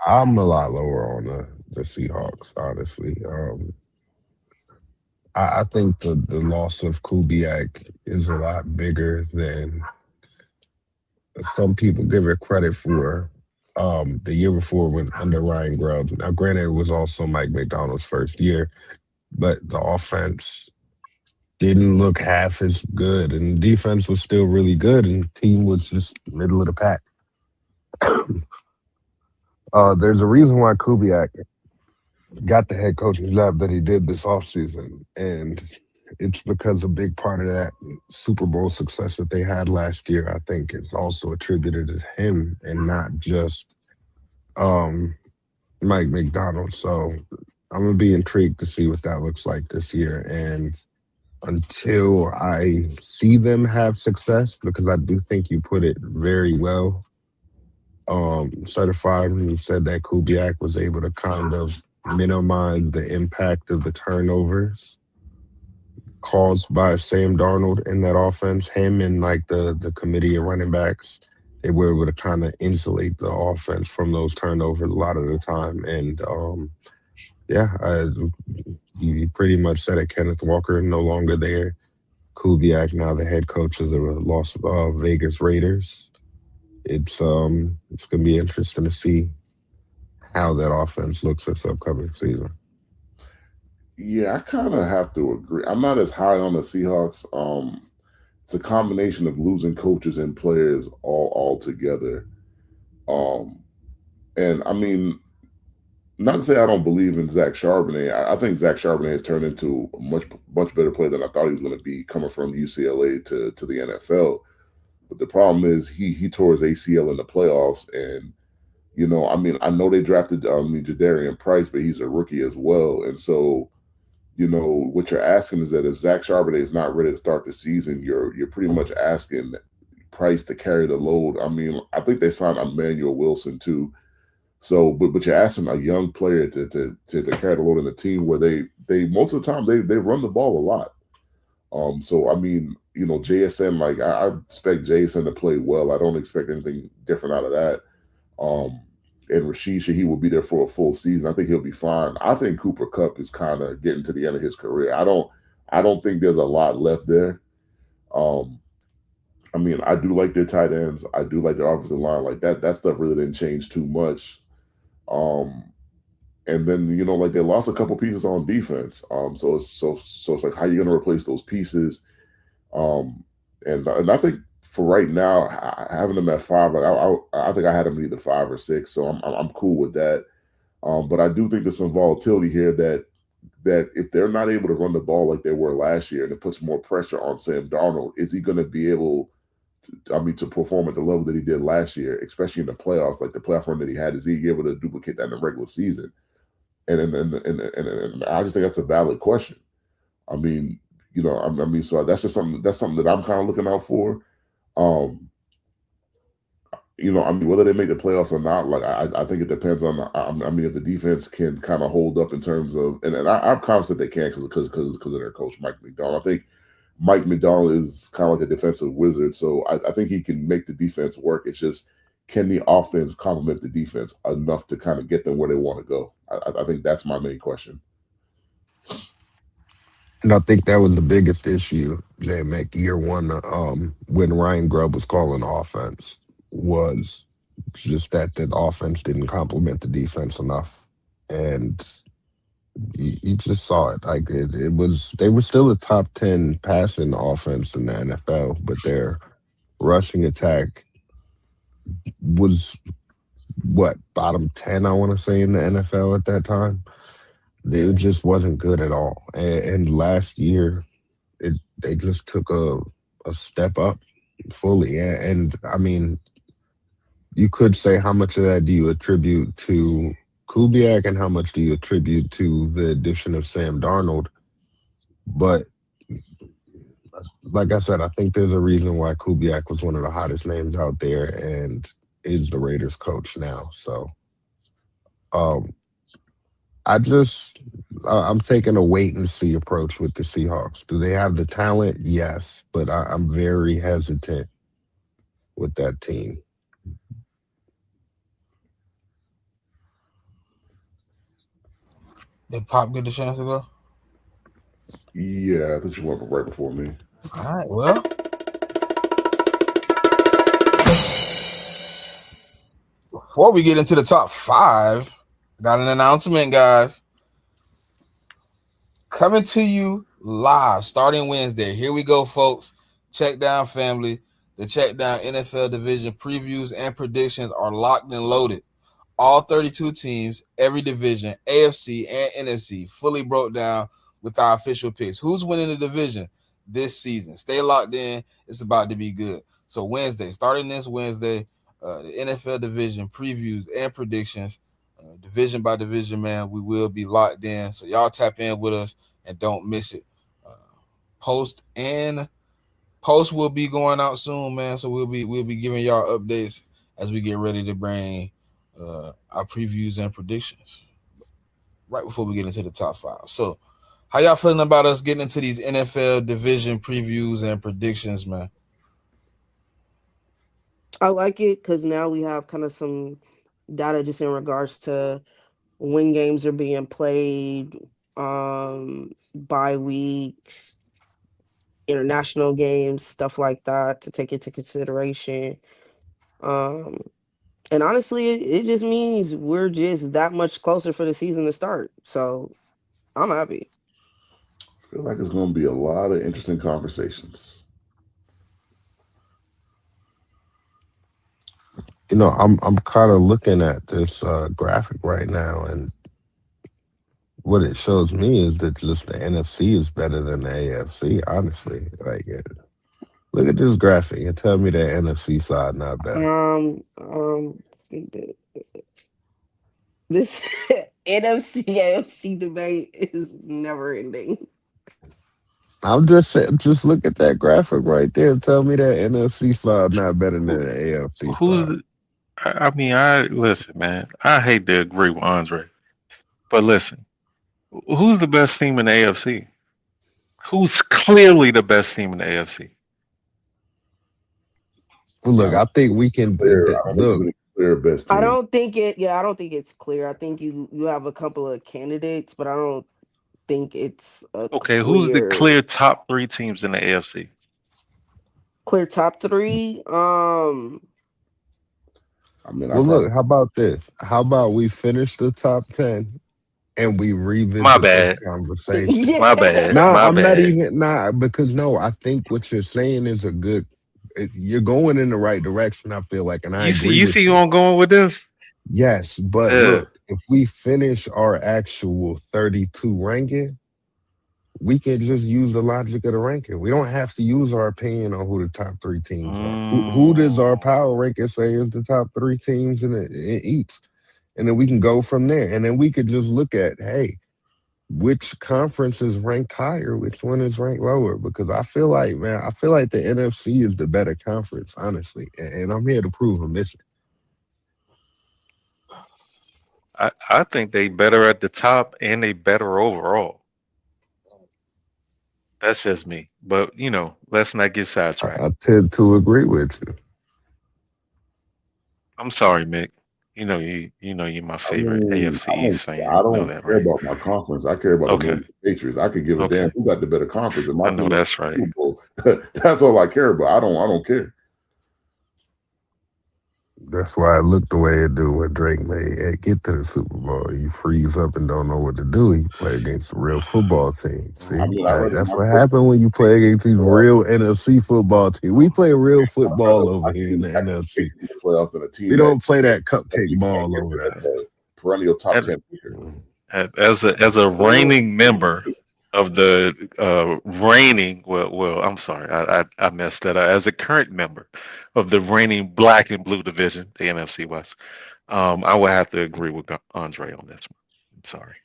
I'm a lot lower on the Seahawks, honestly. I think the loss of Kubiak is a lot bigger than some people give it credit for. The year before when under Ryan Grubb. Now, granted, it was also Mike McDonald's first year, but the offense didn't look half as good, and defense was still really good, and team was just middle of the pack. There's a reason why Kubiak got the head coaching job that he did this offseason, and it's because a big part of that Super Bowl success that they had last year, I think, is also attributed to him and not just um, Mike McDonald. So I'm gonna be intrigued to see what that looks like this year. And until I see them have success, because I do think you put it very well, certified when you said that Kubiak was able to kind of minimize the impact of the turnovers caused by Sam Darnold in that offense. Him and like the committee of running backs, they were able to kind of insulate the offense from those turnovers a lot of the time. And yeah, you pretty much said it. Kenneth Walker no longer there. Kubiak now the head coach of the Las Vegas Raiders. It's gonna be interesting to see how that offense looks this upcoming season. Yeah, I kind of have to agree. I'm not as high on the Seahawks. It's a combination of losing coaches and players all together. Um, and I mean, not to say I don't believe in Zach Charbonnet. I think Zach Charbonnet has turned into a much better player than I thought he was going to be coming from UCLA to the NFL. But the problem is he tore his ACL in the playoffs, and I mean, I know they drafted Jadarian Price, but he's a rookie as well, and so what you're asking is that if Zach Charbonnet is not ready to start the season, you're pretty much asking Price to carry the load. I mean, I think they signed Emmanuel Wilson too. So, but you're asking a young player to carry the load in the team where they most of the time they run the ball a lot. So I mean, JSN, like I expect JSN to play well. I don't expect anything different out of that. And Rasheed, he will be there for a full season. I think he'll be fine. I think Cooper Kupp is kind of getting to the end of his career. I don't think there's a lot left there. I mean, I do like their tight ends. I do like their offensive line. Like that stuff really didn't change too much. And then like they lost a couple pieces on defense. So it's like how are you going to replace those pieces? And I think for right now, having them at five, like I think I had them at either 5 or 6, so I'm cool with that. But I do think there's some volatility here that if they're not able to run the ball like they were last year, and it puts more pressure on Sam Darnold, is he going to be able to perform at the level that he did last year, especially in the playoffs, like the playoff run that he had? Is he able to duplicate that in the regular season? And I just think that's a valid question. I mean, so that's something that I'm kind of looking out for. I mean, whether they make the playoffs or not, like I think it depends on. I mean, if the defense can kind of hold up in terms of, and I'm confident they can because of their coach Mike McDonald. I think Mike McDonald is kind of like a defensive wizard, so I think he can make the defense work. It's just, can the offense complement the defense enough to kind of get them where they want to go? I think that's my main question. And I think that was the biggest issue, J Mac, year one, when Ryan Grubb was calling offense, was just that the offense didn't complement the defense enough. And you just saw it. Like it was, they were still a top 10 passing offense in the NFL, but their rushing attack was what, bottom 10, I want to say, in the NFL at that time. It just wasn't good at all. And last year, they just took a step up fully. And I mean, you could say how much of that do you attribute to Kubiak and how much do you attribute to the addition of Sam Darnold? But like I said, I think there's a reason why Kubiak was one of the hottest names out there and is the Raiders coach now. So um, I just I'm taking a wait and see approach with the Seahawks. Do they have the talent? Yes, but I'm very hesitant with that team. Did Pop get the chance to go? Yeah, I thought you went right before me. All right. Well, before we get into the top five, got an announcement, guys. Coming to you live starting Wednesday. Here we go, folks. Check down, family. The Check Down NFL division previews and predictions are locked and loaded. All 32 teams, every division, AFC and NFC, fully broke down with our official picks. Who's winning the division this season? Stay locked in. It's about to be good. So Wednesday, starting this Wednesday, the NFL division previews and predictions, division by division, man. We will be locked in. So y'all tap in with us and don't miss it. Post will be going out soon, man. So we'll be giving y'all updates as we get ready to bring our previews and predictions right before we get into the top five. So, how y'all feeling about us getting into these NFL division previews and predictions, man? I like it because now we have kind of some data just in regards to when games are being played, bye weeks, international games, stuff like that to take into consideration. Um, and honestly, it just means we're just that much closer for the season to start. So I'm happy. I feel like it's going to be a lot of interesting conversations. I'm kind of looking at this graphic right now, and what it shows me is that just the NFC is better than the AFC. Honestly, look at this graphic and tell me the NFC side not better. This NFC AFC debate is never ending. I'm just saying, just look at that graphic right there and tell me that NFC side not better than the AFC Who's side. the, I mean, I listen, man. I hate to agree with Andre, but listen, who's the best team in the AFC? Who's clearly the best team in the AFC? Look, I I think we can don't think look. there's any clear best I team. don't think it. Yeah, I don't think it's clear. I think you have a couple of candidates, but I don't think it's a Okay, who's the clear clear top three teams in the AFC? top three. I mean, I Well, probably look. How about this? How about we finish the top 10 and we My revisit this bad. conversation? My bad. Yeah. Nah, My I'm not bad. even because no, I think what you're saying is a good. You're going in the right direction. I feel like, and I agree You with see you. where I'm going with this? Yes, but Yeah. look, if we finish our actual 32 ranking, we can just use the logic of the ranking. We don't have to use our opinion on who the top three teams are. Who does our Mm. power ranking say is the top three teams in each? And then we can go from there. And then we could just look at, hey, which conference is ranked higher, which one is ranked lower. Because I feel like, man, I feel like the NFC is the better conference, honestly. And I'm here to prove a mission. I think they better at the top and they better overall. That's just me. But let's not get sidetracked. I tend to agree with you. I'm sorry, Mick. You know you're my I favorite mean, AFC East fan. I You know don't that, care right? about my conference. I care about the New Okay. England Patriots. I could give a damn Okay. who got the better conference, and my I know team is that's right. Super Bowl. That's all I care about. I don't care. That's why it looked the way it do when Drake made it get to the Super Bowl. You freeze up and don't know what to do. You play against a real football team. See, I mean, I rather that's my what first happened when you play against these real NFC football teams. We play real I'd rather football over my here in team the actually NFC. makes it to the playoffs than a We team that don't play that definitely cupcake can't ball get over there as there. a perennial top And 10 picker. Mm. as a reigning member of the reigning I'm sorry, I messed that up. As a current member of the reigning black and blue division, the NFC West, I would have to agree with Andre on this one. I'm sorry.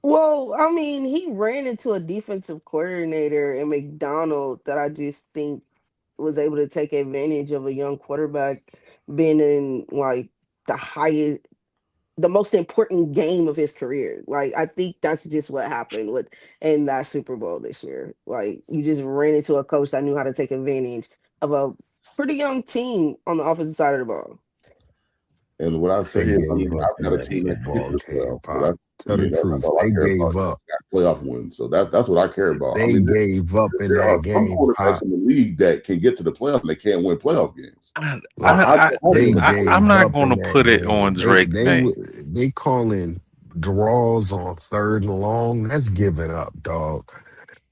Well, I mean, he ran into a defensive coordinator in McDonald that I just think was able to take advantage of a young quarterback being in like the highest, the most important game of his career. Like, I think that's just what happened with in that Super Bowl this year. Like, you just ran into a coach that knew how to take advantage of a pretty young team on the offensive side of the ball. And what I say They is, I gave mean, up I've in got a that team that can get to football the game, playoffs. So Pop. I Tell the mean, that's truth. all I They care about. gave up. Got playoff wins. So that's what I care about. I They mean, gave up in there are that some game, quarterbacks Pop. in the league that can get to the playoffs and they can't win playoff games. I, Look, How do you they win a I'm gave playoff not up going in to that put it on game. Drake May. They calling draws on third and long. That's giving up, dog.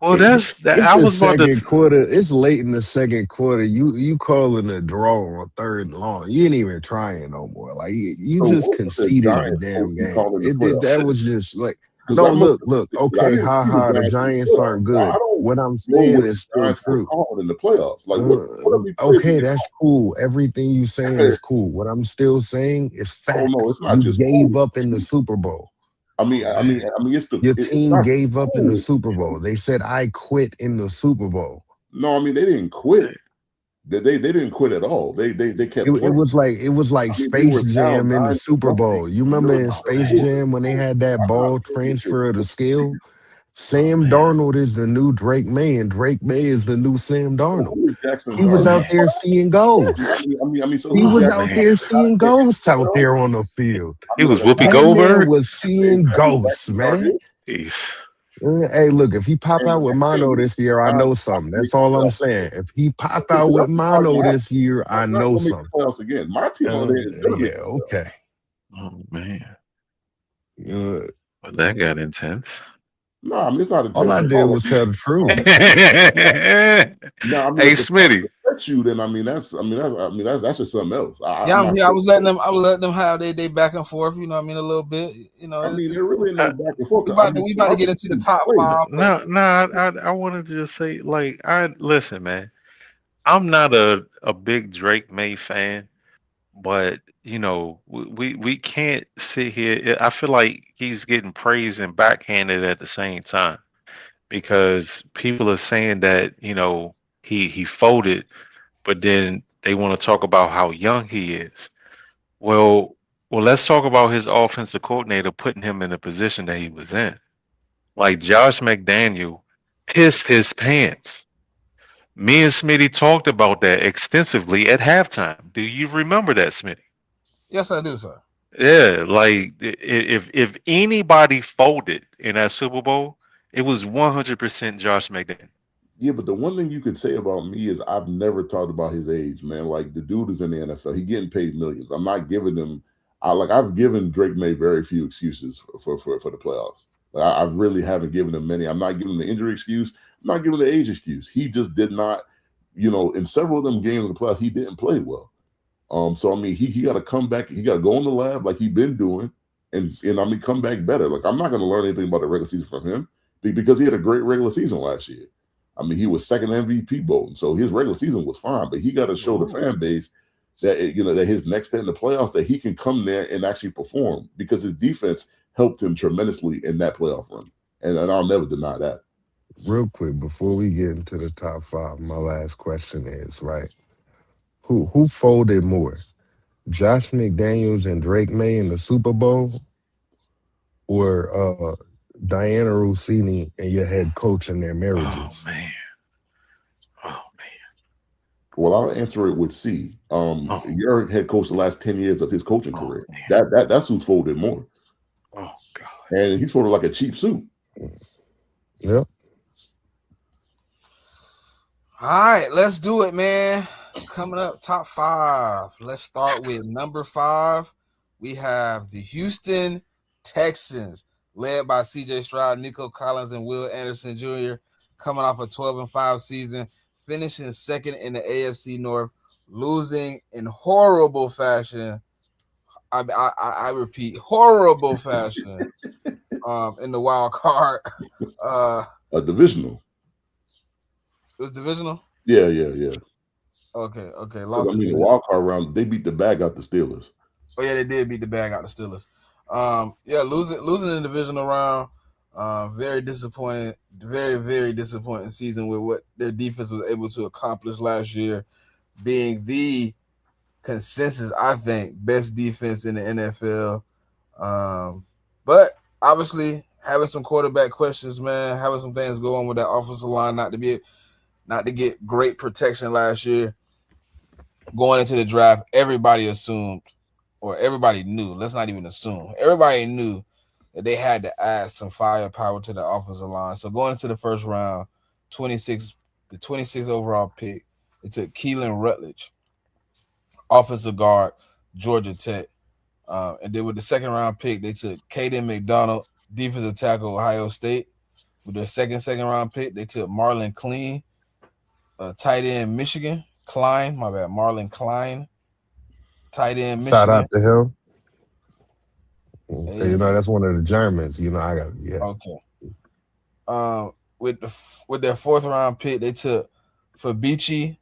Well, It, that's that. it's I the was about to. second quarter. It's late in the second quarter. You calling a draw on third and long. You ain't even trying no more. Like you So just what was the conceded the Giants damn supposed to be game. calling the It did that playoffs? was just like Because no I remember look, I okay, didn't ha see the ha, the Giants in the Giants playoffs. aren't I good. don't What I'm know saying what is the still Giants were true. calling in the playoffs. Like what are we praising Okay, them that's cool. Everything you saying on? is cool. What I'm still saying is Oh no, facts. it's not You just gave cool. up in the Super Bowl. Oh man. Your It's team not gave up in the cool. Super Bowl. They said I quit in the Super Bowl. No, I mean they didn't quit. They didn't quit at all. They kept It playing. was like I mean they Space were down Jam in the 9 to Super nothing Bowl. You in the remember middle in of the Space quarter. Jam when they had that I'm not ball saying that transfer of the skill? Oh Sam man. Darnold is the new Drake May, and Drake May is the new Sam so Darnold. who is Jackson He was Oh Dart? out man. there seeing ghosts. So He who's was Oh Jackson out man. Dart? there The guy seeing that can't ghosts get to the out playoffs? there on the field. He was The guy Whoopi That man Goldberg. was that seeing ghosts, Jackson Dart man. is. Jeez. Hey, look, if he pop out with And mono he's this year, I not know about something. to make That's the all I'm playoffs saying. again. If he pop The out with production already mono happened. this year, They're I not know going to make the something. playoffs again. My team on there is going to make Yeah, the okay. playoffs. Oh man. Uh, Well, that got intense. No, I mean it's not all intense I at did all. was tell the Hey, truth. If the Smitty. product affects you, then that's just something else. Yeah, I'm I'm not here. saying. I was letting them have they back and forth. You know, what I mean, a little bit. You know, There really ain't no Uh, back and forth. we about to get into the top Playing. five, but no. I wanted to just say, like, I listen, man. I'm not a big Drake May fan, but you know, we can't sit here. I feel like he's getting praised and backhanded at the same time because people are saying that he folded, but then they want to talk about how young he is. Well, let's talk about his offensive coordinator putting him in the position that he was in. Like Josh McDaniel pissed his pants. Me and Smitty talked about that extensively at halftime. Do you remember that, Smitty? yes, I do, sir. Yeah, like if anybody folded in that Super Bowl, it was 100% Josh McDaniel. Yeah, but the one thing you could say about me is I've never talked about his age, man. Like the dude is in the NFL. He getting paid millions. I'm not giving him. I've given Drake May very few excuses for the playoffs. I really haven't given him many. I'm not giving him the injury excuse. I'm not giving him the age excuse. He just did not. In several of them games in the playoffs, he didn't play well. So I mean, he got to come back. He got to go in the lab like he been doing, and I mean, come back better. Like I'm not going to learn anything about the regular season from him because he had a great regular season last year. I mean, he was second MVP voting, so his regular season was fine. But he got to show the fan base that that his next step in the playoffs that he can come there and actually perform because his defense helped him tremendously in that playoff run, and I'll never deny that. Real quick, before we get into the top five, my last question is right. Who folded more? Josh McDaniels and Drake May in the Super Bowl or Diana Rossini and your head coach in their Oh marriages? man. Oh man. Well, I'll answer it with C. Oh, Your head coach the last 10 years of his coaching oh career. man. That's who's folded more, Oh god. and he's folded like a cheap suit. Yep. All right, let's do it, man. Coming up, top five. Let's start with number 5. We have the Houston Texans, led by C.J. Stroud, Nico Collins, and Will Anderson Jr., coming off a 12-5 season, finishing second in the AFC North, losing in horrible fashion. I repeat, horrible fashion. In the wild card. A divisional. It was divisional. Yeah. Okay. I Lost. mean, the wild card round, they beat the bag out the Steelers. Oh yeah, they did beat the bag out the Steelers. Yeah, losing the divisional round. Very disappointing. Very disappointing season with what their defense was able to accomplish last year, being the consensus, I think, best defense in the NFL. But obviously having some quarterback questions, man, having some things go on with that offensive line, not to get great protection last year. Going into the draft, everybody assumed, or everybody knew. Let's not even assume. Everybody knew that they had to add some firepower to the offensive line. So going into the first round, 26, the 26th overall pick, it took Keelan Rutledge, offensive guard, Georgia Tech. And then with the second round pick, they took Caden McDonald, defensive tackle, Ohio State. With their second round pick, they took Marlon Clean, tight end, Michigan. Klein, my bad, Marlon Klein, tight end, Shout Michigan. out to him. Hey, You know, that's one of the Germans. You know, I got yeah. okay. With their fourth round pick, they took Fabici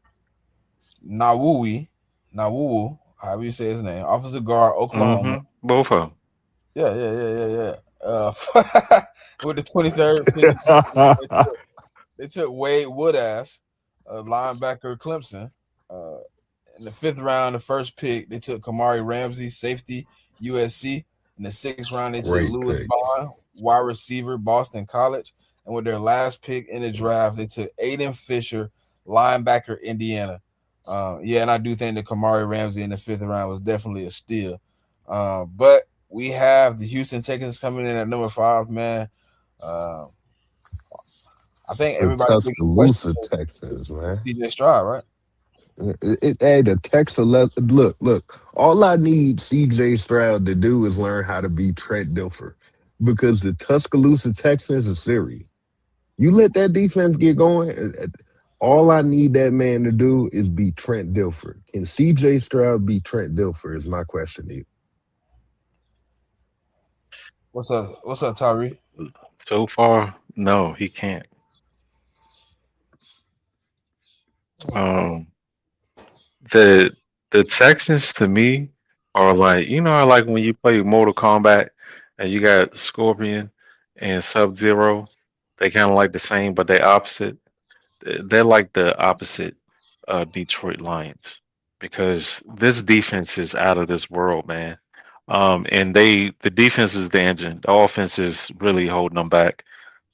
Nawuwu, however you say his name, offensive guard, Oklahoma. Both of them. Yeah. With the 23rd pick, they took Wade Woodass, linebacker, Clemson. Uh, in the fifth round, the first pick, they took Kamari Ramsey, safety, USC. In the sixth round, they took Great Lewis pick. Vaughn, wide receiver, Boston College. And with their last pick in the draft, they took Aiden Fisher, linebacker, Indiana. Yeah, and I do think that Kamari Ramsey in the fifth round was definitely a steal. But we have the Houston Texans coming in at number 5, man. Uh, I think The everybody's biggest question Tuscaloosa, Texans, is man. CJ Stroud, right? Hey, the Texas. Look. All I need CJ Stroud to do is learn how to be Trent Dilfer, because the Tuscaloosa Texans are serious. You let that defense get going. All I need that man to do is be Trent Dilfer. Can CJ Stroud be Trent Dilfer? Is my question to you. What's up? What's up, Tyree? So far, no, he can't. Um, the the Texans to me are like, I like when you play Mortal Kombat and you got Scorpion and Sub Zero. They kind of like the same, but they opposite. They're like the opposite Detroit Lions, because this defense is out of this world, man. And the defense is the engine. The offense is really holding them back.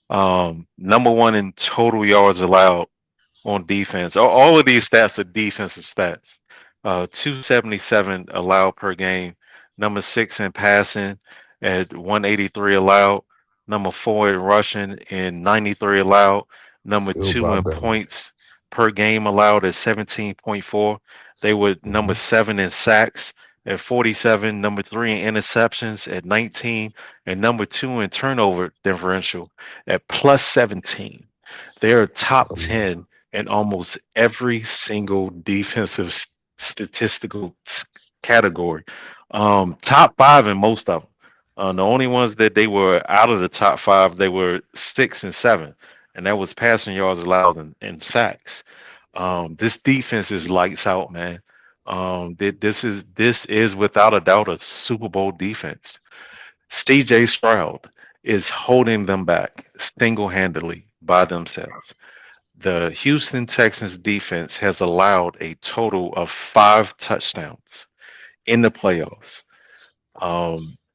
Number one in total yards allowed on defense. All of these stats are defensive stats. 277 allowed per game. Number six in passing at 183 allowed. Number four in rushing and 93 allowed. Number Bill two in Barbell. points per game allowed at 17.4. They were number Mhm. seven in sacks at 47. Number three in interceptions at 19. And number two in turnover differential at plus 17. They're top Um, 10 in almost every single defensive statistical category. Top five in most of them. The only ones that they were out of the top five, they were 6 and 7, and that was passing yards allowed and sacks. This defense is lights out, man. This is without a doubt a Super Bowl defense. CJ Stroud is holding them back single handedly by themselves. The Houston Texans defense has allowed a total of 5 touchdowns in the playoffs.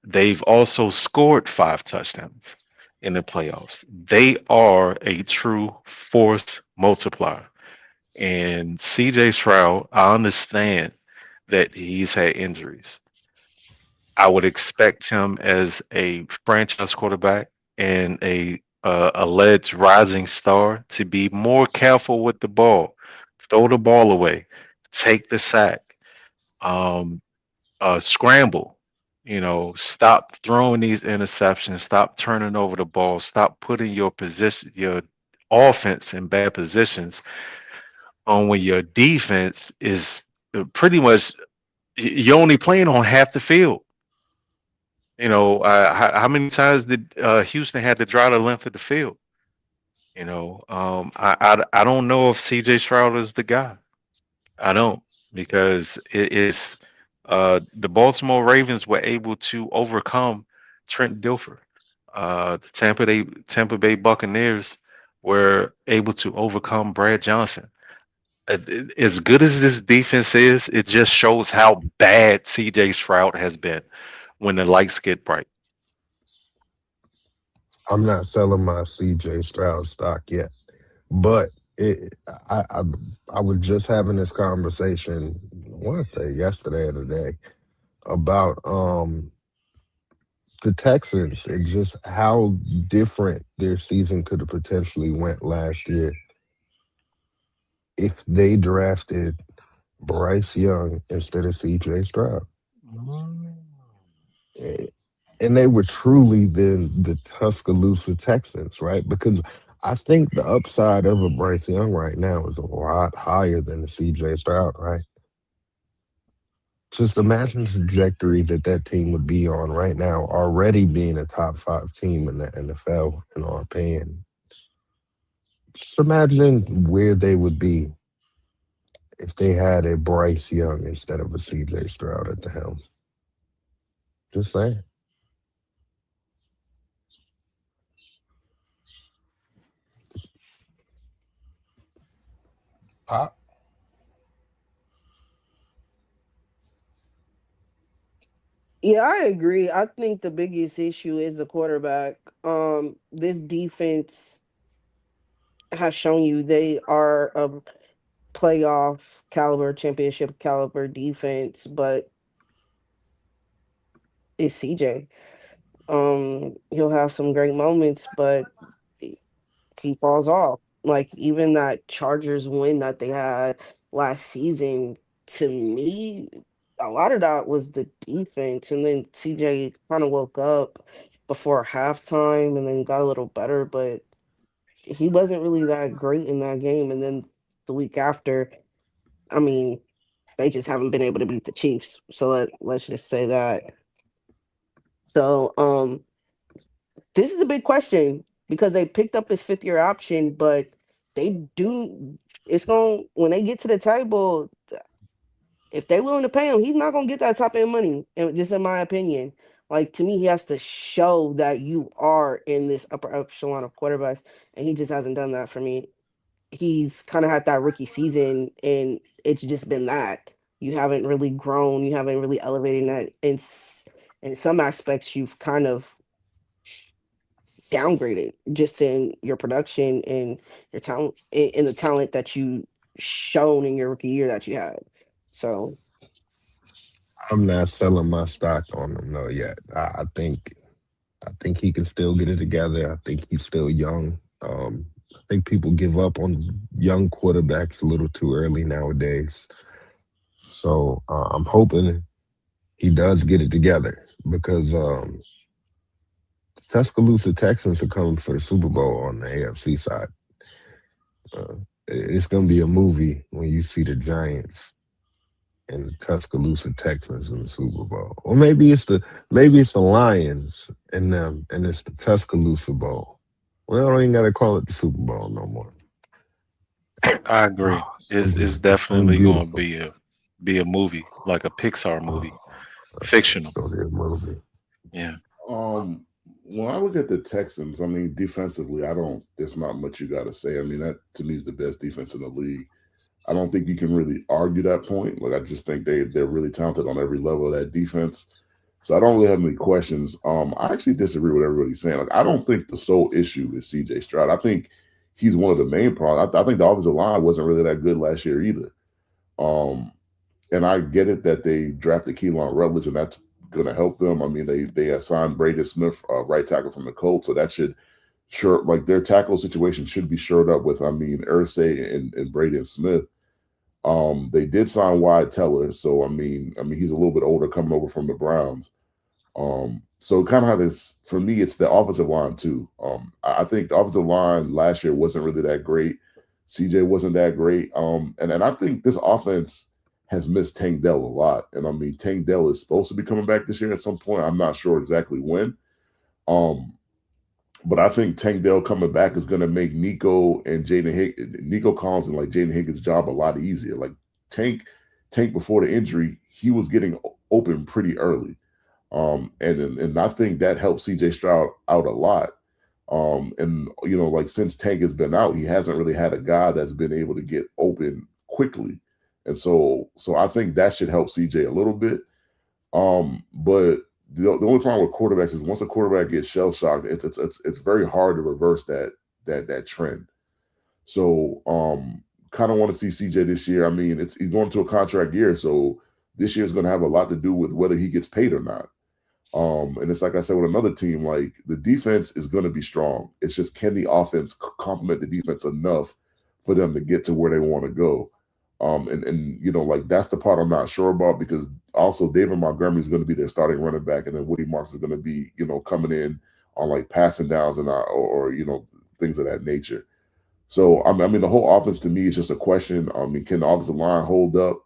They've also scored 5 touchdowns in the playoffs. They are a true force multiplier. And CJ Stroud, I understand that he's had injuries. I would expect him as a franchise quarterback and a alleged rising star to be more careful with the ball, throw the ball away, take the sack, um, scramble. Stop throwing these interceptions, stop turning over the ball, stop putting your offense in bad positions on when your defense is pretty much you're only playing on half the field. How many times did Houston had to drive the length of the field? I don't know if CJ Stroud is the guy. I don't, because it is. The Baltimore Ravens were able to overcome Trent Dilfer. The Tampa Bay Buccaneers were able to overcome Brad Johnson. As good as this defense is, it just shows how bad CJ Stroud has been when the lights get bright. I'm not selling my CJ Stroud stock yet, but I I was just having this conversation. I want to say yesterday or today about the Texans and just how different their season could have potentially went last year if they drafted Bryce Young instead of CJ Stroud. Mm. Eh, And they were truly the Tuscaloosa Texans, right? Because I think the upside of a Bryce Young right now is a lot higher than the CJ Stroud, right? Just imagine the trajectory that team would be on right now, already being a top five team in the NFL, in our opinion. Just imagine where they would be if they had a Bryce Young instead of a CJ Stroud at the helm. Just saying. Pop. Yeah, I agree. I think the biggest issue is the quarterback. This defense has shown you they are a playoff caliber, championship caliber defense, but it's CJ. He'll have some great moments, but he falls off. Like even that Chargers win that they had last season, to me, a lot of that was the defense. And then CJ kind of woke up before halftime and then got a little better, but he wasn't really that great in that game. And then the week after, I mean, they just haven't been able to beat the Chiefs. So let's just say that. So this is a big question because they picked up his fifth year option, but they do. It's going to when they get to the table. If they're willing to pay him, he's not going to get that top end money. And just in my opinion, like to me, he has to show that you are in this upper echelon of quarterbacks, and he just hasn't done that for me. He's kind of had that rookie season, and it's just been that you haven't really grown, you haven't really elevated that. In some aspects, you've kind of downgraded just in your production and your talent in the talent that you shown in your rookie year that you had. So I'm not selling my stock on him though yet. I think he can still get it together. I think he's still young. I think people give up on young quarterbacks a little too early nowadays. So I'm hoping he does get it together because Tuscaloosa Texans are coming for the Super Bowl on the AFC side. It's going to be a movie when you see the Giants and the Tuscaloosa Texans in the Super Bowl, or maybe it's the Lions and them, and it's the Tuscaloosa Bowl. Well, I don't even got to call it the Super Bowl no more. I agree. Oh, It's it's gonna be definitely going to beautiful. be a movie, like a Pixar movie, Oh, it's fictional. gonna be a movie. Yeah. Um, when I look at the Texans, I mean, defensively, I don't. There's not much you got to say. I mean, that to me is the best defense in the league. I don't think you can really argue that point. Like, I just think they're really talented on every level of that defense. So I don't really have any questions. I actually disagree with everybody saying. Like, I don't think the sole issue is C.J. Stroud. I think he's one of the main problems. I think the offensive line wasn't really that good last year either. Um, and I get it that they drafted Keelan Rutledge, and that's going to help them. I mean, they assigned Braden Smith, right tackle from the Colts, so that should sure like their tackle situation should be shored up with. I mean, Ursay and Braden Smith. They did sign Wyatt Teller, so I mean, he's a little bit older, coming over from the Browns. So kind of how this for me, it's the offensive line too. I think the offensive line last year wasn't really that great. CJ wasn't that great. And I think this offense has missed Tank Dell a lot. And I mean, Tank Dell is supposed to be coming back this year at some point. I'm not sure exactly when. Um, but I think Tank Dell coming back is going to make Nico Collins and like Jaden Higgins' job a lot easier. Like Tank before the injury, he was getting open pretty early. And I think that helped CJ Stroud out a lot. And like since Tank has been out, he hasn't really had a guy that's been able to get open quickly. And so I think that should help CJ a little bit. But the only problem with quarterbacks is once a quarterback gets shell shocked, it's very hard to reverse that trend. So kind of want to see CJ this year. I mean, he's going to a contract year, so this year is going to have a lot to do with whether he gets paid or not. And it's like I said with another team, like the defense is going to be strong. It's just can the offense complement the defense enough for them to get to where they want to go? And like that's the part I'm not sure about because also David Montgomery is going to be their starting running back, and then Woody Marks is going to be coming in on like passing downs and or things of that nature. So I mean the whole offense to me is just a question. I mean, can the offensive line hold up?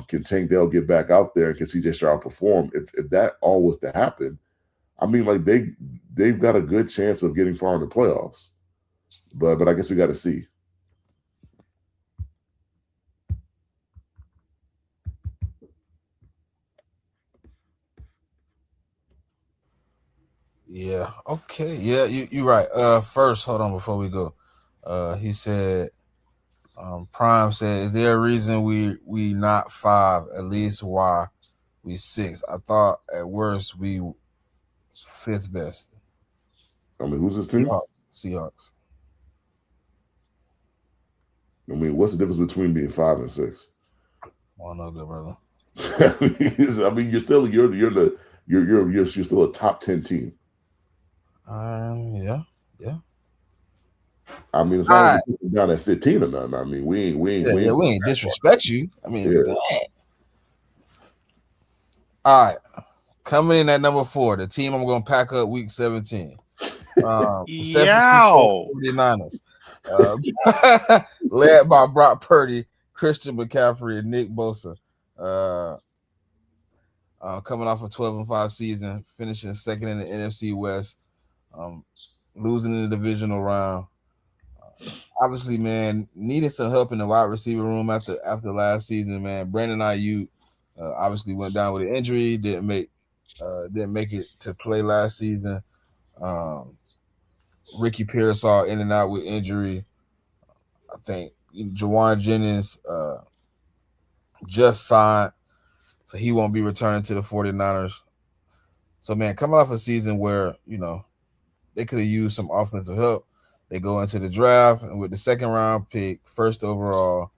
Can Tank Dell get back out there and can CJ Stroud perform? If that all was to happen, I mean, like they've got a good chance of getting far in the playoffs. But I guess we got to see. Yeah. Okay. Yeah, you're right. First, hold on before we go. He said, Prime said, "Is there a reason we not 5? At least why we 6? I thought at worst we 5th best." I mean, who's this team? Seahawks. I mean, what's the difference between being 5 and 6? Well, no good, brother. I mean, you're still you're still a top 10 team. Yeah. I mean, as long as we're down at 15 or nothing. I mean, we ain't disrespect you. I mean, yeah. All right. Coming in at number 4, the team I'm gonna pack up week 17. San Francisco 49ers. Led by Brock Purdy, Christian McCaffrey, and Nick Bosa. Coming off a 12-5 season, finishing second in the NFC West, losing in the divisional round. Obviously, man, needed some help in the wide receiver room after last season, man. Brandon Ayuk obviously went down with an injury, didn't make it to play last season. Ricky Pearsall in and out with injury. I think Jawan Jennings just signed, so he won't be returning to the 49ers. So, man, coming off a season where, they could have used some offensive help, they go into the draft, and with the second round pick, first overall,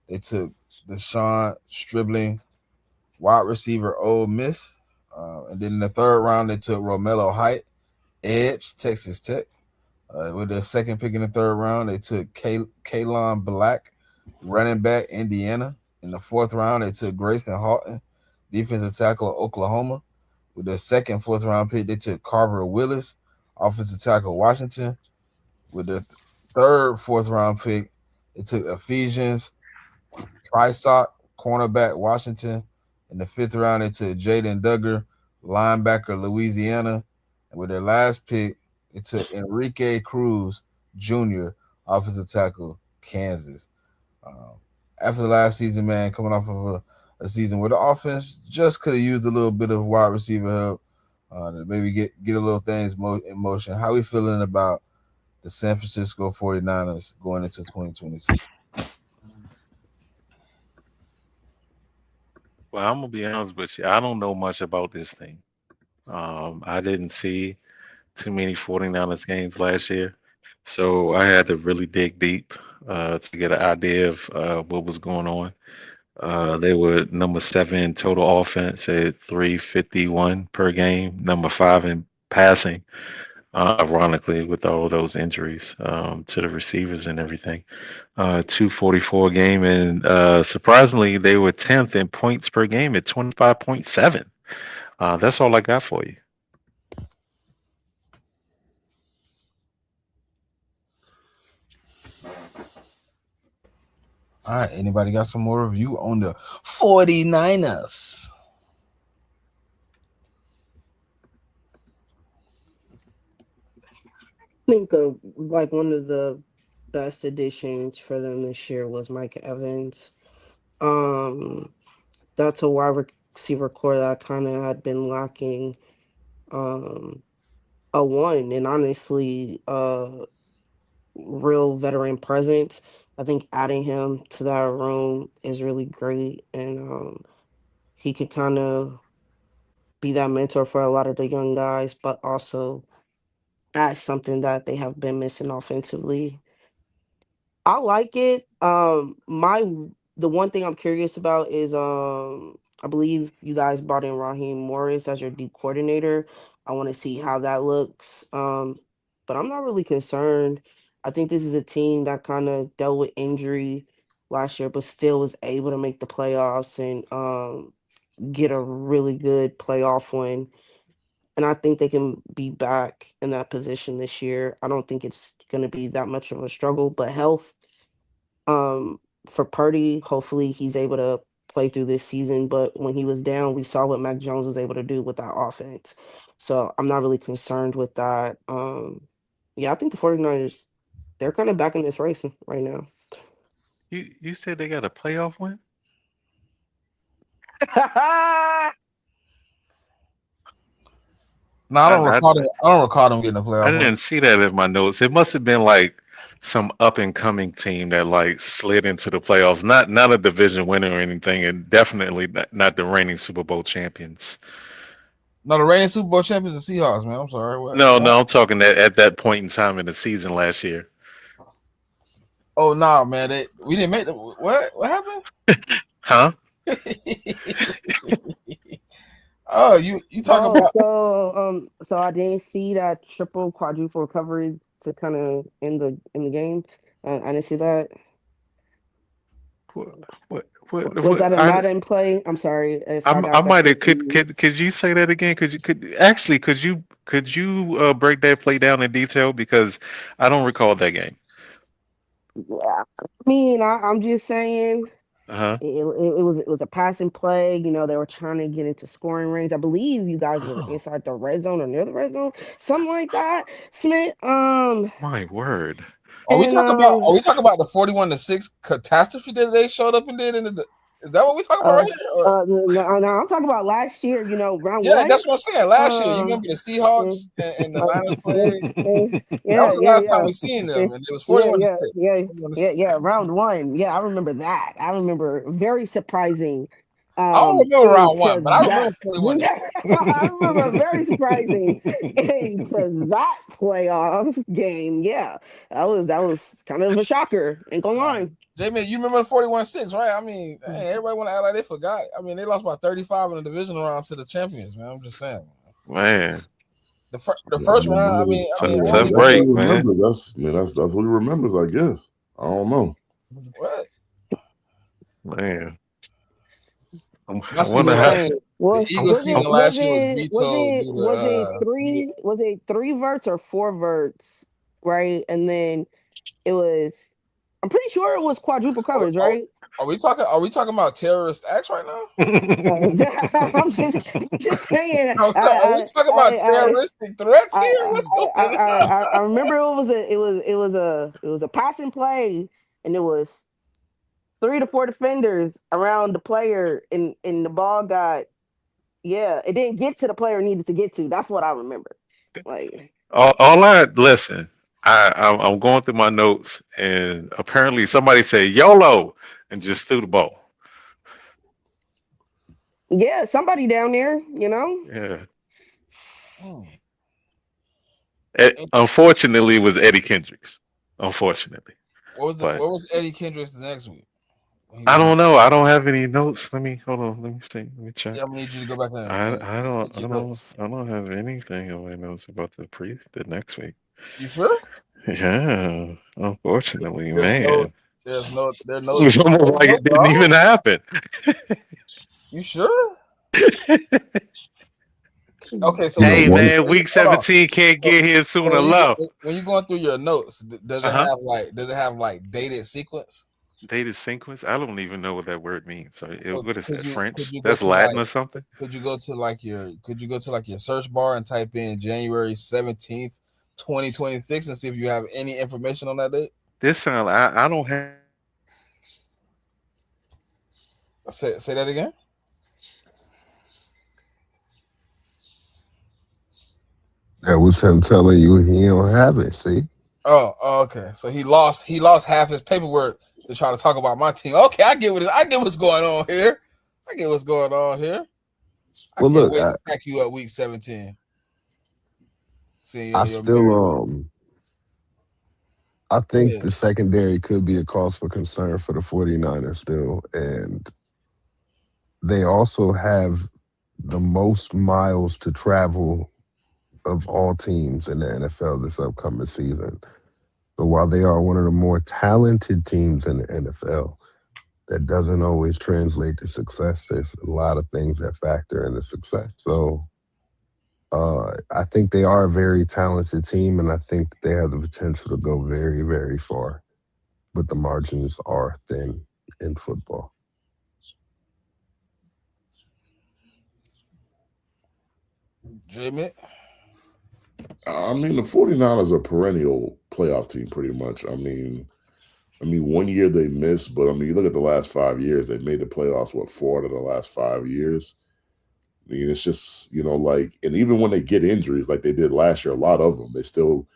they took Deshaun Stribling, wide receiver, Ole Miss. And then in the third round, they took Romello Height, edge, Texas Tech. With the second pick in the third round, they took Kalon Black, running back, Indiana. In the fourth round, they took Grayson Halton, defensive tackle, Oklahoma. With the second fourth round pick, they took Carver Willis, offensive tackle, Washington. With the third fourth round pick, they took Ephesians Trisot, cornerback, Washington. In the fifth round, they took Jaden Duggar, linebacker, Louisiana. And with their last pick, they took Enrique Cruz Jr., offensive tackle, Kansas. After the last season, man, coming off of a season where the offense just could have used a little bit of wide receiver help to maybe get a little things in motion. How we feeling about the San Francisco 49ers going into 2026? Well, I'm gonna be honest with you. I don't know much about this thing. I didn't see too many 49ers games last year, so I had to really dig deep to get an idea of what was going on. They were number 7 in total offense at 351 per game, number 5 in passing. Ironically, with all those injuries to the receivers and everything, 244 game, and surprisingly, they were 10th in points per game at 25.7. That's all I got for you. All right, anybody got some more review on the 49ers? I think like one of the best additions for them this year was Mike Evans. That's a receiver core that kind of had been lacking a one, and honestly, real veteran presence. I think adding him to that room is really great, and he could kind of be that mentor for a lot of the young guys, but also add something that they have been missing offensively. I like it. The one thing I'm curious about is I believe you guys brought in Raheem Morris as your D coordinator. I want to see how that looks. But I'm not really concerned. I think this is a team that kind of dealt with injury last year, but still was able to make the playoffs and get a really good playoff win. And I think they can be back in that position this year. I don't think it's going to be that much of a struggle, but health um, for Purdy, hopefully he's able to play through this season. But when he was down, we saw what Mac Jones was able to do with that offense. So I'm not really concerned with that. Yeah, I think the 49ers, they're kind of back in this race right now. You said they got a playoff win? No, I I I don't recall them getting a I playoff win. didn't see that in my notes. It must have been like some up and coming team that like slid into the playoffs. Not a division winner or anything, and definitely not the reigning Super Bowl champions. No, the reigning Super Bowl champions, the Seahawks, man. I'm sorry. No, What? no, I'm talking that at that point in time in the season last year. Oh no, nah, man. We didn't make the what happened? Huh? Oh, you talk Oh, about so I didn't see that triple quadruple recovery to kind of in the game. I didn't see that. What what Was what that a Madden play? I'm sorry if I I got that might have could confused. you say that again? Could you break that play down in detail because I don't recall that game. Yeah, I mean, I'm just saying Uh-huh. it was a passing play. You know, they were trying to get into scoring range. I believe you guys were Oh, inside the red zone or near the red zone, something like that. Smith, my word. and are we talking about the 41-6 catastrophe that they showed up and did in the is that what we talking about right here? Or no, I'm talking about last year. You know, round yeah, one. that's what I'm saying. Last year, you Um, remember the yeah, Seahawks and the Niners yeah, played? That was yeah, the yeah, last time yeah, we seen yeah, them, and it was yeah, 41 to yeah, 6. yeah, 41 to yeah, 6. yeah. Round one. Yeah, I remember that. I remember very surprising I don't remember round one, into but I remember that. 41 to 6. I remember very surprising into that playoff game. Yeah, that was kind of a shocker. Ain't gonna lie. J-Man, you remember the 41-6, right? I mean, hey, everybody want to act like they forgot. I mean, they lost by 35 in the divisional round to the champions, man. I'm just saying. Man, The Yeah, I first mean, round, tough that's what he break, man. remembers. That's what he remembers, I guess. I don't know. what? Man. My I wonder season how last Man, year, the was Eagles was I'm, it season was last year was it was vetoed it due was it to three was it three verts or four verts, right? And then it was. I'm pretty sure it was quadruple are, coverage, are, right? are we talking about terrorist acts right now? I'm just saying. Are we talking about terroristic threats here? What's going on? I remember it was a passing play, and it was three to four defenders around the player, and the ball got it didn't get to the player it needed to get to. That's what I remember. Like all I listen. I'm going through my notes, and apparently somebody said YOLO and just threw the ball. yeah, somebody down there, you know. Yeah. Hmm. Unfortunately, it was Eddie Kendricks. Unfortunately, but What was Eddie Kendricks the next week when he I went don't up? know. I don't have any notes. Let me hold on. Let me see. Let me check. Yeah, I'm gonna need you to go back and look I your don't notes. I don't have anything on my notes about the next week. You sure? Yeah, unfortunately, There's no man. there's It's almost no like it notes at didn't all. even happen. You sure? Okay, so You know, Hey one man, week hold on. 17 can't So get here soon enough. when you going through your notes, Uh-huh. does it have like dated sequence? Data sequence? I don't even know what that word means. So So what is that? could French? you go That's to Latin or something? could you go to like your search bar and type in January 17th, 2026 and see if you have any information on that date? This sound I don't have Say that again. That was him telling you he don't have it. See, Oh, okay. So he lost half his paperwork to try to talk about my team. Okay, I get what's going on here. I get what's going on here. I well, can't look, wait to pack you up week 17. See I your merry way. still I Go think ahead. the secondary could be a cause for concern for the 49ers still, and they also have the most miles to travel of all teams in the NFL this upcoming season. So while they are one of the more talented teams in the NFL, that doesn't always translate to success. There's a lot of things that factor into success. So I think they are a very talented team, and I think they have the potential to go very, very far. But the margins are thin in football. Jamie. I mean, the 49ers are a perennial playoff team, pretty much. I mean, 1 year they missed, but I mean, you look at the last 5 years, they've made the playoffs, what, 4 out of the last 5 years? I mean, it's just, like, and even when they get injuries like they did last year, a lot of them, they still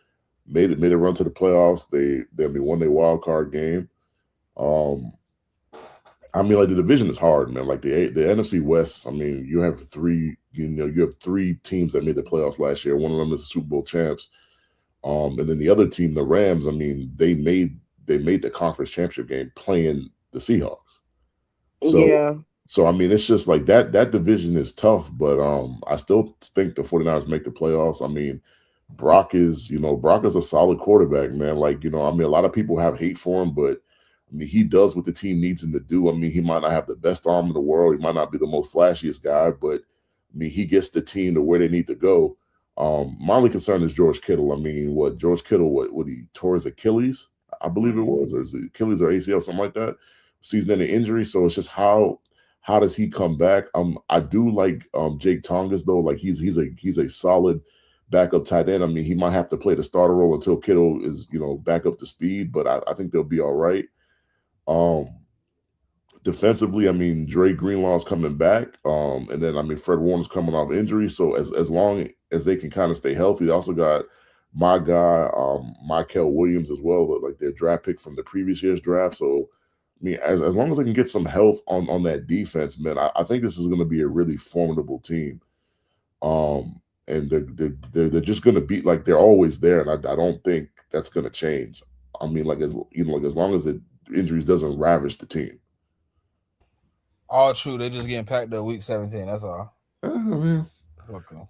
made a run to the playoffs. They won their wild card game. I mean, like, the division is hard, man. Like the NFC West, I mean, you have three teams that made the playoffs last year. One of them is the Super Bowl champs. And then the other team, the Rams, I mean, they made the conference championship game playing the Seahawks. Yeah. So I mean, it's just like that division is tough, but I still think the 49ers make the playoffs. I mean, Brock is a solid quarterback, man. Like, I mean, a lot of people have hate for him, but I mean, he does what the team needs him to do. I mean, he might not have the best arm in the world. He might not be the most flashiest guy, but I mean, he gets the team to where they need to go. My only concern is George Kittle. I mean, George Kittle, what he tore his Achilles, I believe it was, or is it Achilles or ACL, something like that, season-ending injury. So it's just how does he come back? I do like Jake Tongas though. Like he's a solid backup tight end. I mean, he might have to play the starter role until Kittle is back up to speed, but I think they'll be all right. Defensively, I mean, Dre Greenlaw's coming back, and then I mean Fred Warner's coming off injury. So as long as they can kind of stay healthy, they also got my guy Michael Williams as well, like their draft pick from the previous year's draft. So I mean, as long as they can get some health on that defense, man, I think this is going to be a really formidable team. And they're just going to be like they're always there, and I don't think that's going to change. I mean, like as long as the injuries doesn't ravage the team. All true. They're just getting packed up week 17. That's all. Man. That's okay.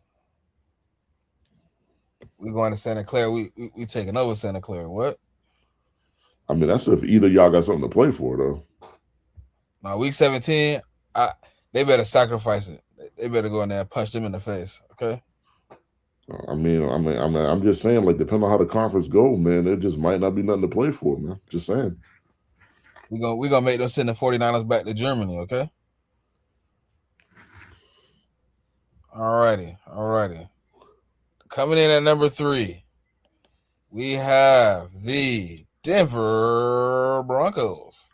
We're going to Santa Clara. We taking over Santa Clara. What? I mean, that's if either y'all got something to play for, though. Now, week 17, they better sacrifice it. They better go in there and punch them in the face. Okay. I'm just saying, like, depending on how the conference go, man, it just might not be nothing to play for, man. Just saying. We're gonna make them send the 49ers back to Germany, okay? Alrighty. Coming in at number 3, we have the Denver Broncos,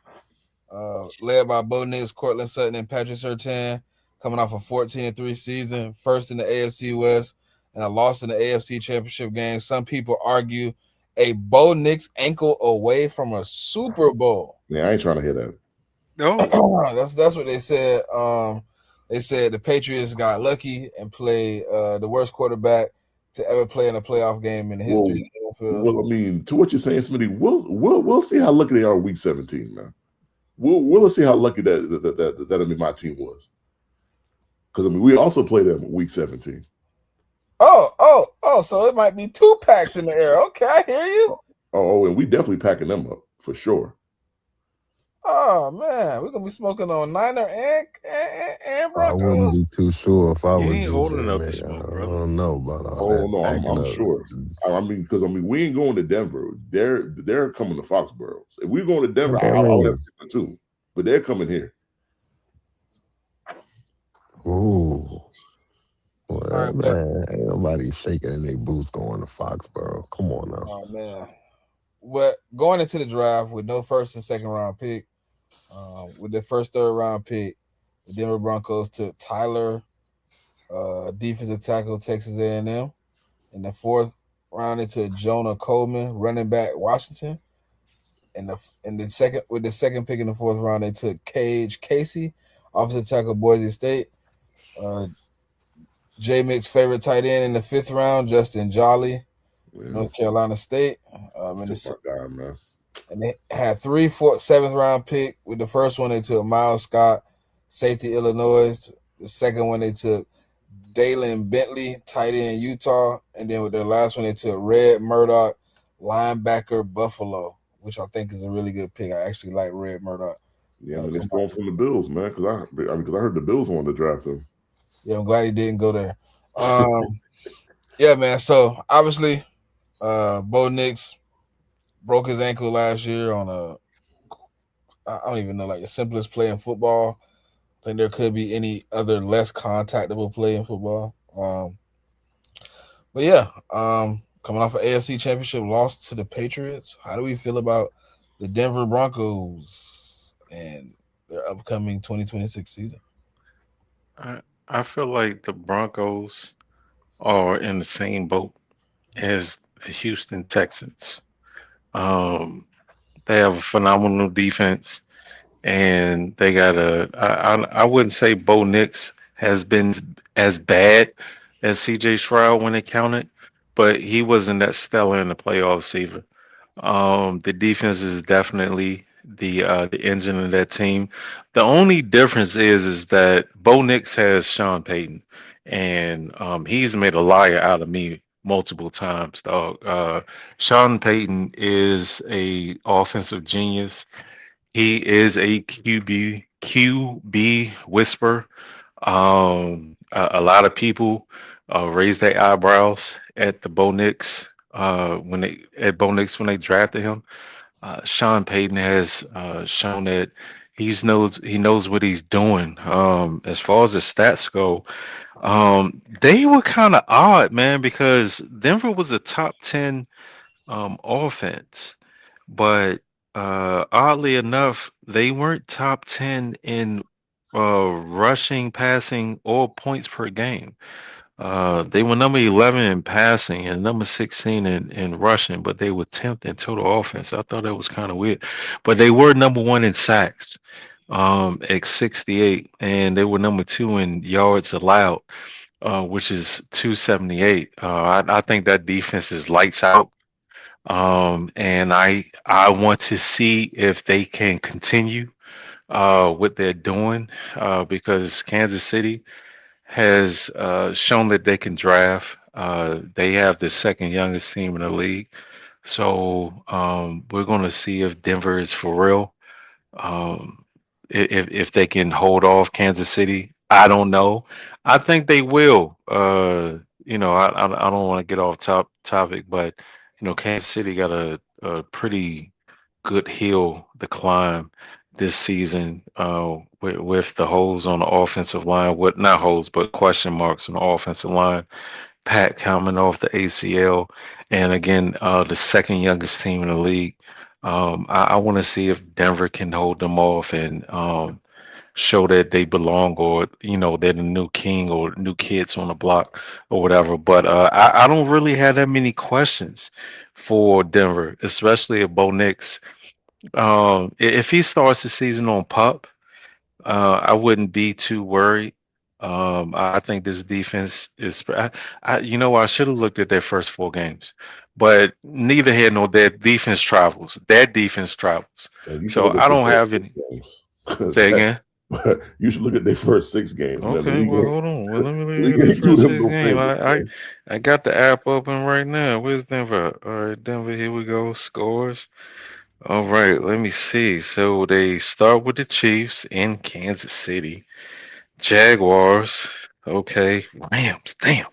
led by Bo Nix, Cortland Sutton, and Patrick Surtain, coming off a 14-3 season, first in the AFC West, and a loss in the AFC Championship game. Some people argue a Bo Nix ankle away from a Super Bowl. Yeah, I ain't trying to hear that. No, that's what they said. They said the Patriots got lucky and played the worst quarterback to ever play in a playoff game in the history of the NFL. Well, I mean, to what you're saying, Smitty, we'll see how lucky they are week 17, man. We'll see how lucky that I mean my team was. Because I mean, we also played them week 17. Oh, so it might be 2 packs in the air. Okay, I hear you. Oh, and we definitely packing them up for sure. Oh man, we're gonna be smoking on Niner and Broncos. I wouldn't be too sure if I You was ain't you, old Jay, enough to man. smoke, I brother. don't know about all Oh that. no, I'm Backing sure. up. I mean, because we ain't going to Denver. They're coming to Foxborough. If we're going to Denver, Okay, I'll man. have to too. But they're coming here. Ooh. Well, All right, man, ain't nobody shaking in their boots going to Foxborough. Come on now. oh man. But going into the draft with no first and second round pick, with their first third round pick, the Denver Broncos took Tyler, defensive tackle, Texas A&M. In the fourth round, they took Jonah Coleman, running back, Washington. In the second with the second pick in the fourth round, they took Cage Casey, offensive tackle, Boise State. Uh, J Mick's favorite tight end in the fifth round, Justin Jolly, Yeah, North Carolina State. In just my the guy, man. And they had three, fourth, seventh round pick. With the first one, they took Miles Scott, safety, Illinois. The second one, they took Dalen Bentley, tight end, Utah. And then with their last one, they took Red Murdoch, linebacker, Buffalo, which I think is a really good pick. I actually like Red Murdoch. Yeah, man, they stole him from the Bills, man. Because I heard the Bills wanted to draft him. Yeah, I'm glad he didn't go there. Yeah, man. So obviously, Bo Nix broke his ankle last year on I don't even know, like the simplest play in football. I think there could be any other less contactable play in football. But yeah, coming off an AFC Championship loss to the Patriots, how do we feel about the Denver Broncos and their upcoming 2026 season? I feel like the Broncos are in the same boat as the Houston Texans. They have a phenomenal defense, and they got I wouldn't say Bo Nix has been as bad as CJ Stroud when they counted, but he wasn't that stellar in the playoffs either. The defense is definitely the engine of that team. The only difference is that Bo Nix has Sean Payton, and he's made a liar out of me multiple times, dog. Sean Payton is a offensive genius. He is a QB whisper. A lot of people raised their eyebrows at the Bo Nix when they drafted him. Sean Payton has shown that he knows what he's doing. As far as the stats go, they were kind of odd, man, because Denver was a top 10 offense, but oddly enough, they weren't top 10 in rushing, passing, or points per game. They were number 11 in passing and number 16 in rushing, but they were 10th in total offense. I thought that was kind of weird. But they were number one in sacks at 68, and they were number two in yards allowed, which is 278. I think that defense is lights out. And I want to see if they can continue what they're doing because Kansas City has shown that they can draft. They have the second youngest team in the league. So we're going to see if Denver is for real. Um, if they can hold off Kansas City, I don't know. I think they will. I don't want to get off topic, but Kansas City got a pretty good hill to climb this season with the holes on the offensive line. What not holes, but question marks on the offensive line. Pat coming off the ACL, and again, the second youngest team in the league. I want to see if Denver can hold them off and show that they belong, or they're the new king or new kids on the block or whatever. But I don't really have that many questions for Denver, especially if Bo Nix. If he starts the season on pup, I wouldn't be too worried. I think this defense is. I should have looked at their first four games, but neither here nor there. Defense travels. That defense travels. And you should So look at I their don't first have six any. games. 'Cause Say again. you should look at their first 6 games, man. Okay, well, hold on. Well, let me The look league at the ain't do first them six no game. favors, I, I man. I got the app open right now. Where's Denver? All right, Denver. Here we go. Scores. All right, let me see. So they start with the Chiefs in Kansas City. Jaguars. Okay. Rams. Damn.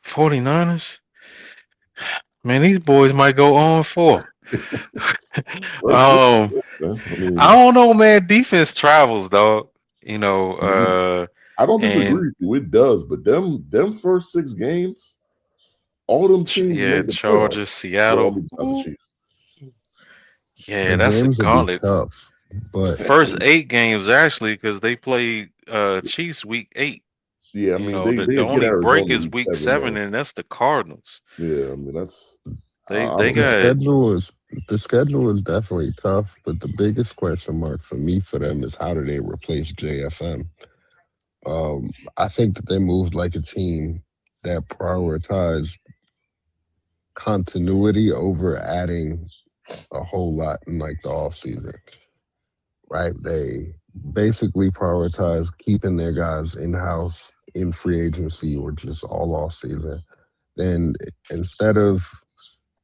49ers. Man, these boys might go on 4. First six, um, man. I I mean, don't know, man. Defense travels, dog. I don't And disagree with you. It does, but them first 6 games, all them teams yeah, made the playoffs. Chargers, Well, I Seattle. mean, not the Ooh, Chiefs. yeah, The that's a games will be gauntlet. tough, but First 8 games actually, because they played Chiefs week 8. Yeah, I You mean know, they the get only break Arizona is week week 7 seven, though. and that's the Cardinals. Yeah, I mean that's I They don't The know. got schedule is definitely tough, but the biggest question mark for me for them is how do they replace JFM? I think that they moved like a team that prioritized continuity over adding a whole lot in like the off season. Right? They basically prioritize keeping their guys in house in free agency or just all off season. Then instead of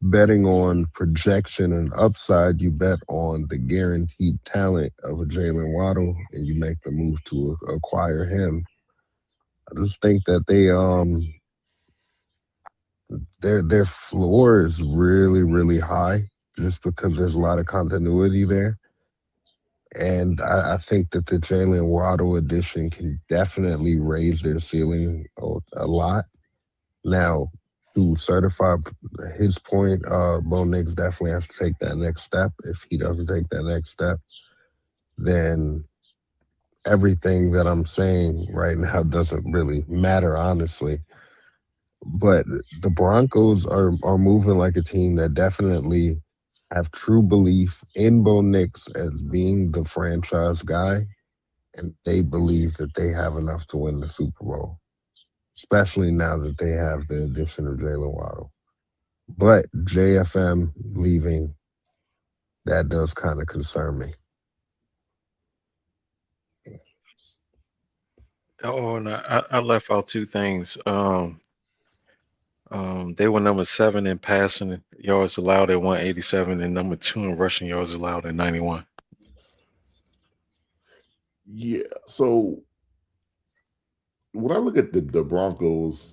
betting on projection and upside, you bet on the guaranteed talent of a Jalen Waddle, and you make the move to acquire him. I just think that their floor is really high, just because there's a lot of continuity there. And I think that the Jalen Waddle addition can definitely raise their ceiling a lot. Now, to certify his point, Bo Nix definitely has to take that next step. If he doesn't take that next step, then everything that I'm saying right now doesn't really matter, honestly. But the Broncos are moving like a team that definitely have true belief in Bo Nix as being the franchise guy, and they believe that they have enough to win the Super Bowl, especially now that they have the addition of Jalen Waddle. But JFM leaving, that does kind of concern me. oh, and I left out two things. They were number 7 in passing yards allowed at 187, and number 2 in rushing yards allowed at 91. Yeah, so when I look at the Broncos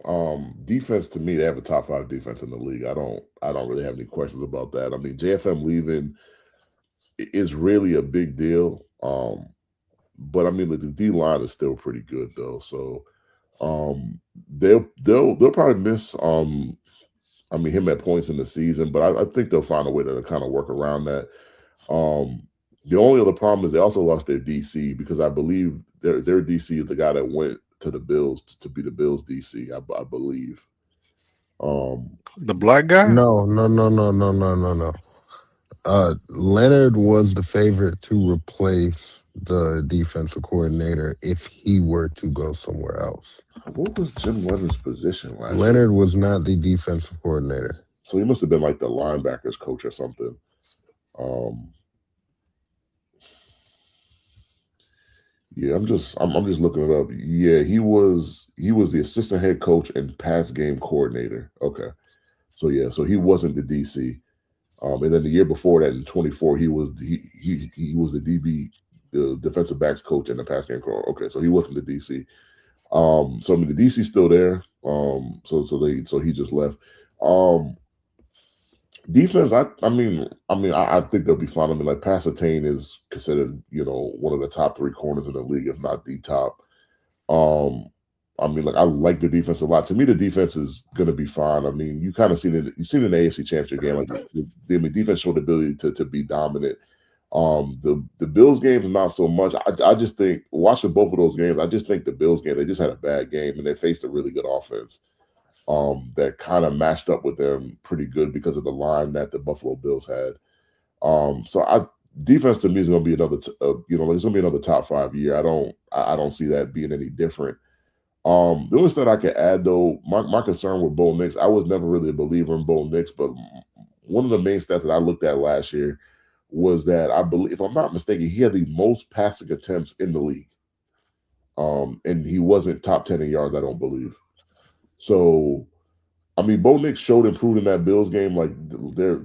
defense, to me they have a top 5 defense in the league. I don't really have any questions about that. I mean, JFM leaving is really a big deal. But I mean the D line is still pretty good though. So they'll probably miss I mean him at points in the season, but I think they'll find a way to kind of work around that. The only other problem is they also lost their DC, because I believe their DC is the guy that went to the Bills to be the Bills DC. I believe. The black guy? No. Leonard was the favorite to replace the defensive coordinator if he were to go somewhere else. What was Jim Leonard's position last year? Leonard was not the defensive coordinator. So he must have been like the linebackers coach or something. Yeah, I'm just looking it up. Yeah, he was the assistant head coach and pass game coordinator. Okay. So yeah, so he wasn't the DC. And then the year before that in 24, he was the DB, the defensive backs coach and the pass game coach. Okay, so he wasn't the DC. So I mean the DC's still there. So he just left. Defense, I think they'll be fine. I mean, like Pasatane is considered, one of the top 3 corners in the league, if not the top. I mean, like I like the defense a lot. To me, the defense is gonna be fine. I mean, you kind of seen it. You seen in the AFC Championship game, like the defense showed the ability to be dominant. The Bills games not so much. I just think watching both of those games, I just think the Bills game they just had a bad game and they faced a really good offense. That kind of matched up with them pretty good because of the line that the Buffalo Bills had. So defense to me is going to be another, it's going to be another top 5 year. I don't see that being any different. The only thing I can add though, my concern with Bo Nix, I was never really a believer in Bo Nix, but one of the main stats that I looked at last year was that I believe, if I'm not mistaken, he had the most passing attempts in the league. And he wasn't top 10 in yards, I don't believe. So, I mean, Bo Nix showed improved in that Bills game, like their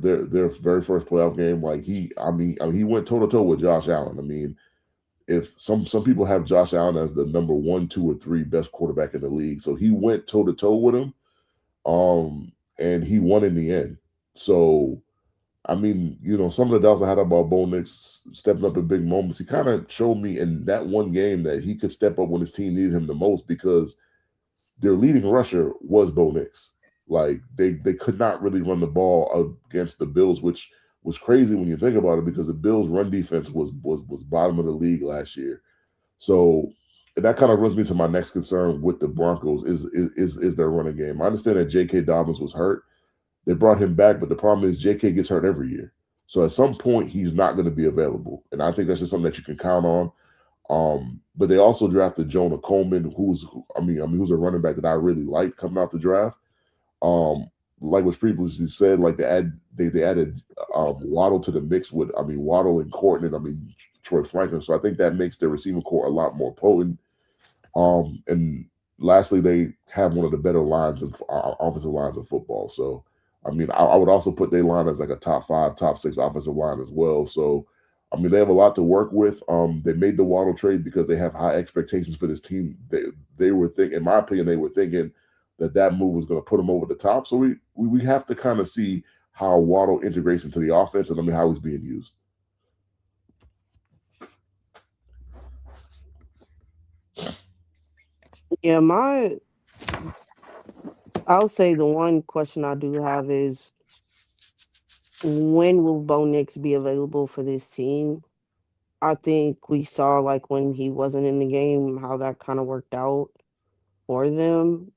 very first playoff game. Like he went toe to toe with Josh Allen. I mean, if some people have Josh Allen as the number 1, 2, or 3 best quarterback in the league, so he went toe to toe with him, and he won in the end. So, I mean, some of the doubts I had about Bo Nix stepping up in big moments, he kind of showed me in that one game that he could step up when his team needed him the most, because their leading rusher was Bo Nix. Like they could not really run the ball against the Bills, which was crazy when you think about it, because the Bills' run defense was bottom of the league last year. So And that kind of runs me to my next concern with the Broncos is their running game. I understand that J.K. Dobbins was hurt. They brought him back, but the problem is J.K. gets hurt every year. So at some point, he's not going to be available. And I think that's just something that you can count on. But they also drafted Jonah Coleman, who's a running back that I really like coming out the draft. Like was previously said, like they added Waddle to the mix with Waddle and Courtney, Troy Franklin. So I think that makes their receiving core a lot more potent. And lastly, they have one of the better lines of offensive lines of football. So I would also put their line as like a top 5, top 6 offensive line as well. So they have a lot to work with. They made the Waddle trade because they have high expectations for this team. They were thinking, in my opinion, they were thinking that move was going to put them over the top. So we have to kind of see how Waddle integrates into the offense and how he's being used. Yeah, I'll say the one question I do have is when will Bo Nix be available for this team? I think we saw like when he wasn't in the game how that kind of worked out for them.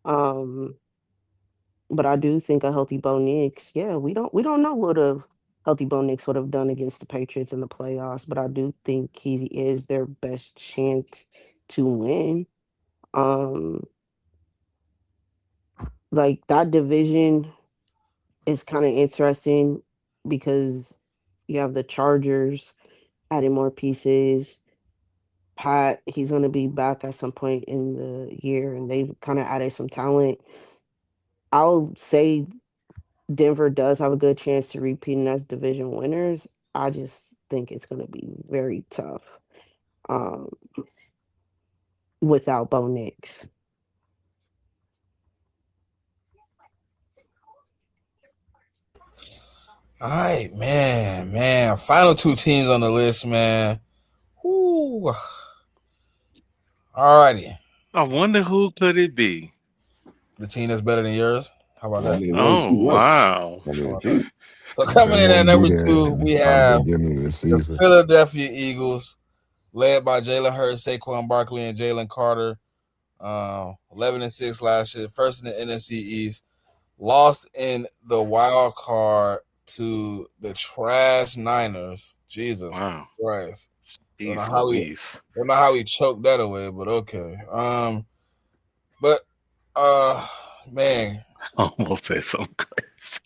But I do think a healthy Bo Nix, yeah, we don't know what a healthy Bo Nix would have done against the Patriots in the playoffs, but I do think he is their best chance to win. Um, like that division is kind of interesting because you have the Chargers adding more pieces. Pat, he's going to be back at some point in the year, and they've kind of added some talent. I'll say Denver does have a good chance to repeat as division winners. I just think it's going to be very tough um, without Bo Nix. All right, man. Final 2 teams on the list, man. Woo. All righty. I wonder who could it be. The team that's better than yours. How about that? Only Oh 2 left. wow! So coming in at won't be number there 2, we by the have beginning of the the season. Philadelphia Eagles, led by Jalen Hurts, Saquon Barkley, and Jalen Carter. 11-6 last year, first in the NFC East. Lost in the wild card to the trash Niners. Jesus Christ. Don't know how he choked that away, but okay. But man, I almost said something crazy.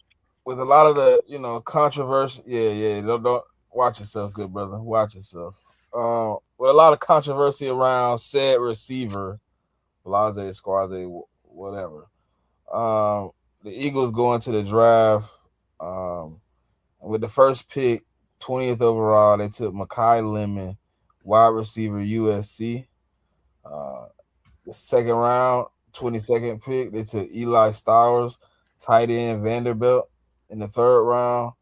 with a lot of the controversy, yeah, don't watch yourself, good brother. Watch yourself. With a lot of controversy around said receiver, Blase, Squaze, whatever. The Eagles going to the draft. With the first pick, 20th overall, they took Mekhi Lemon, wide receiver, USC. The second round, 22nd pick, they took Eli Stowers, tight end, Vanderbilt. In the third round,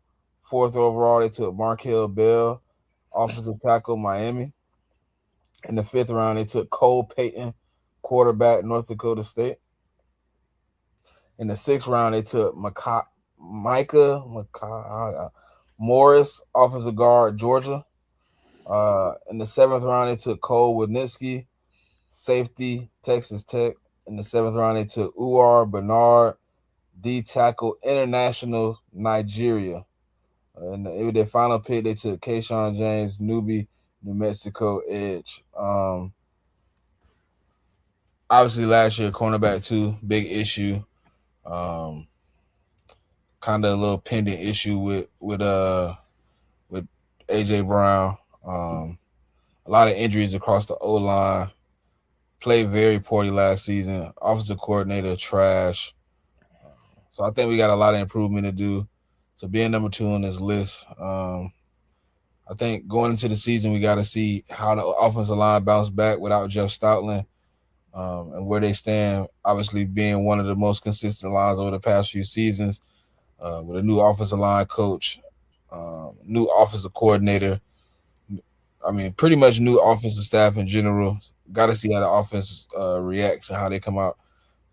4th overall, they took Markel Bell, offensive tackle, Miami. In the 5th round, they took Cole Payton, quarterback, North Dakota State. In the 6th round, they took Micah Morris, offensive guard, Georgia. In the 7th round, they took Cole Wisniewski, safety, Texas Tech. In the 7th round, they took Uar Bernard, D tackle, international, Nigeria. And with their final pick, they took Kayshawn James, newbie, New Mexico edge. Obviously, last year, cornerback too, big issue. Kind of a little pending issue with AJ Brown. A lot of injuries across the O line. Played very poorly last season. Offensive coordinator trash. So I think we got a lot of improvement to do. So being number 2 on this list, I think going into the season we got to see how the offensive line bounce back without Jeff Stoutland, and where they stand. Obviously, being one of the most consistent lines over the past few seasons, with a new offensive line coach, new offensive coordinator. Pretty much new offensive staff in general. Got to see how the offense reacts and how they come out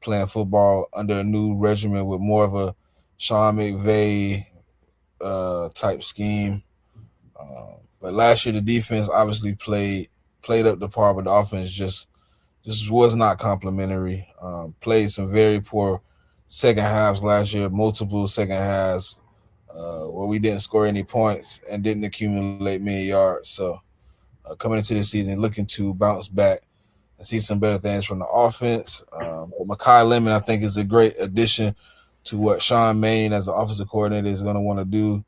playing football under a new regimen with more of a Sean McVay type scheme. But last year, the defense obviously played played up the par, but the offense just was not complimentary. Played some very poor second halves last year, multiple second halves where we didn't score any points and didn't accumulate many yards. So coming into this season, looking to bounce back and see some better things from the offense. But Makai Lemon, I think, is a great addition to what Sean Main, as the offensive coordinator, is going to want to do,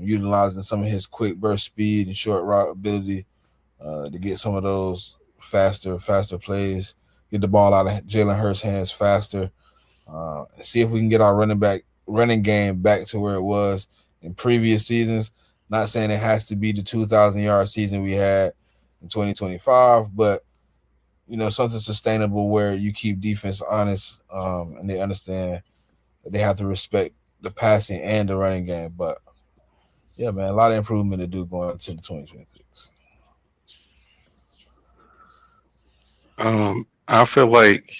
utilizing some of his quick burst speed and short route ability to get some of those faster plays, get the ball out of Jalen Hurts' hands faster, see if we can get our running game back to where it was in previous seasons. Not saying it has to be the 2,000-yard season we had in 2025, but something sustainable where you keep defense honest, and they understand that they have to respect the passing and the running game. But yeah, man, a lot of improvement to do going into the 2026. I feel like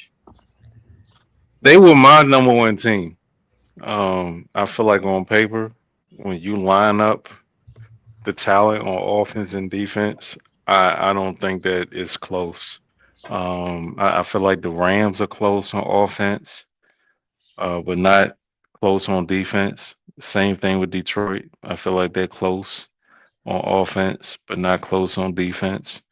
they were my number one team. I feel like on paper, when you line up the talent on offense and defense, I don't think that it's close. I feel like the Rams are close on offense, but not close on defense. Same thing with Detroit. I feel like they're close on offense, but not close on defense.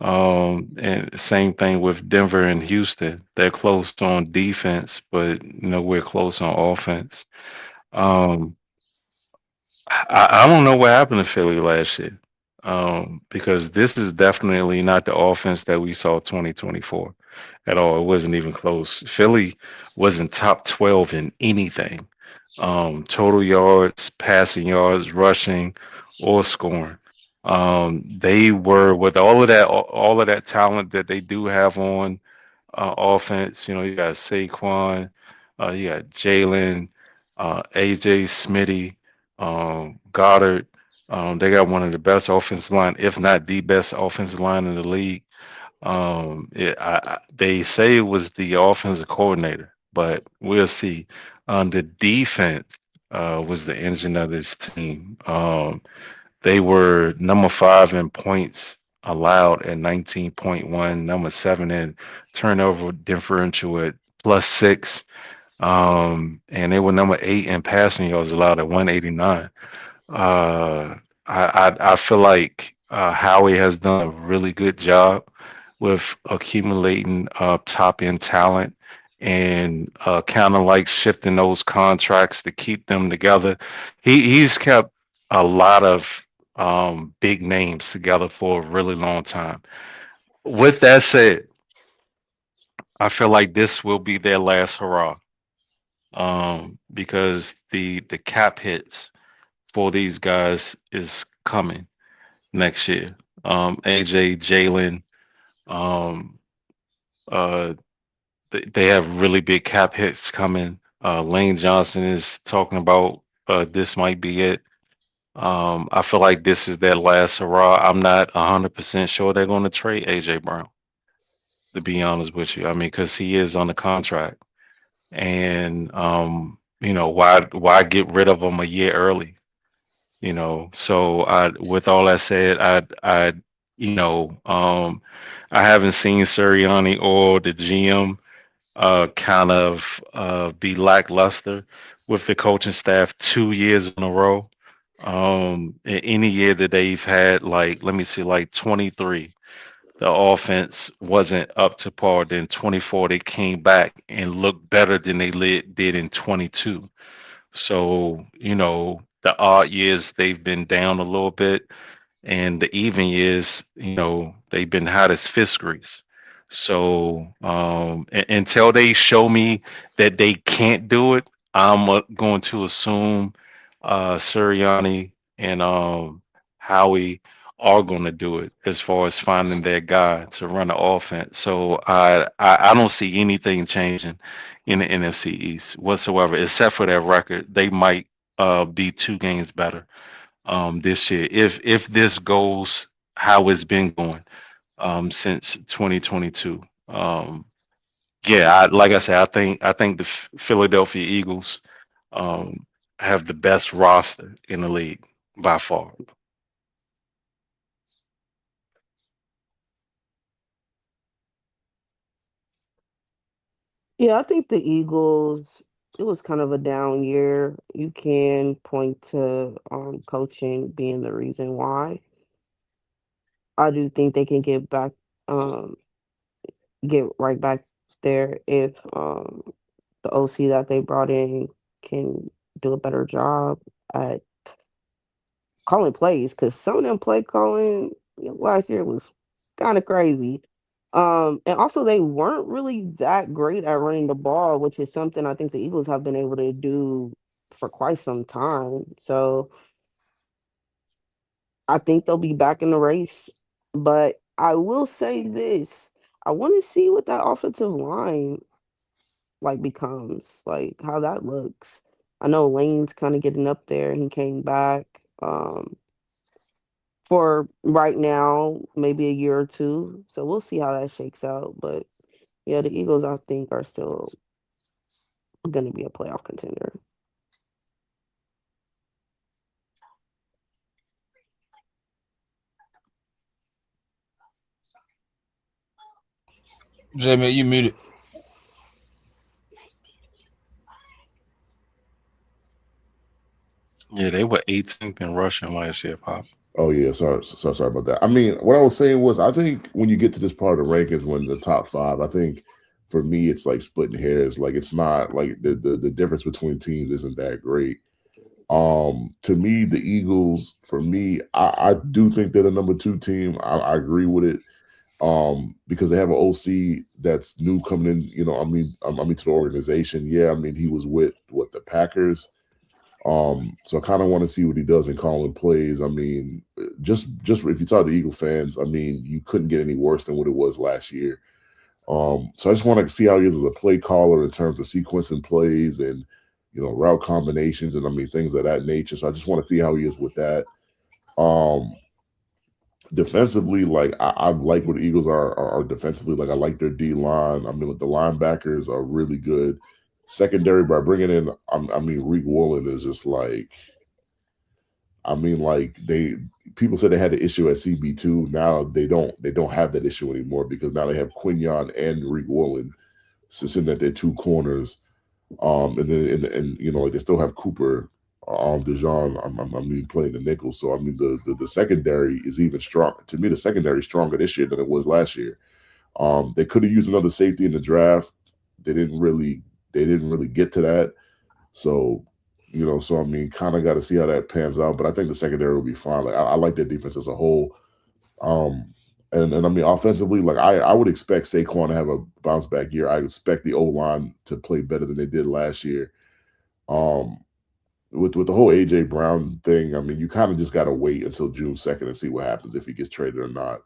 And same thing with Denver and Houston. They're close on defense, but we're close on offense. Um, I don't know what happened to Philly last year. Because this is definitely not the offense that we saw 2024 at all. It wasn't even close. Philly wasn't top 12 in anything. Total yards, passing yards, rushing, or scoring. They were with all of that talent that they do have on offense. You got Saquon, you got Jalen, AJ Smitty, Goddard. They got one of the best offensive line, if not the best offensive line in the league. They say it was the offensive coordinator, but we'll see. The defense was the engine of this team. They were number 5 in points allowed at 19.1, number 7 in turnover differential at +6. And they were number 8 in passing yards allowed at 189. Uh, I feel like Howie has done a really good job with accumulating top end talent and kind of like shifting those contracts to keep them together. He's kept a lot of big names together for a really long time. With that said, I feel like this will be their last hurrah, because the cap hits for these guys is coming next year. AJ, Jalen, um, uh, they have really big cap hits coming. Lane Johnson is talking about this might be it. I feel like this is their last hurrah. I'm not 100% sure they're going to trade AJ Brown, to be honest with you. I mean, because he is on the contract, and why get rid of him a year early? So with all that said, you know, um, I haven't seen Sirianni or the GM kind of be lackluster with the coaching staff 2 years in a row. Any year that they've had, like, let me see, like 23, the offense wasn't up to par. Then 24, they came back and looked better than they did in 22. So, the odd years they've been down a little bit, and the even years, they've been hot as fish grease. So, until they show me that they can't do it, I'm going to assume Sirianni and Howie are going to do it as far as finding their guy to run the offense. So I don't see anything changing in the NFC East whatsoever, except for their record. They might be 2 games better this year if this goes how it's been going since 2022. Yeah, like I said, I think the Philadelphia Eagles um, have the best roster in the league by far. Yeah, I think the Eagles, it was kind of a down year. You can point to coaching being the reason why. I do think they can um get right back there if the OC that they brought in can do a better job at calling plays, because some of them play calling last year was kind of crazy. And also they weren't really that great at running the ball, which is something I think the Eagles have been able to do for quite some time. So I think they'll be back in the race. But I will say this. I want to see what that offensive line like becomes, like how that looks. I know Lane's kind of getting up there. He came back. For right now, maybe a year or two. So we'll see how that shakes out. But yeah, the Eagles, I think, are still going to be a playoff contender. Jamie, you muted. Yeah, they were 18th in rushing last year, Pop. Oh yeah, sorry about that. I mean, what I was saying was, I think when you get to this part of the rankings, when the top five, I think for me it's like splitting hairs. Like it's not like the difference between teams isn't that great. To me, the Eagles, for me, I do think they're the number two team. I agree with it. Because they have an OC that's new coming in. I mean to the organization. Yeah, I mean he was with the Packers. So I kind of want to see what he does in calling plays. I mean, just if you talk to Eagle fans, I mean, you couldn't get any worse than what it was last year. So I just want to see how he is as a play caller in terms of sequencing plays and route combinations and I mean things of that nature. So I just want to see how he is with that. Defensively, like I like what the Eagles are defensively. Like I like their D line. I mean, the linebackers are really good. Secondary by bringing in, I mean, Reek Woolen is just like, I mean, like people said they had the issue at CB2. Now they don't have that issue anymore because now they have Quinion and Reek Woolen sitting at their two corners. And then and like they still have Cooper, Dijon. I mean, playing the nickel. So I mean, the secondary is even strong. To me, the secondary is stronger this year than it was last year. They could have used another safety in the draft. They didn't really get to that. So so I mean, kind of got to see how that pans out. But I think the secondary will be fine. Like I like their defense as a whole. And I mean, offensively, like I would expect Saquon to have a bounce back year. I expect the O line to play better than they did last year. With the whole AJ Brown thing, I mean, you kind of just got to wait until June 2nd and see what happens if he gets traded or not.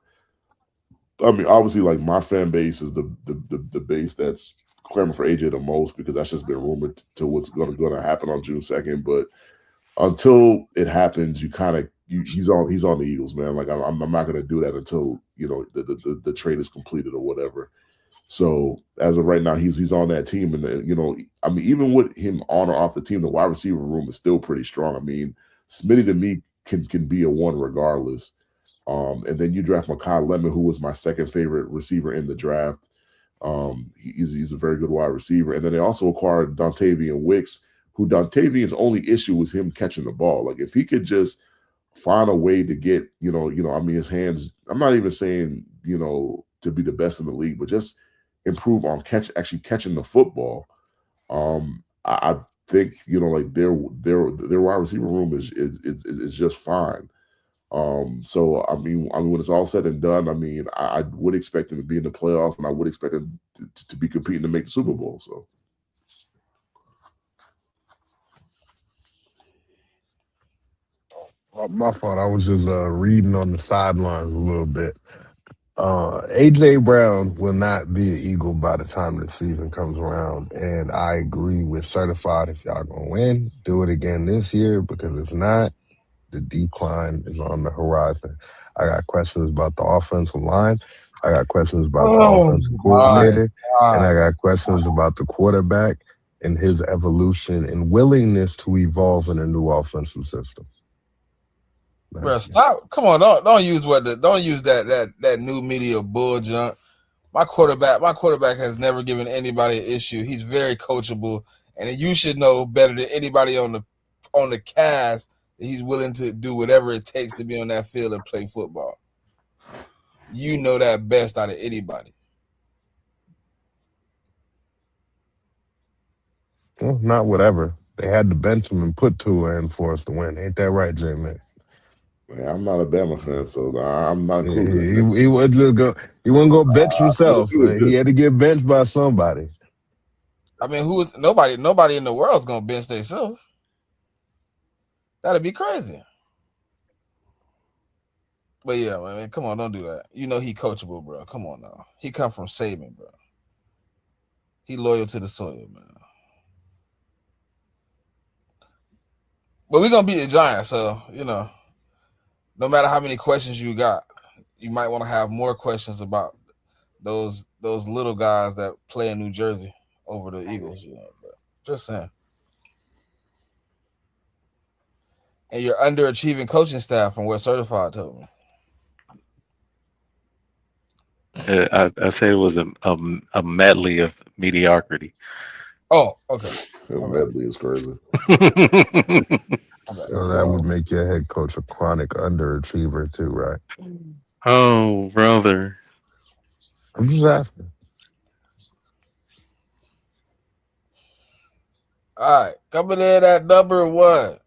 I mean, obviously, like my fan base is the base that's clamoring for AJ the most because that's just been rumored to what's going to happen on June 2nd. But until it happens, you kind of he's on the Eagles, man. Like I'm not going to do that until the trade is completed or whatever. So as of right now, he's on that team, and I mean, even with him on or off the team, the wide receiver room is still pretty strong. I mean, Smitty to me can be a one regardless. And then you draft Makai Lemon, who was my second favorite receiver in the draft. He's a very good wide receiver. And then they also acquired Dontavian Wicks, who Dontavian's only issue was him catching the ball. Like if he could just find a way to get, I mean, his hands, I'm not even saying, to be the best in the league, but just improve on actually catching the football. I think, like their wide receiver room is just fine. So I mean, when it's all said and done, I mean, I would expect them to be in the playoffs, and I would expect them to be competing to make the Super Bowl. So My fault. I was just reading on the sidelines a little bit. AJ Brown will not be an Eagle by the time the season comes around, and I agree with Certified. If y'all gonna win, do it again this year because if not, the decline is on the horizon. I got questions about the offensive line. I got questions about the Oh offensive my coordinator, and I God. got questions about the quarterback and his evolution and willingness to evolve in a new offensive system. Bro, stop. Come on, don't use don't use that new media bull junk. My quarterback has never given anybody an issue. He's very coachable, and you should know better than anybody on the cast that he's willing to do whatever it takes to be on that field and play football. You know that best out of anybody. Well, not whatever. They had to bench him and put Tua in for us to win. Ain't that right, J man? Man, I'm not a Bama fan, so I'm not He, included in he, this. he wouldn't just go. He wouldn't go bench I would himself. do it He just had to get benched by somebody. I mean, who is nobody in the world's gonna bench themselves. That'd be crazy. But yeah, man, come on, don't do that. You know he coachable, bro. Come on now. He come from Saban, bro. He loyal to the soil, man. But we're gonna beat the Giants, so no matter how many questions you got, you might want to have more questions about those little guys that play in New Jersey over the Eagles, But just saying. And your underachieving coaching staff from what Certified told me. I said it was a medley of mediocrity. Oh, okay. medley is crazy. Okay. That's That would wild. make your head coach a chronic underachiever too, right? Oh, brother. I'm just asking. All right. Coming in at number one.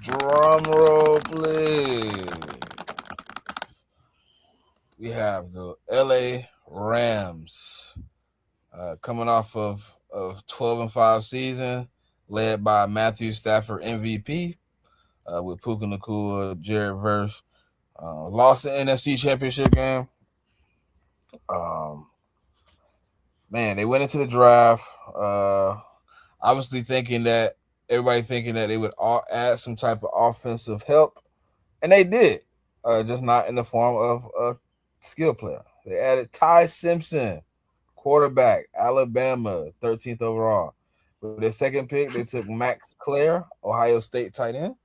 Drum roll, please. We have the LA Rams coming off of 12-5 season, led by Matthew Stafford MVP with Puka Nakua, Jared Verse. Lost the NFC Championship game. Man, they went into the draft, obviously everybody thinking that they would all add some type of offensive help, and they did, just not in the form of a skill player. They added Ty Simpson, quarterback, Alabama, 13th overall. With their second pick, they took Max Clare, Ohio State tight end.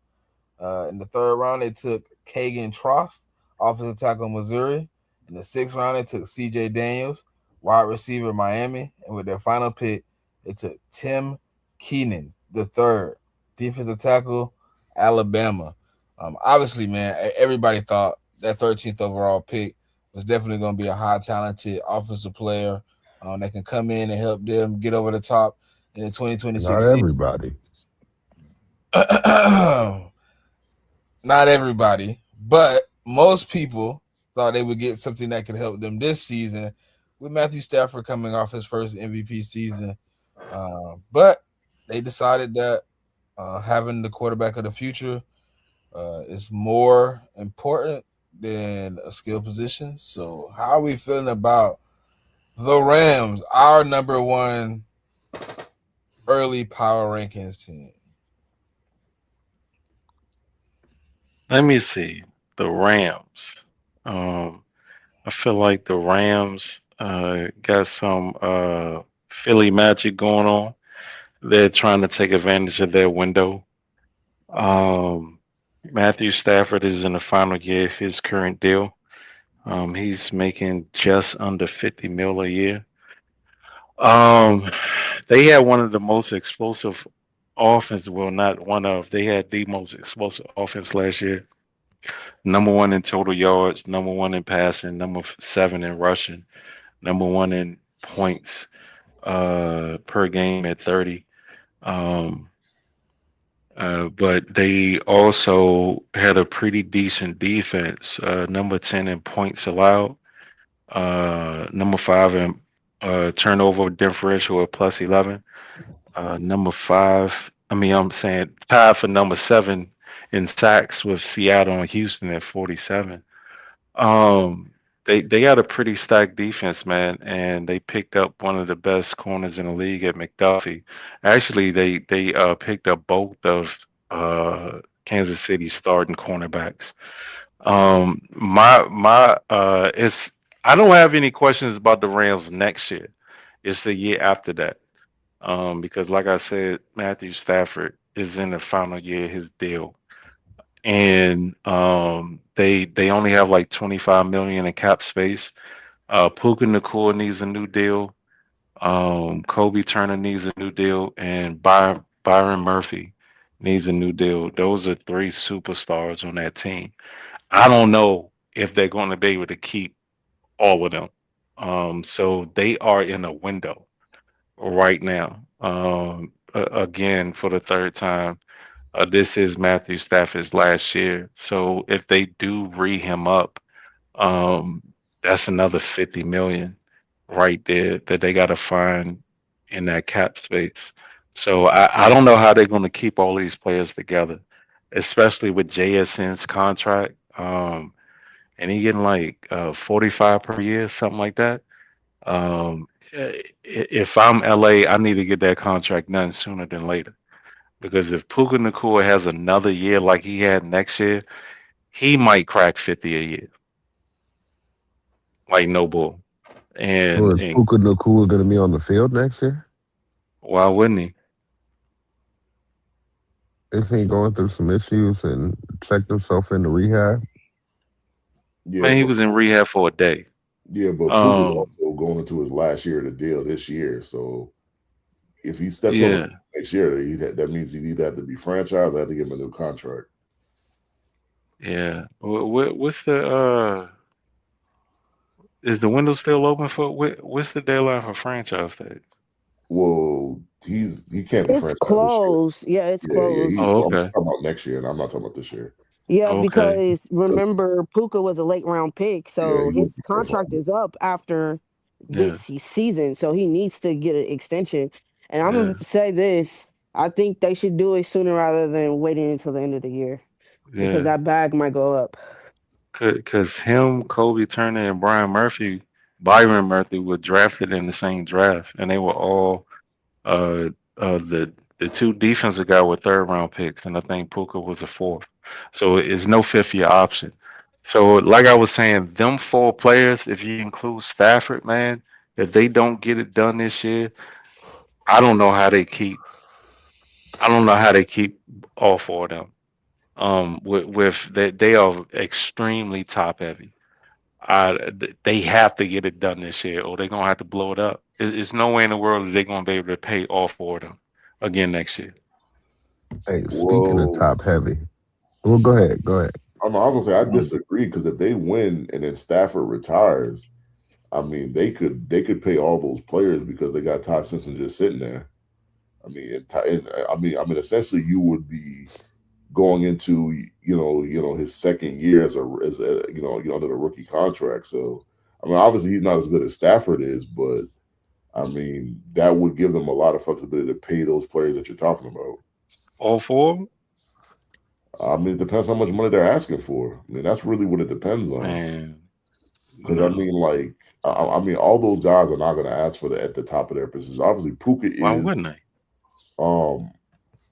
In the third round, they took Kagan Trost, offensive tackle, Missouri. In the sixth round, they took C.J. Daniels, wide receiver, Miami. And with their final pick, they took Tim Keenan, the third, defensive tackle, Alabama. Obviously, man, everybody thought that 13th overall pick was definitely going to be a high talented offensive player that can come in and help them get over the top in the Not 2026 season. everybody. Not everybody, but most people thought they would get something that could help them this season with Matthew Stafford coming off his first MVP season. But they decided that having the quarterback of the future is more important than a skill position. So, how are we feeling about the Rams, our number one early power rankings team? Let me see. The Rams. Um, I feel like the Rams got some Philly magic going on. They're trying to take advantage of their window. Um, Matthew Stafford is in the final year of his current deal. He's making just under 50 mil a year. Um, they had one of the most explosive offense. Well, not one of. They had the most explosive offense last year. Number one in total yards, number one in passing, number seven in rushing, number one in points per game at 30. Um, but they also had a pretty decent defense. Number 10 in points allowed, number five in turnover differential at plus 11. Number five, I'm saying tied for number seven in sacks with Seattle and Houston at 47. Um, they got a pretty stacked defense, man, and they picked up one of the best corners in the league at McDuffie. Actually, they picked up both of Kansas City's starting cornerbacks. My it's I don't have any questions about the Rams next year. It's the year after that. Because like I said, Matthew Stafford is in the final year of his deal, and they only have like 25 million in cap space. Puka Nakua needs a new deal. Kobe Turner needs a new deal, and Byron Murphy needs a new deal. Those are three superstars on that team. I don't know if they're going to be able to keep all of them. So they are in a window right now. Again, for the third time, this is Matthew Stafford's last year. So if they do re him up, um, that's another 50 million right there that they got to find in that cap space. So I don't know how they're going to keep all these players together, especially with JSN's contract. And he getting like 45 per year, something like that. If I'm LA, I need to get that contract done sooner than later. Because if Puka Nakua has another year like he had next year, he might crack 50 a year, like no bull. Well, is And Puka Nakua going to be on the field next year? why wouldn't he? If he going through some issues and checked himself into rehab? Yeah, Man, he but was in rehab for a day. Puga's Um, also going into his last year of the deal this year. So if he steps on the yeah, field next year, that means he'd either have to be franchised or have to give him a new contract. yeah. What's the is the window still open for what's the deadline for franchise tags? Well, he can't be It's franchised this year. closed. Yeah, it's Yeah. closed. Oh, I'm okay, talking about next year, and I'm not talking about this year. Yeah, okay, because Because remember Puka was a late round pick, yeah, so he was his the first contract round. is up after yeah, season, so he needs to get an extension. And I'm yeah, gonna say this: I think they should do it sooner rather than waiting until the end of the year because yeah. that bag might go up. Cause him, Kobe Turner, and Byron Murphy were drafted in the same draft, and they were all uh the two defensive guy were third round picks, and I think Puka was a fourth. So it's no fifth year option. So like I was saying, them four players, if you include Stafford, man, if they don't get it done this year, I don't know how they keep. I don't know how they keep all four of them. With they are extremely top heavy. They have to get it done this year, or they're gonna have to blow it up. It's no way in the world that they're gonna be able to pay all four of them again next year. Hey, speaking of Well, top heavy, well, go ahead. Go ahead. I was gonna say I disagree because if they win and then Stafford retires, I mean they could pay all those players because they got Todd Simpson just sitting there. I mean, essentially you would be going into his second year as a under the rookie contract. So I mean, obviously he's not as good as Stafford is, but I mean that would give them a lot of flexibility to pay those players that you're talking about. All four of them? I mean, it depends how much money they're asking for. I mean, that's really what it depends on. Man, Because I no. mean, like, I mean, all those guys are not going to ask for at the top of their positions. Obviously, Puka Why is. wouldn't they? Um,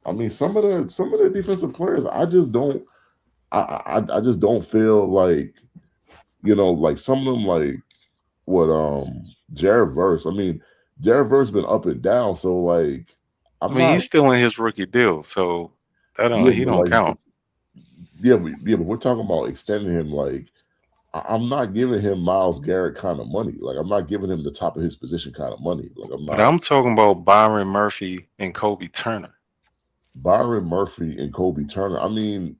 I mean, some of the defensive players, I just don't. I just don't feel like like some of them, like what Jared Verse. I mean, Jared Verse been up and down, so like, I I'm mean, not. he's still in his rookie deal, so that don't Yeah, he but don't like, count. but we're talking about extending him. Like, I'm not giving him Miles Garrett kind of money. Like, I'm not giving him the top of his position kind of money. Like, I'm But not. I'm talking about Byron Murphy and Kobe Turner. Byron Murphy and Kobe Turner. I mean,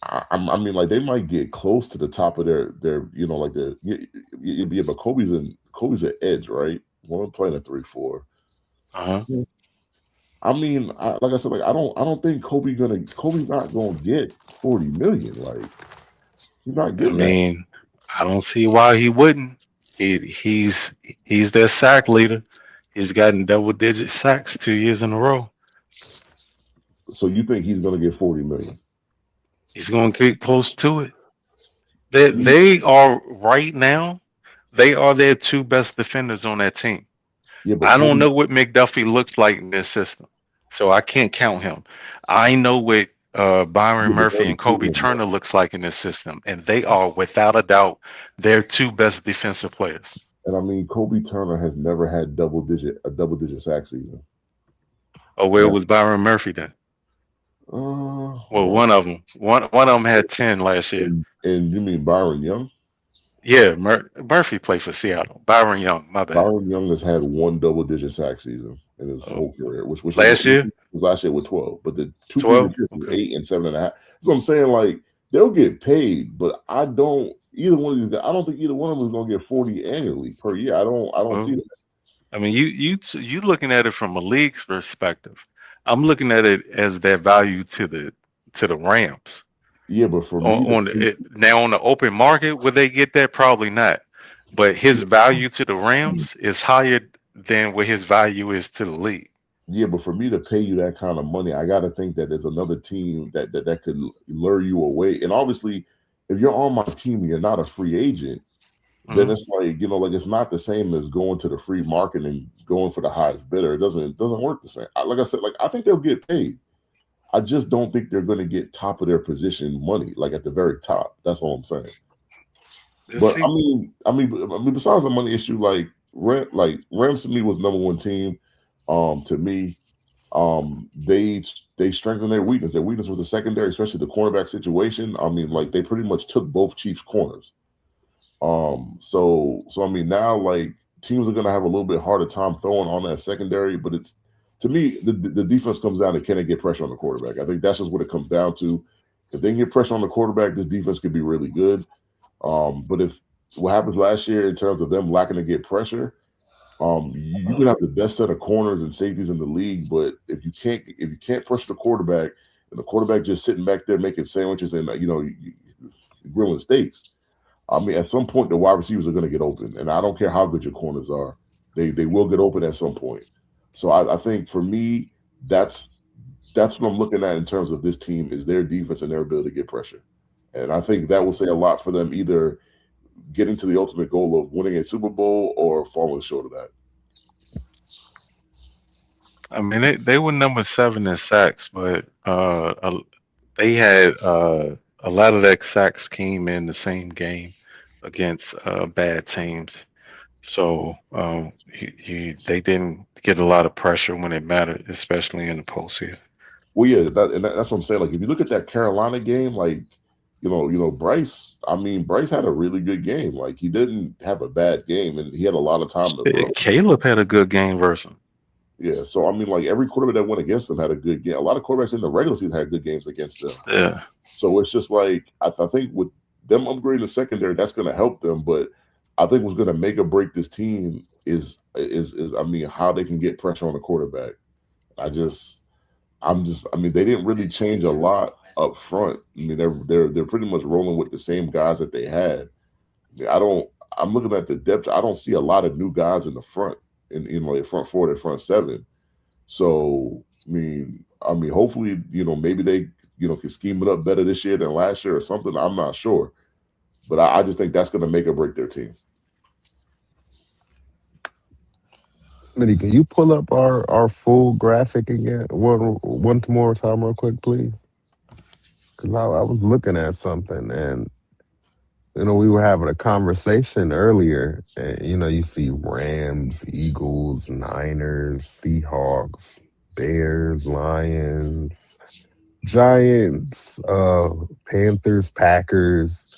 I mean, like they might get close to the top of their like yeah, but Kobe's an edge, right? One playing a 3-4. Uh-huh. I mean, like I said, like I don't think Kobe's not gonna get 40 million. Like he's not I getting that. mean, I don't see why he wouldn't. He's their sack leader. He's gotten double digit sacks 2 years in a row. So you think he's gonna get 40 million? He's going to get close to it. They He, they are right now. They are their two best defenders on that team. yeah, but I don't Kobe, know what McDuffie looks like in this system, so I can't count him. I know what Byron yeah, but Murphy only and Kobe proven Turner looks like in this system, and they are without a doubt their two best defensive players. and I mean Kobe Turner has never had a double digit sack season. Oh, where Never. was Byron Murphy then? Well, Well, one of them had 10 last year. and you mean Byron Young? Yeah, Murphy played for Seattle. Byron Young, my bad. Byron Young has had one double-digit sack season in his Oh, whole career, which last year, was last year with 12. But the two previous 12. years were Okay. 8 and 7.5. So I'm saying like they'll get paid, but I don't either one of these guys. I don't think either one of them is going to get 40 annually per year. I don't see Well, that. I mean, you looking at it from a league's perspective. I'm looking at it as their value to the Rams. Yeah, but for me to Now on the open market, would they get that? Probably not. But his value to the Rams is higher than what his value is to the league. yeah, but for me to pay you that kind of money, I got to think that there's another team that could lure you away. And obviously, if you're on my team and you're not a free agent, then Mhm. it's like like it's not the same as going to the free market and going for the highest bidder. It doesn't work the same. Like I said, like I think they'll get paid. I just don't think they're going to get top of their position money, like at the very top. That's all I'm saying. Let's But see. besides the money issue, Rams to me was number one team. To me, they strengthened their weakness. Their weakness was the secondary, especially the cornerback situation. I mean, like they pretty much took both Chiefs corners. So I mean now like teams are gonna have a little bit harder time throwing on that secondary, but it's to me the defense comes down to can they get pressure on the quarterback. I think that's just what it comes down to. If they can get pressure on the quarterback, this defense could be really good. But if what happens last year in terms of them lacking to get pressure, you can have the best set of corners and safeties in the league, but if you can't pressure the quarterback and the quarterback just sitting back there making sandwiches and grilling steaks, I mean, at some point the wide receivers are going to get open, and I don't care how good your corners are, they will get open at some point. So I think for me, that's what I'm looking at in terms of this team is their defense and their ability to get pressure, and I think that will say a lot for them either getting to the ultimate goal of winning a Super Bowl or falling short of that. I mean, they were number 7 in sacks, but they had a lot of that sacks came in the same game against bad teams. So they didn't get a lot of pressure when it mattered, especially in the postseason. Well, yeah, that's what I'm saying. Like, if you look at that Carolina game, like, Bryce. I mean, Bryce had a really good game. Like, he didn't have a bad game, and he had a lot of time to throw. Caleb had a good game versus him. Yeah, so I mean, like every quarterback that went against them had a good game. A lot of quarterbacks in the regular season had good games against them. Yeah. So it's just like I think with them upgrading the secondary, that's going to help them. But I think what's going to make or break this team is I mean how they can get pressure on the quarterback. I mean they didn't really change a lot up front. I mean they're pretty much rolling with the same guys that they had. I don't. I'm looking at the depth. I don't see a lot of new guys in the front, in front four, and front seven. So I mean, hopefully, maybe they, can scheme it up better this year than last year or something. I'm not sure, but I just think that's going to make or break their team. Smitty, can you pull up our full graphic again one more time real quick, please? Because I was looking at something and we were having a conversation earlier, and you see Rams, Eagles, Niners, Seahawks, Bears, Lions, Giants, Panthers, Packers.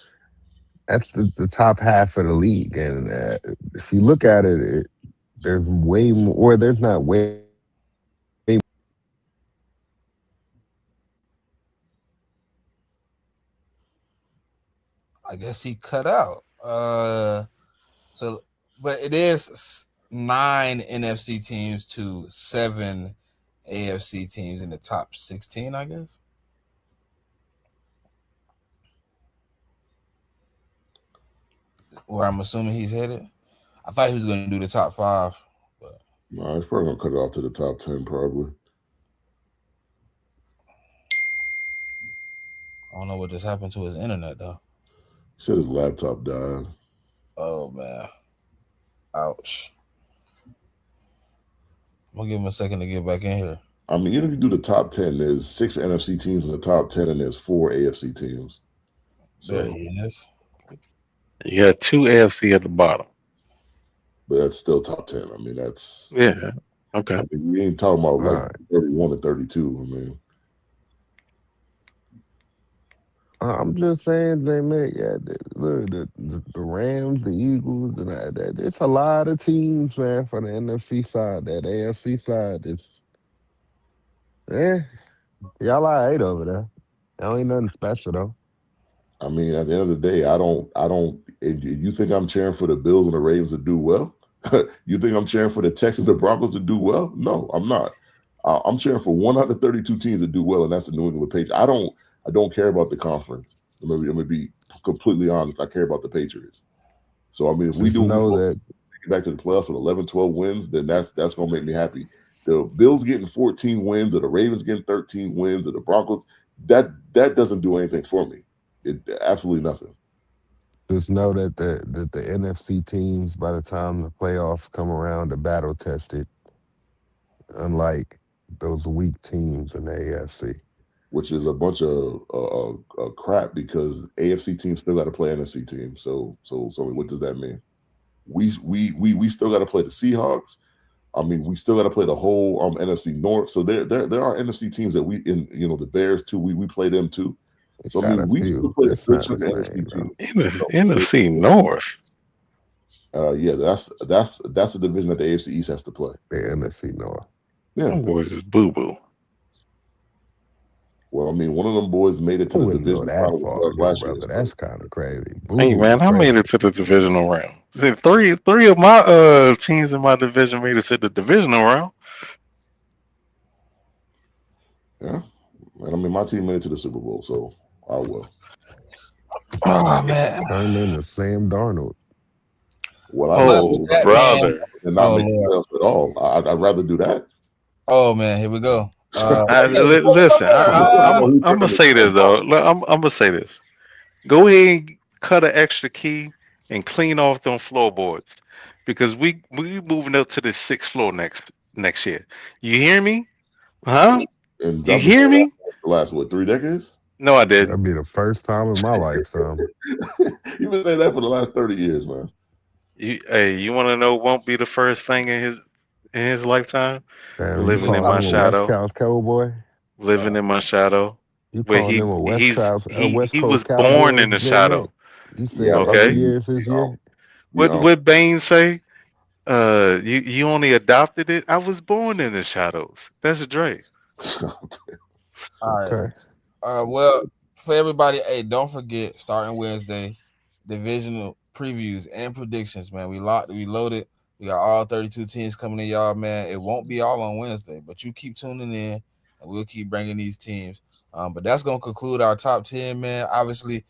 That's the top half of the league, and if you look at it, there's way more. Or there's not way. I guess he cut out. So, but it is 9 NFC teams to 7 AFC teams in the top 16, I guess. Where I'm assuming he's headed. I thought he was going to do the top 5. But No, he's probably going to cut it off to the top 10, probably. I don't know what just happened to his internet, though. He said his laptop died. Oh, man. Ouch. I'm going to give him a second to get back in here. I mean, even if you do the top 10, there's 6 NFC teams in the top 10, and there's 4 AFC teams. So, There he is. You got 2 AFC at the bottom. but that's still top 10. I mean, that's Yeah. Okay. I mean, we ain't talking about like 31 and 32. I mean, I'm just saying they make look the Rams, the Eagles, and it's a lot of teams, man, for the NFC side. That AFC side, eh, y'all all right over there. Y'all ain't nothing special though. I mean, at the end of the day, I don't. You think I'm cheering for the Bills and the Ravens to do well? You think I'm cheering for the Texans and the Broncos to do well? No, I'm not. I'm cheering for one out of 32 teams to do well, and that's the New England Patriots. I don't care about the conference. I'm gonna be completely honest. I care about the Patriots. So I mean, if we Just do know that get back to the playoffs with 11, 12 wins, then that's gonna make me happy. The Bills getting 14 wins, or the Ravens getting 13 wins, or the Broncos, that doesn't do anything for me. It absolutely nothing. just know that the NFC teams, by the time the playoffs come around, are battle tested, unlike those weak teams in the AFC. Which is a bunch of crap, because AFC teams still got to play NFC teams. So what does that mean? We still got to play the Seahawks. I mean, we still got to play the whole NFC North. So there are NFC teams that the Bears too. We play them too. So I mean, we still play a good chunk of NFC teams. NFC North. Yeah, that's the division that the AFC East has to play. The NFC North. Yeah, them boys is boo boo. Well, I mean, one of them boys made it to the division that far, last year. brother. That's kind of crazy. Hey man, I made it to the divisional round. Three of my teams in my division made it to the divisional round. Yeah, and I mean, my team made it to the Super Bowl, so I will. Oh man, turned into Sam Darnold. Well, brother, and not make playoffs at all. I'd rather do that. Oh man, here we go. Listen, I'm gonna say this though. I'm gonna say this. Go ahead and cut an extra key and clean off them floorboards, because we moving up to the 6th floor next year. You hear me? Huh? And you hear me? The last 3 decades? No, I didn't. That'd be the first time in my lifetime. You've been saying that for the last 30 years, man. You want to know? Won't be the first thing in his lifetime. Damn, living in my shadow. West Coast Cowboy. Living in my shadow. You calling him a West he was Coast Cowboy, born in the shadow. You said okay. Years his year. What Bane say? You only adopted it. I was born in the shadows. That's Dre. All right. Well, for everybody, hey, don't forget, starting Wednesday, divisional previews and predictions, man. We loaded. We got all 32 teams coming in, y'all, man. It won't be all on Wednesday, but you keep tuning in, and we'll keep bringing these teams. But that's going to conclude our top 10, man. Obviously,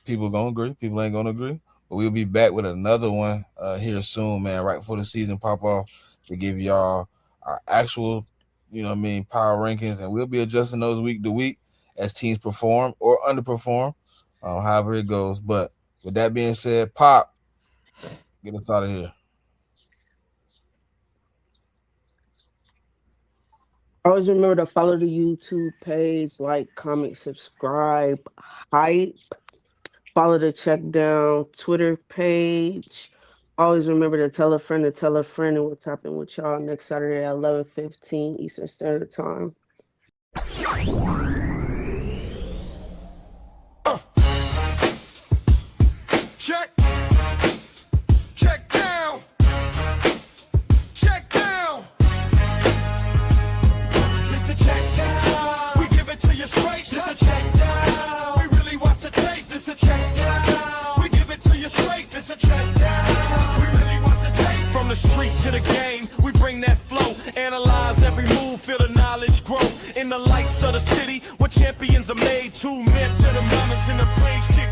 people going to agree. People ain't going to agree. But we'll be back with another one here soon, man, right before the season pop off, to give y'all our actual, power rankings. And we'll be adjusting those week to week as teams perform or underperform, however it goes. But with that being said, Pop, get us out of here. Always remember to follow the YouTube page, like, comment, subscribe, hype. Follow the CheckDown Twitter page. Always remember to tell a friend, and we'll tap in with y'all next Saturday at 11:15 Eastern Standard Time. Check. Check down. Check down. This the check down. We give it to you straight. This the check down. We really watch the tape. This the check down. We give it to you straight. This the check down. We really watch the tape. From the street to the game, we bring that flow. Analyze every move, feel the knowledge grow. In the lights of the city, where champions are made. 2 men to the moments in the place. Kick